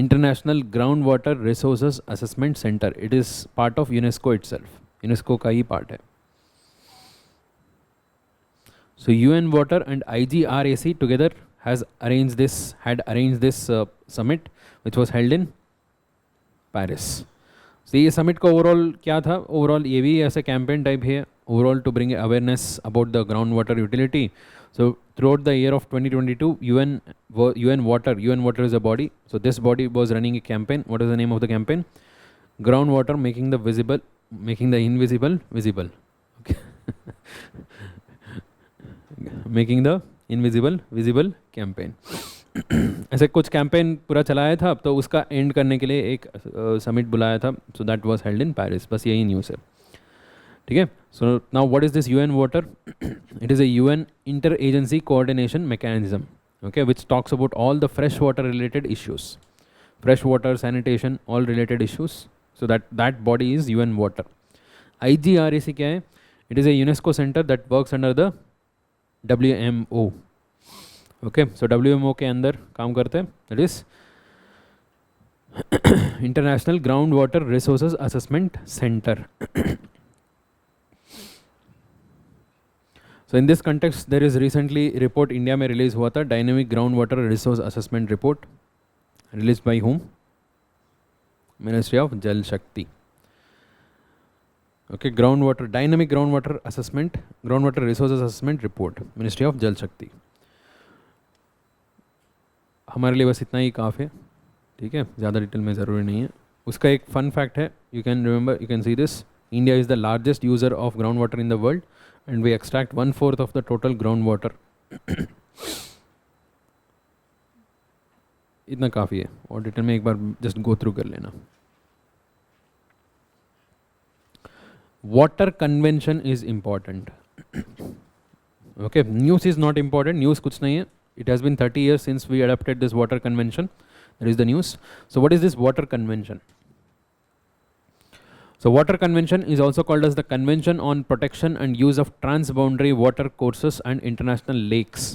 A: International Groundwater Resources Assessment Center. It is part of UNESCO itself. UNESCO का ही part है. So UN Water and IGRAC together had arranged this summit, which was held in Paris. So ये summit का overall क्या था? Overall ये भी ऐसे campaign type है. Overall to bring awareness about the groundwater utility. So throughout the year of 2022, UN Water is a body. So this body was running a campaign. What is the name of the campaign? Groundwater making the invisible visible. Okay. Making the invisible visible campaign. ऐसे कुछ campaign पूरा चलाया था, तो उसका and करने के लिए एक समिट बुलाया था. सो that was held in Paris. बस यही न्यूज़ है. ठीक है. So now what is this UN water? It is a UN inter agency coordination mechanism, okay, which talks about all the fresh water related issues, fresh water, sanitation, all related issues. So that body is UN Water. IGRAC क्या है? It is a UNESCO center that works under the WMO. Okay, so WMO के अंदर काम करते हैं. That is International Groundwater Resources Assessment Center. So in this context, there is recently report India में release हुआ था, Dynamic Groundwater Resource Assessment Report, released by whom? Ministry of Jal Shakti. Okay, Dynamic Groundwater Resources Assessment Report, Ministry of Jal Shakti. हमारे लिए बस इतना ही काफ़ी है. ठीक है, ज़्यादा डिटेल में ज़रूरी नहीं है. उसका एक फन फैक्ट है, you can see this. India is the largest user of groundwater in the world, and we extract 1/4 of the total groundwater. इतना काफ़ी है, और डिटेल में एक बार जस्ट गो थ्रू कर लेना. Water convention is important. Okay, news is not important. News कुछ नहीं है. It has been 30 years since we adopted this water convention. That is the news. So what is this water convention? So water convention is also called as the Convention on Protection and Use of Transboundary Water Courses and International Lakes.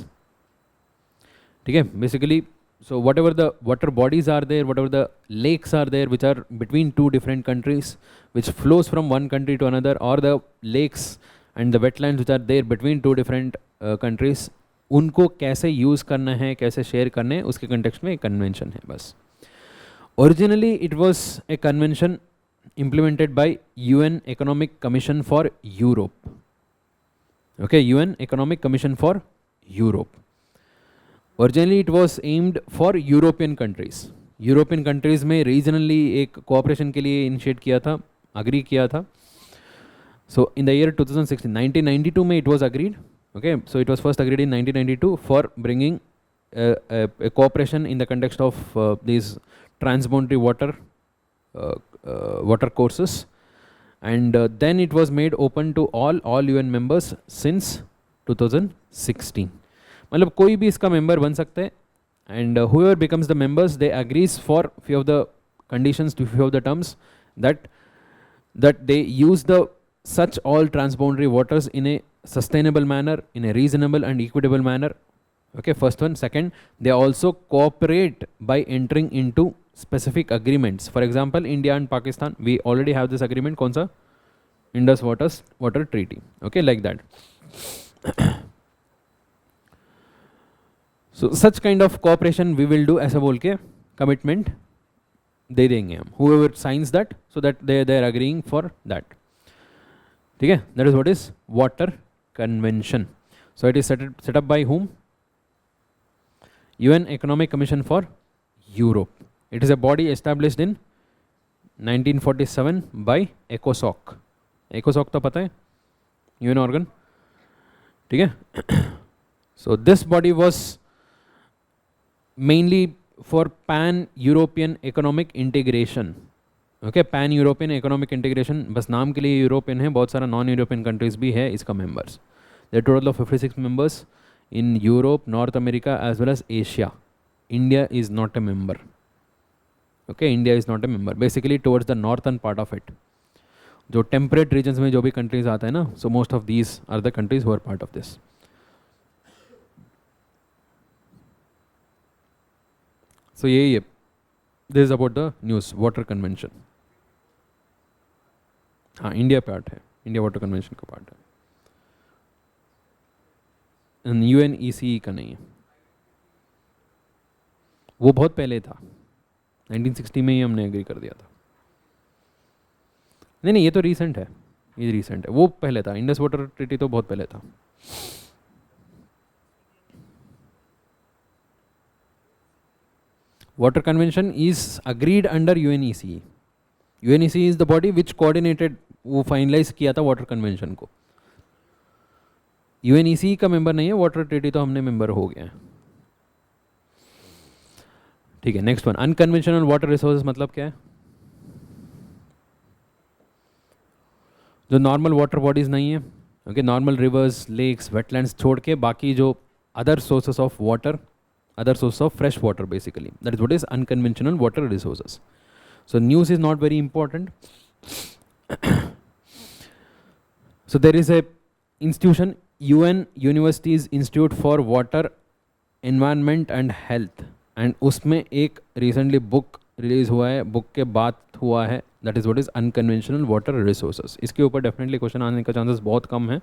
A: Okay, basically, so whatever the water bodies are there, whatever the lakes are there, which are between two different countries, which flows from one country to another, or the lakes and the wetlands which are there between two different countries, उनको कैसे use करना है, कैसे share करने हैं, उसके context में एक कन्वेंशन है. बस originally it was a convention implemented by UN Economic Commission for Europe. Okay, UN Economic Commission for Europe. Originally it was aimed for European countries. European countries में regionally एक cooperation के लिए initiate किया था, agree किया था. So in the year 1992 में it was agreed. Okay, so it was first agreed in 1992 for bringing a cooperation in the context of these transboundary water courses, and then it was made open to all UN members since 2016. मतलब कोई भी इसका member बन सकते हैं, and whoever becomes the members, they agrees for few of the conditions to few of the terms that they use the such all transboundary waters in a sustainable manner, in a reasonable and equitable manner. Okay, first one. Second, they also cooperate by entering into specific agreements. For example, India and Pakistan, we already have this agreement. कौन सा? Indus Water Treaty. Okay, like that. So such kind of cooperation we will do ऐसा बोल के commitment दे देंगे हम. Whoever signs that, so that they are agreeing for that. ठीक है? That is what is Water Convention. So it is set up by whom? UN Economic Commission for Europe. It is a body established in 1947 by ECOSOC. ECOSOC तो पता है? UN organ. ठीक है? So this body was mainly for pan-European economic integration. Okay, pan-European economic integration. बस नाम के लिए European है, बहुत सारा नॉन यूरोपियन कंट्रीज भी है इसका members. There are total of 56 members in Europe, North America as well as Asia. India is not a member. Okay, India is not a member. Basically towards the northern part of it. जो temperate regions में जो भी countries आते हैं ना, so most of these are the countries who are part of this. So यही है. This is about the news, Water Convention. हाँ, India part है, India Water Convention का part है. UNECE का नहीं है, वो बहुत पहले था. 1960 में ही हमने एग्री कर दिया था. नहीं, ये तो रीसेंट है, ये रीसेंट है. वो पहले था, इंडस वाटर ट्रीटी तो बहुत पहले था. Water Convention is agreed under UNECE. UNECE is the body which coordinated, वो फाइनलाइज किया था वाटर कन्वेंशन को. UNECE का मेंबर नहीं है, वाटर ट्रीटी तो हमने मेंबर हो गए हैं. ठीक है, next one. Unconventional water resources मतलब क्या है? जो नॉर्मल वाटर बॉडीज नहीं है. Okay, normal rivers, lakes, wetlands छोड़ के बाकी जो other sources of water, other source of fresh water basically. That is what is unconventional water resources. So news is not very important. So there is a institution, UN Universities Institute for Water, Environment and Health, and उसमें एक recently book release हुआ है, book के बाद हुआ है, that is what is unconventional water resources. इसके ऊपर definitely question आने का chances बहुत कम है,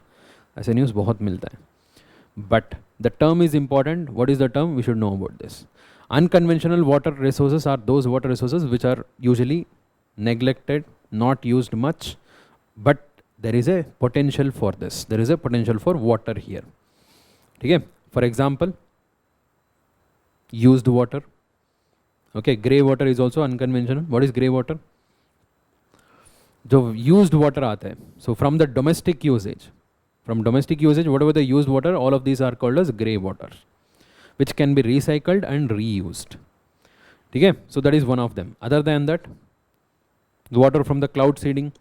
A: ऐसे news बहुत मिलता है. But the term is important. What is the term? We should know about this. Unconventional water resources are those water resources which are usually neglected, not used much, but there is a potential for this. There is a potential for water here. Okay? For example, used water. Okay, grey water is also unconventional. What is grey water? जो used water आता है. So from the domestic usage. From domestic usage, whatever the used water, all of these are called as grey water, which can be recycled and reused. Okay? So that is one of them. Other than that, the water from the cloud seeding,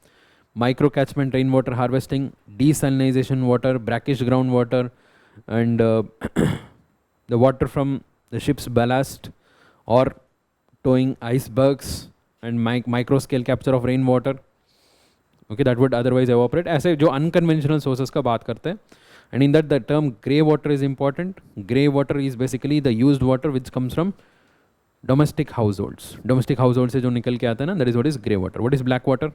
A: micro catchment rainwater harvesting, desalinization water, brackish groundwater, and the water from the ship's ballast or towing icebergs, and micro scale capture of rainwater. Okay, that would otherwise evaporate. ऐसे जो unconventional sources का बात करते हैं, and in that the term grey water is important. Grey water is basically the used water which comes from domestic households. Domestic households से जो निकल के आता है ना, that is what is grey water. What is black water?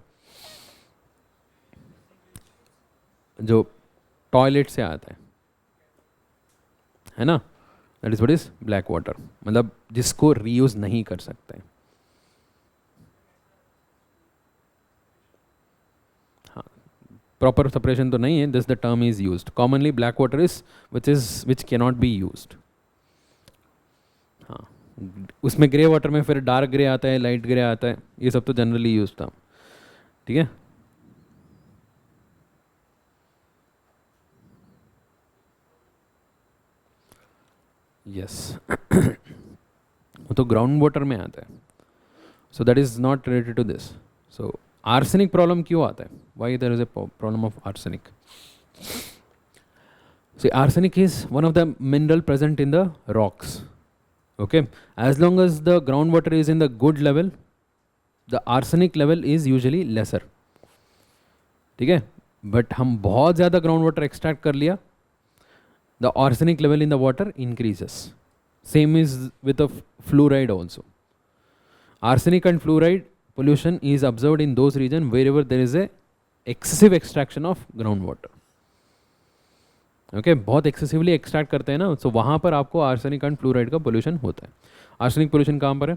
A: जो toilet से आता है ना, that is what is black water. मतलब जिसको reuse नहीं कर सकते. Proper separation तो नहीं है, this the term is used. Commonly black water is which cannot be used. हाँ, उसमें ग्रे वाटर में फिर डार्क ग्रे आता है, लाइट ग्रे आता है, ये सब तो जनरली यूज था. ठीक है. यस, वो तो ग्राउंड वाटर में आता है. So that is not related to this. So arsenic problem क्यों आता है? Why there is a problem of arsenic? See, arsenic is one of the mineral present in the rocks. Okay, as long as the groundwater is in the good level, the arsenic level is usually lesser. ठीक है, but हम बहुत ज़्यादा ground water extract कर लिया, the arsenic level in the water increases. Same is with the fluoride also. Arsenic and fluoride pollution is observed in those regions wherever there is a excessive extraction of groundwater. Okay बहुत excessively extract करते हैं ना, so वहाँ पर आपको arsenic and fluoride का pollution होता है. आर्सेनिक पोल्यूशन कहाँ पर है?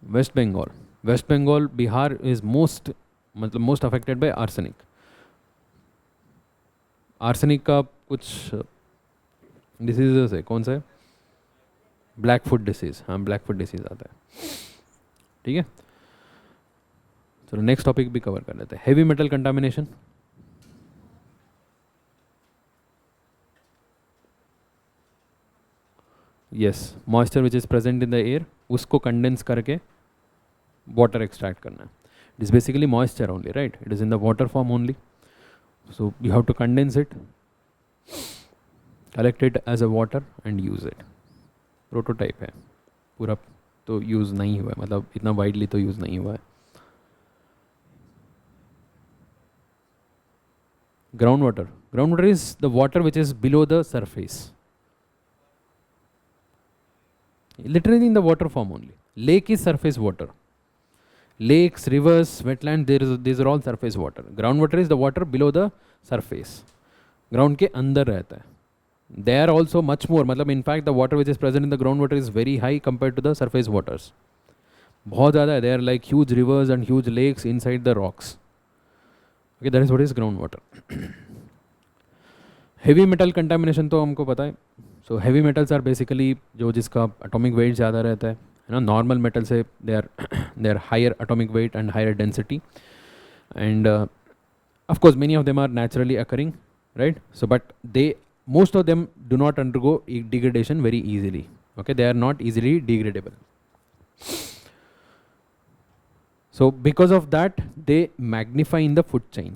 A: West Bengal. West Bengal, Bihar is most, मतलब most affected by arsenic. Arsenic का कुछ डिसीजेस है, कौन सा है? Black foot disease. हाँ, ब्लैक फुट डिसीज आता है. ठीक है, चलो नेक्स्ट टॉपिक भी कवर कर लेते हैं. Heavy metal contamination. Yes, moisture which is present in the air, उसको कंडेंस करके वाटर एक्सट्रैक्ट करना है. It is basically moisture only, right? It is in the water form only, so you have to condense it, collect it as a water and use it. Prototype है पूरा, तो use नहीं हुआ है, मतलब इतना वाइडली तो यूज़ नहीं हुआ है. Ground water is the water which is below the surface, literally in the water form only. Lake is surface water. Lakes, rivers, wetland, these are all surface water. Groundwater is the water below the surface. Ground के अंदर रहता है. They are also much more, मतलब in fact the water which is present in the groundwater is very high compared to the surface waters. बहुत ज़्यादा है. They are like huge rivers and huge lakes inside the rocks. Okay, that is what is groundwater. Heavy metal contamination तो हमको पता है. So heavy metals are basically जो जिसका atomic weight ज़्यादा रहता है ना. नॉर्मल मेटल से they are higher atomic weight and higher density, and of course many of them are naturally occurring, right? So but they most of them do not undergo degradation very easily. Okay, they are not easily degradable. So because of that they magnify in the food chain,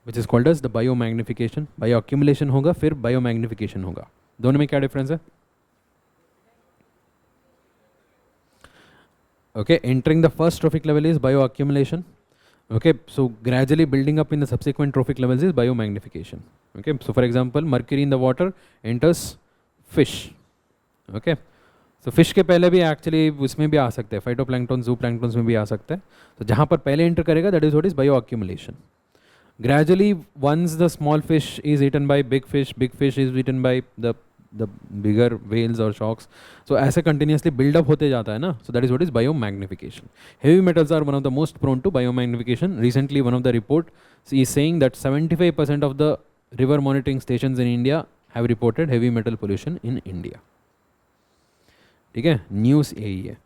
A: which is called as the biomagnification. Bioaccumulation होगा, फिर biomagnification होगा. दोनों में क्या difference है? Okay, entering the first trophic level is bioaccumulation. Okay, so gradually building up in the subsequent trophic levels is biomagnification. Okay, so for example mercury in the water enters fish. Okay, so fish के पहले भी actually उसमें भी आ सकते हैं, phytoplankton, जूप्लैंक्टन्स में भी आ सकते हैं. तो जहाँ पर पहले एंटर करेगा that is what is bioaccumulation. Gradually, once the small fish is eaten by big fish is eaten by the bigger whales or sharks. So ऐसे continuously build up होते जाता है ना. So that is what is biomagnification. Heavy metals are one of the most prone to biomagnification. Recently, one of the report is saying that 75% of the river monitoring stations in India have reported heavy metal pollution in India. ठीक है, news यही है.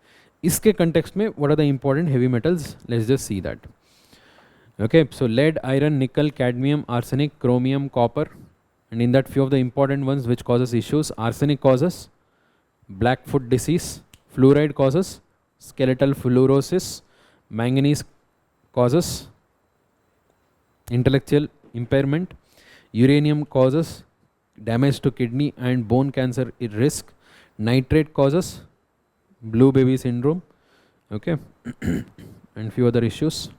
A: इसके context में what are the important heavy metals? Let's just see that. Okay, so lead, iron, nickel, cadmium, arsenic, chromium, copper, and in that few of the important ones which causes issues. Arsenic causes black foot disease, fluoride causes skeletal fluorosis, manganese causes intellectual impairment, uranium causes damage to kidney and bone cancer risk, nitrate causes blue baby syndrome. Okay, and few other issues.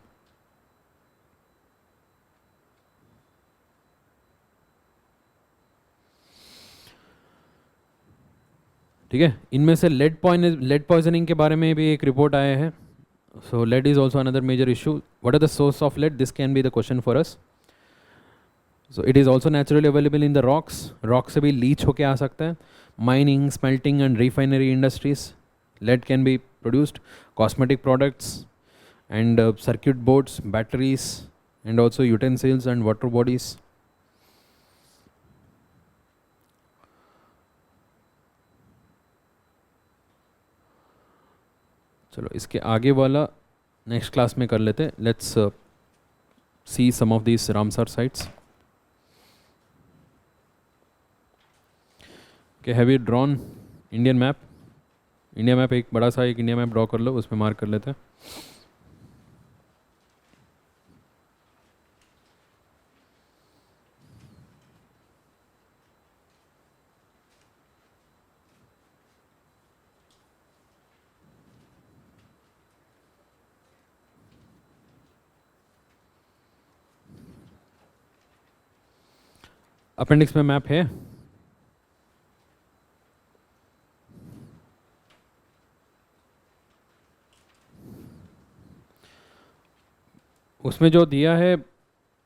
A: ठीक है, इनमें से lead poisoning के बारे में भी एक report आया है. So lead is also another major issue. What are the source of lead? This can be the question for us. So it is also naturally available in the rocks. Rock से भी leach होके आ सकता है. Mining, smelting and refinery industries lead can be produced. Cosmetic products and circuit boards, batteries and also utensils and water bodies. चलो इसके आगे वाला नेक्स्ट क्लास में कर लेते हैं. Let's see some of these Ramsar sites. Okay, have you drawn Indian map? India map एक बड़ा सा एक इंडिया मैप ड्रॉ कर लो, उसमें मार्क कर लेते हैं. अपेंडिक्स में मैप है? उसमें जो दिया है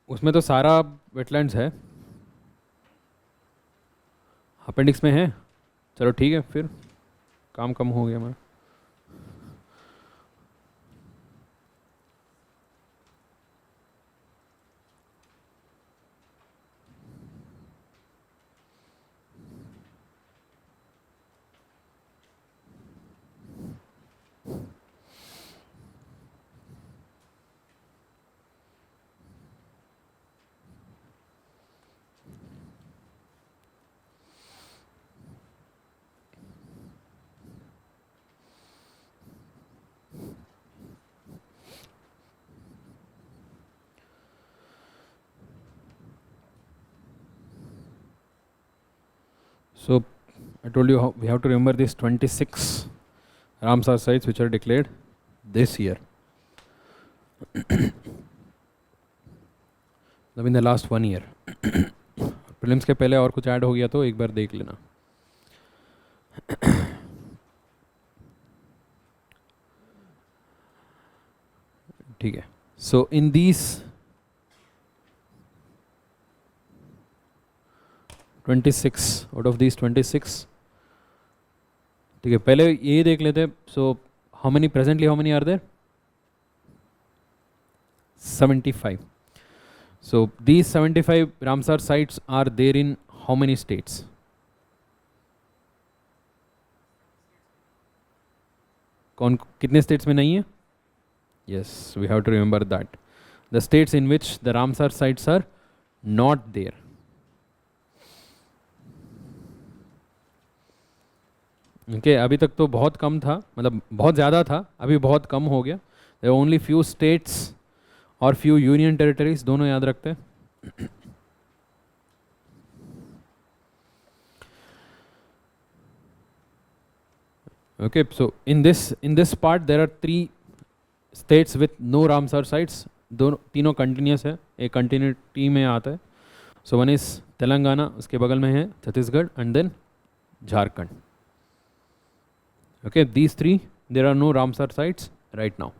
A: उसमें तो सारा वेटलैंड्स है। अपेंडिक्स में है? चलो ठीक है, फिर काम कम हो गया हमारा। So I told you how we have to remember these 26 Ramsar sites which are declared this year. In the last 1 year. Prelims के पहले और कुछ ऐड हो गया तो एक बार देख लेना। ठीक है, so in these 26 out of these 26, ठीक है, पहले ये देख लेते। So how many presently, how many are there? 75. So these 75 Ramsar sites are there in how many states? कौन कितने states में नहीं है? Yes, we have to remember that. The states in which the Ramsar sites are not there. Okay, अभी तक तो बहुत कम था, मतलब बहुत ज़्यादा था, अभी बहुत कम हो गया। There are only few states और few union territories, दोनों याद रखते हैं। Okay, so in this part there are 3 states with no Ramsar sites. दोनों तीनों कंटिन्यूस है, एक कंटिन्यूटी में आता है। सो वन इज तेलंगाना, उसके बगल में है Chhattisgarh and then Jharkhand. Okay, these 3 there are no Ramsar sites right now.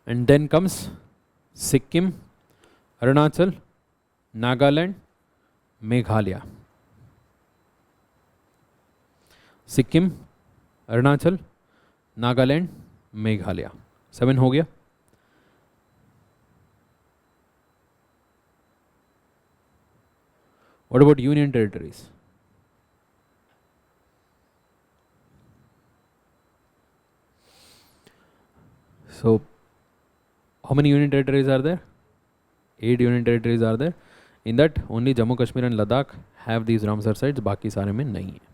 A: And then comes Sikkim, Arunachal, Nagaland, Meghalaya. Sikkim, Arunachal, Nagaland, Meghalaya, 7 हो गया। What about union territories? So how many union territories are there? 8 union territories are there. In that only Jammu Kashmir and Ladakh have these Ramsar sites, बाकी सारे में नहीं है।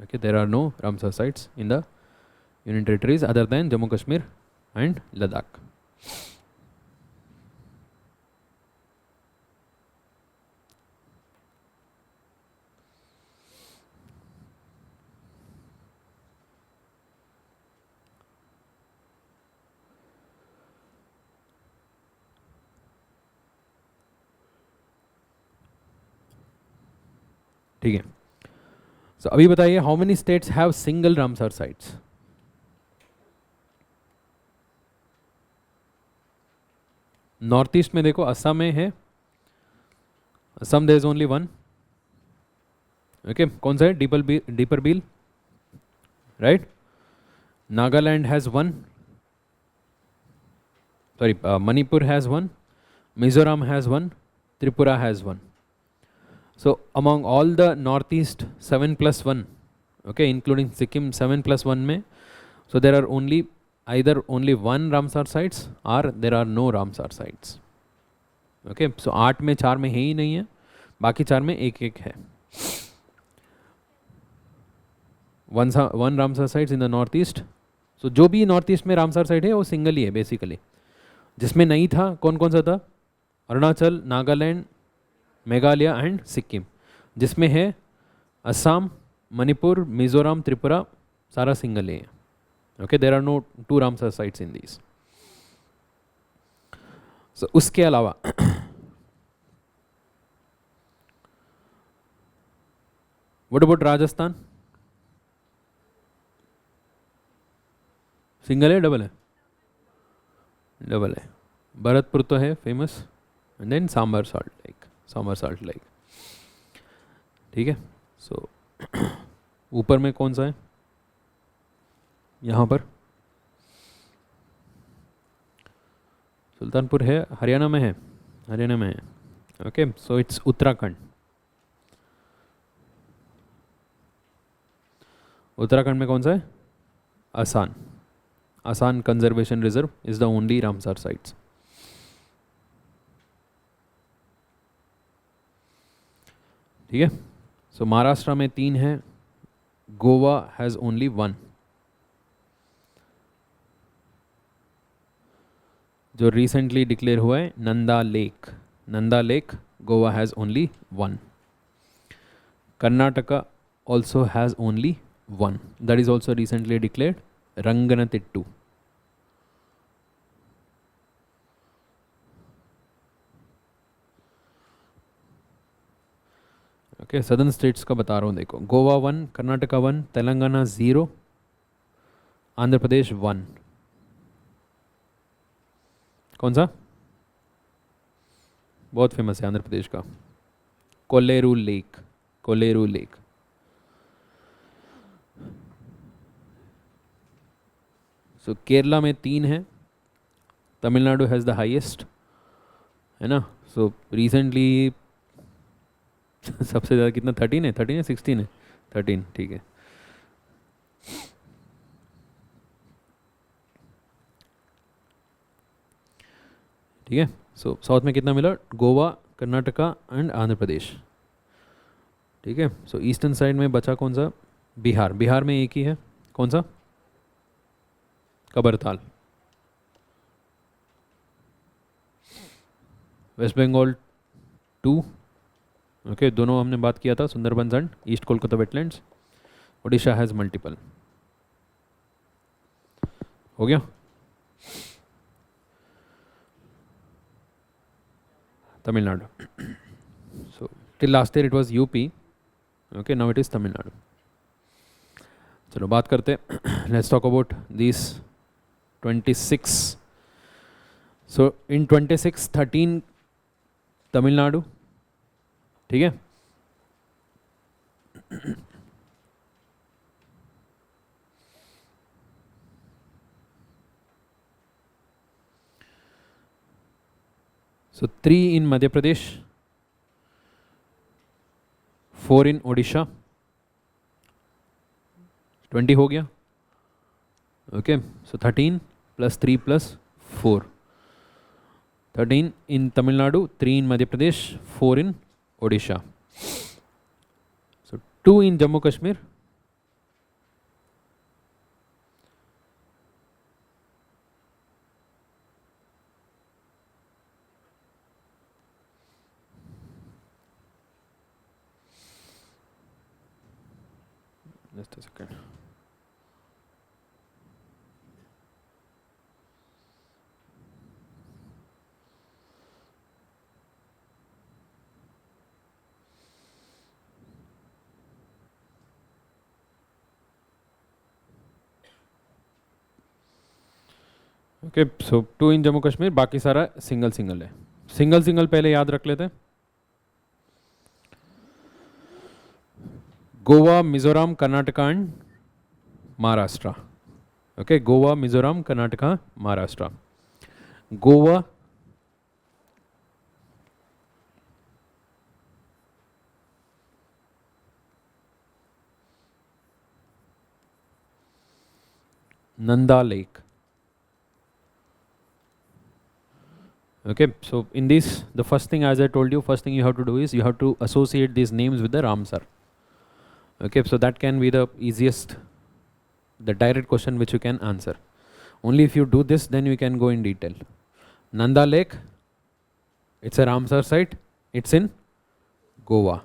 A: Okay, there are no Ramsar sites in the union territories other than Jammu Kashmir and Ladakh. ठीक है, so अभी बताइए how many states have single Ramsar sites? North east में देखो, असम में है, Assam there is only 1। Okay, कौन सा है? Deepor Beel, right. Nagaland has 1, sorry Manipur has 1, Mizoram has 1, Tripura has 1। So among all the northeast 7+1, okay, including Sikkim 7+1 में, so there are either only 1 Ramsar sites or there are no Ramsar sites. Okay, so 8 में 4 में है ही नहीं है, बाकी 4 में एक है। One Ramsar sites in the northeast. So जो भी नॉर्थ ईस्ट में रामसर साइट है वो सिंगल ही है बेसिकली। जिसमें नहीं था कौन कौन सा था? अरुणाचल, नागालैंड, मेघालय एंड सिक्किम। जिसमें है असम, मणिपुर, मिजोरम, त्रिपुरा, सारा सिंगल ही है। Okay, there are no two Ramsar sites in these. So उसके अलावा what about Rajasthan? सिंगल है डबल है? डबल है. भरतपुर तो है famous, and then Sambhar salt lake. ठीक है. सो ऊपर में कौन सा है? यहाँ पर सुल्तानपुर है, हरियाणा में है. Okay, so it's Uttarakhand. Uttarakhand में कौन सा है? आसान conservation reserve is the only Ramsar sites. ठीक है. सो महाराष्ट्र में 3 है, गोवा हैज ओनली 1. जो रिसेंटली डिक्लेयर हुआ है Nanda lake, Goa has only 1. Karnataka also has only 1, that is also recently declared Ranganatittu. Okay, southern states का बता रहा हूँ. देखो, गोवा 1, कर्नाटका 1, तेलंगाना 0, आंध्र प्रदेश 1. कौन सा? बहुत फेमस है आंध्र प्रदेश का, कोलेरू लेक. सो केरला में 3 है, तमिलनाडु हैज़ द हाईएस्ट, है ना. सो रिसेंटली सबसे ज़्यादा कितना? 13 है, 16 है? 13. ठीक है. ठीक है. सो साउथ में कितना मिला? गोवा, कर्नाटका एंड आंध्र प्रदेश. ठीक है. सो ईस्टर्न साइड में बचा कौन सा? बिहार में एक ही है. कौन सा? कबरताल. वेस्ट बंगाल 2. ओके, दोनों हमने बात किया था, Sundarbans and east Kolkata wetlands. Odisha has multiple. हो गया. Tamil Nadu. So till last year it was UP. Okay, now it is Tamil Nadu. चलो बात करते. Let's talk about this 26. सो इन 26, 13 तमिलनाडु. ठीक है. सो 3 इन मध्य प्रदेश, 4 इन ओडिशा. 20 हो गया. Okay, so 13 + 3 + 4. 13 in Tamil Nadu, 3 in Madhya Pradesh, 4 in Odisha. So 2 in Jammu Kashmir. Just a second. Okay, so 2 in Jammu Kashmir, बाकी सारा सिंगल है. सिंगल पहले याद रख लेते हैं. Goa, Mizoram, Karnataka and Maharashtra. Okay, Goa, Mizoram, Karnataka, Maharashtra. Goa Nanda Lake. Okay, so in this, the first thing, as I told you, first thing you have to do is you have to associate these names with the Ramsar. Okay, so that can be the easiest, the direct question which you can answer. Only if you do this, then you can go in detail. Nanda Lake, it's a Ramsar site, it's in Goa.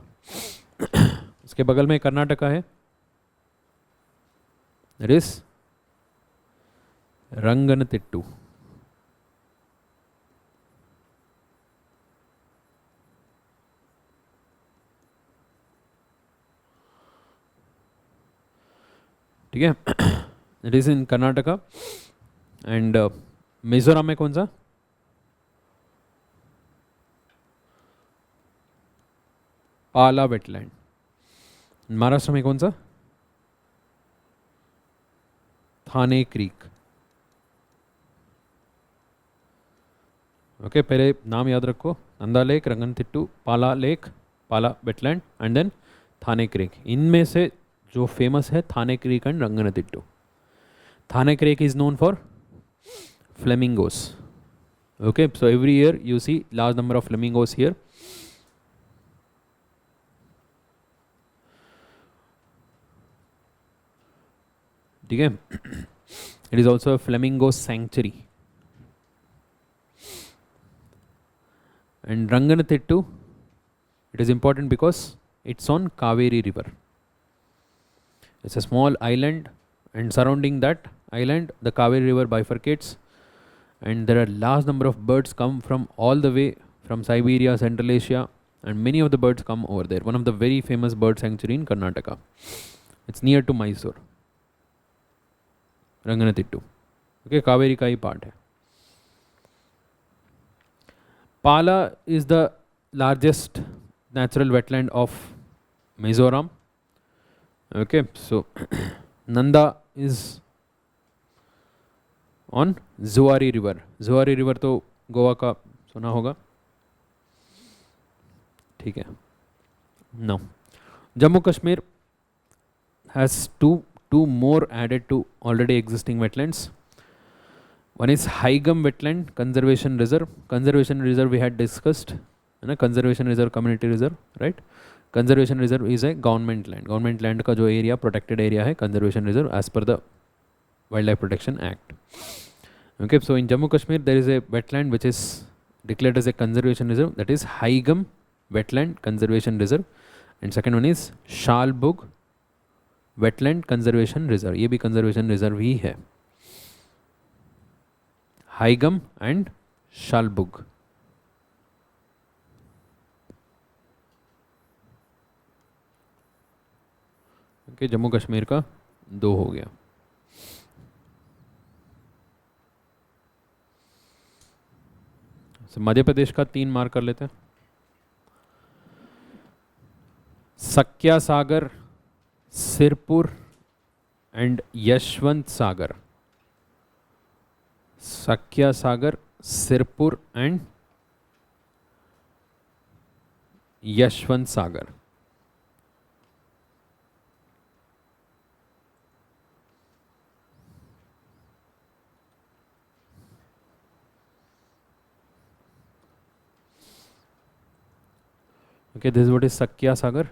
A: उसके बगल में कर्नाटका है, that is रंगनतिट्टू, ठीक है. It is in Karnataka. And Mizoram में कौन सा? पाला वेटलैंड. महाराष्ट्र में कौन सा? थाने क्रीक. ओके, पहले नाम याद रखो. Nanda lake, रंगनतिट्टू, Pala lake, Pala wetland and then Thane creek. इनमें से जो फेमस है Thane creek and Ranganathittu. Thane creek is known for flamingos. Okay, so every year you see large number of flamingos here. ठीक है. It is also a flamingo sanctuary. And Ranganathettu, it is important because it's on Kaveri river. It's a small island, and surrounding that island the Kaveri river bifurcates, and there are large number of birds come from all the way from Siberia, Central Asia, and many of the birds come over there. One of the very famous bird sanctuary in Karnataka. It's near to Mysore. Ranganathettu. Okay, Kaveri ka hi part hai. Pala is the largest natural wetland of Mizoram. Okay, so Nanda is on जुआरी river. जुआरी river तो गोवा का सुना होगा. ठीक है. Now Jammu Kashmir has two more added to already existing wetlands. One is Haigam Wetland Conservation Reserve. Conservation Reserve we had discussed. Conservation Reserve, Community Reserve, right? Conservation Reserve is a government land. Government land का जो area, protected area है, Conservation Reserve as per the Wildlife Protection Act. Okay, so in Jammu Kashmir there is a wetland which is declared as a conservation reserve, that is Haigam Wetland Conservation Reserve, and second one is Shalbug Wetland Conservation Reserve. ये भी conservation reserve ही है. Haigam and Shalbug. Okay, Jammu Kashmir का 2 हो गया. मध्य प्रदेश का 3 mark कर लेते हैं. Sakhya Sagar, Sirpur and Yashwant Sagar. Sakhya Sagar, Sirpur and Yashwant Sagar. Okay, this is what is Sakya Sagar.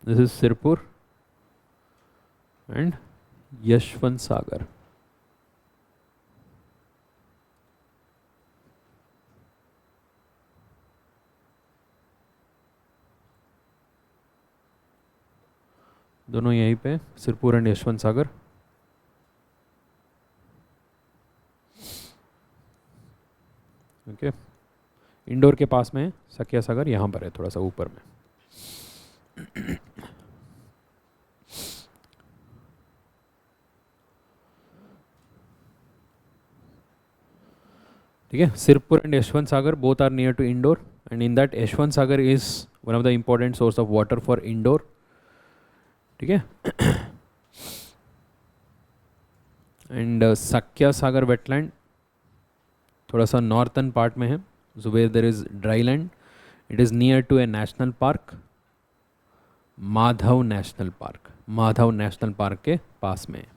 A: This is Sirpur and Yashwant Sagar. दोनों यहीं पे, सिरपुर एंड यशवंत सागर. ओके, इंडोर के पास में है सक्या सागर, यहाँ पर है थोड़ा सा ऊपर में. ठीक है. Sirpur and Yashwant Sagar both are near to Indore, and in that Yashwant Sagar is one of the important source of water for Indore. ठीक है. एंड सक्या सागर वेटलैंड थोड़ा सा नॉर्थन पार्ट में है, so where there is dry land. It is near to a national park, Madhav national park. Madhav national park के पास में है.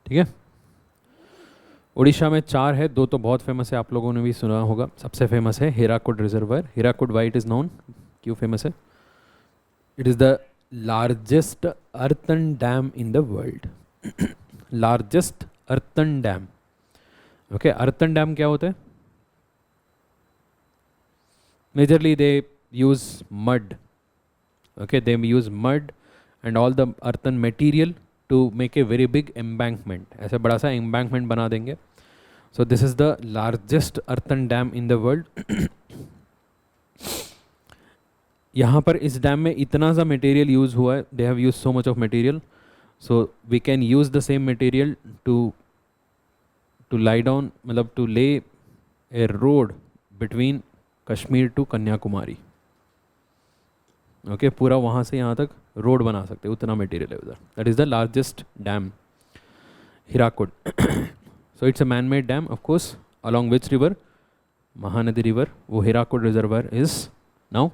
A: ठीक है। उड़ीसा में 4 है, 2 तो बहुत फेमस है, आप लोगों ने भी सुना होगा। सबसे फेमस है Hirakud reservoir. Hirakud Y it is known, क्यों फेमस है? It is the largest earthen dam in the world. Largest earthen dam. Okay, earthen dam क्या होता है? Majorly they use mud. Okay, they use mud and all the earthen material to make a very big embankment. ऐसा बड़ा सा embankment बना देंगे. So this is the largest earthen dam in the world. यहाँ पर इस डैम में इतना सा मटेरियल यूज़ हुआ है, they have used so much of material, so we can use the same material to lie down, मतलब to lay a road between Kashmir to Kanyakumari. Okay, पूरा वहाँ से यहाँ तक रोड बना सकते हैं, उतना मटेरियल है उधर. That is the largest dam, Hirakud. So it's a man made dam of course, along which river? Mahanadi river. वो Hirakud reservoir is now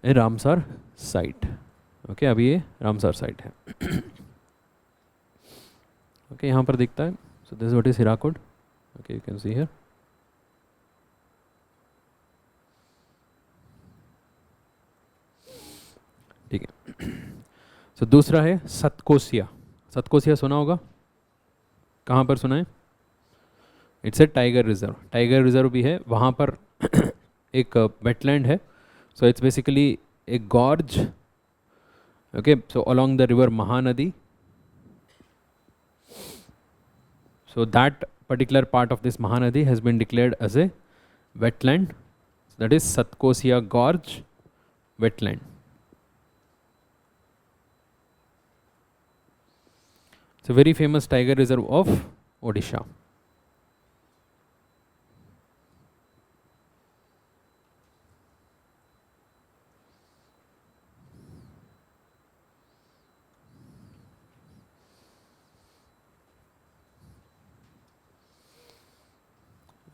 A: a Ramsar site. Okay, अभी ये रामसर साइट है. ओके, यहाँ पर दिखता है. So this what is Hirakud. Okay, you can see here. ठीक है. सो दूसरा है सतकोसिया. सतकोसिया सुना होगा, कहाँ पर सुना है? It's a tiger reserve. Tiger reserve भी है वहाँ पर. एक वेटलैंड है. So it's basically A gorge. Okay, so along the river Mahanadi. So that particular part of this Mahanadi has been declared as a wetland. That is Satkosia Gorge wetland. It's a very famous tiger reserve of Odisha.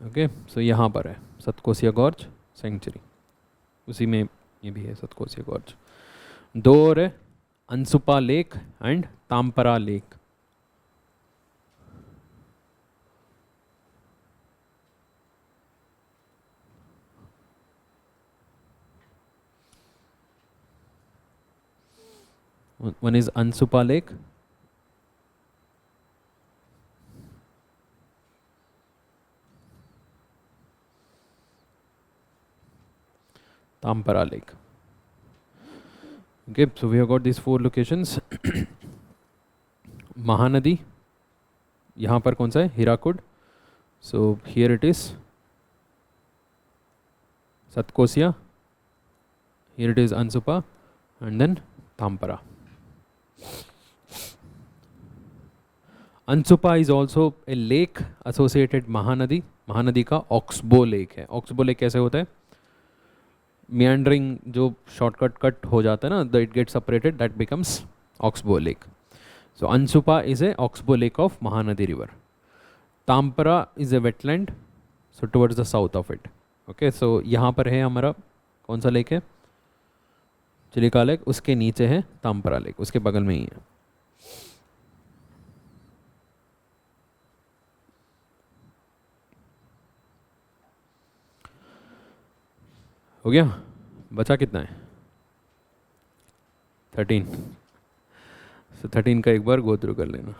A: Okay, so यहाँ पर है Satkosia gorge century. उसी में ये भी है Satkosia gorge. दो और है, Ansupa lake and Tampara lake. One is Ansupa Lake. Tampara Lake. Okay, so we have got these 4 locations. Mahanadi. यहाँ पर कौन सा है? Hirakud. So here it is. Satkosia. Here it is Ansupa, and then Tampara. Ansupa is also a lake associated Mahanadi. Mahanadi का oxbow lake है. Oxbow lake कैसे होता है? meandering जो shortcut कट हो जाता है ना, it gets separated, that becomes Oxbow Lake. So Ansupa is a Oxbow Lake of Mahanadi River. Tampara is a wetland, so towards the south of it. Okay, so यहाँ पर है हमारा कौन सा लेक है? चिलिका लेक. उसके नीचे है ताम्परा लेक, उसके बगल में ही है. हो गया? बचा कितना है? 13. सो 13 का एक बार गो थ्रू कर लेना.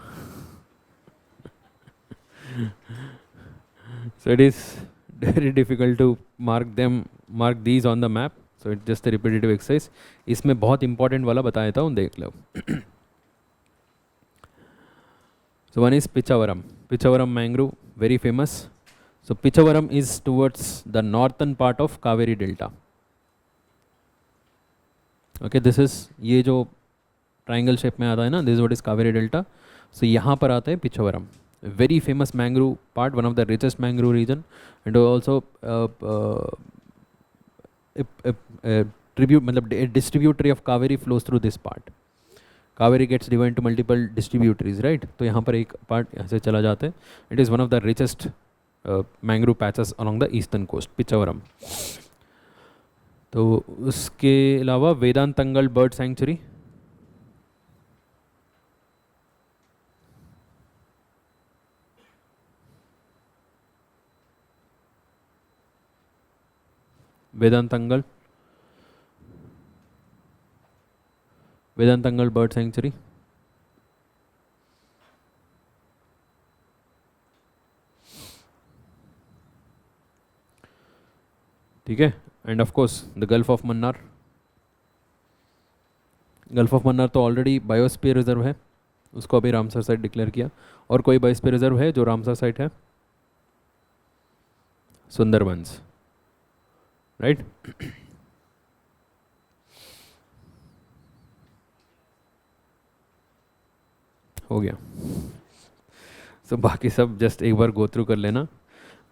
A: So it is very difficult to mark these on the map. So it just repetitive exercise. इसमें बहुत इंपॉर्टेंट वाला बता देता हूँ, देख लो. So one is Pichavaram. Pichavaram mangrove, very famous. So Pichavaram is towards the northern part of Kaveri Delta. Okay, this is ये जो triangle shape में आता है ना, this is what is Kaveri Delta. So यहाँ पर आता है Pichavaram. Very famous mangrove part, one of the richest mangrove region, and also a tribute, मतलब a distributary of Kaveri flows through this part. Kaveri gets divided into multiple distributaries, right? तो यहाँ पर एक part यहाँ से चला जाता है. It is one of the richest mangrove patches along the eastern coast, Pichavaram. तो उसके अलावा Vedanthangal bird sanctuary. Vedanthangal, Vedanthangal bird sanctuary, ठीक है। And of course the gulf of Mannar, gulf of Mannar तो ऑलरेडी बायोस्फीयर रिजर्व है, उसको अभी रामसर साइट डिक्लेयर किया। और कोई बायोस्फीयर रिजर्व है जो रामसर साइट है? सुंदरबंस, राइट। हो गया। सो बाकी सब जस्ट एक बार गो थ्रू कर लेना।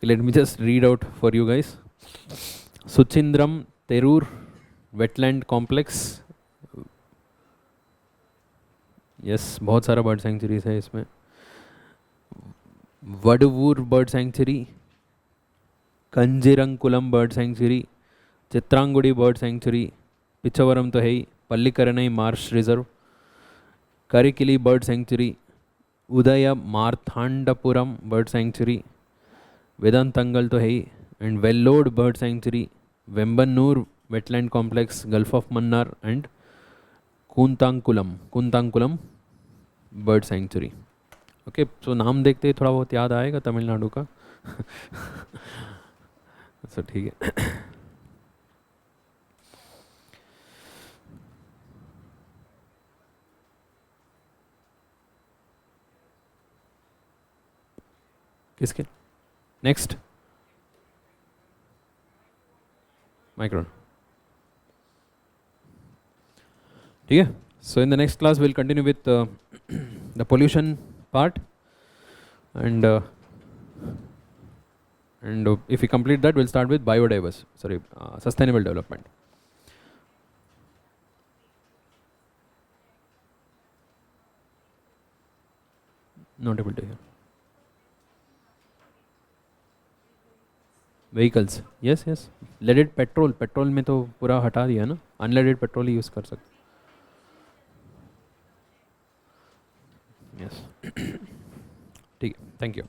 A: Let me just read out for you guys. Suchindram Theroor wetland complex, yes बहुत सारा बर्ड सेंचुरीज है इसमें। Vaduvur bird sanctuary, Kanjirankulam bird sanctuary, Chitrangudi bird sanctuary, Pichavaram तो है ही, Pallikaranai marsh reserve, Karikili bird sanctuary, Udhayamarthandapuram bird sanctuary, Vedanthangal तो है ही, and Vellode bird sanctuary, Vembannur wetland complex, gulf of Mannar and Koonthankulam bird sanctuary. Okay, so नाम देखते ही थोड़ा बहुत याद आएगा तमिलनाडु का। सो ठीक है। किसके नेक्स्ट? माइक्रोन, ठीक है। So in the next class will continue with the pollution part, and if we complete that we'll start with sustainable development. Not able to hear. Vehicles, yes, leaded petrol में तो पूरा हटा दिया ना, unleaded petrol ही use कर सकते। Yes, ठीक है, थैंक यू।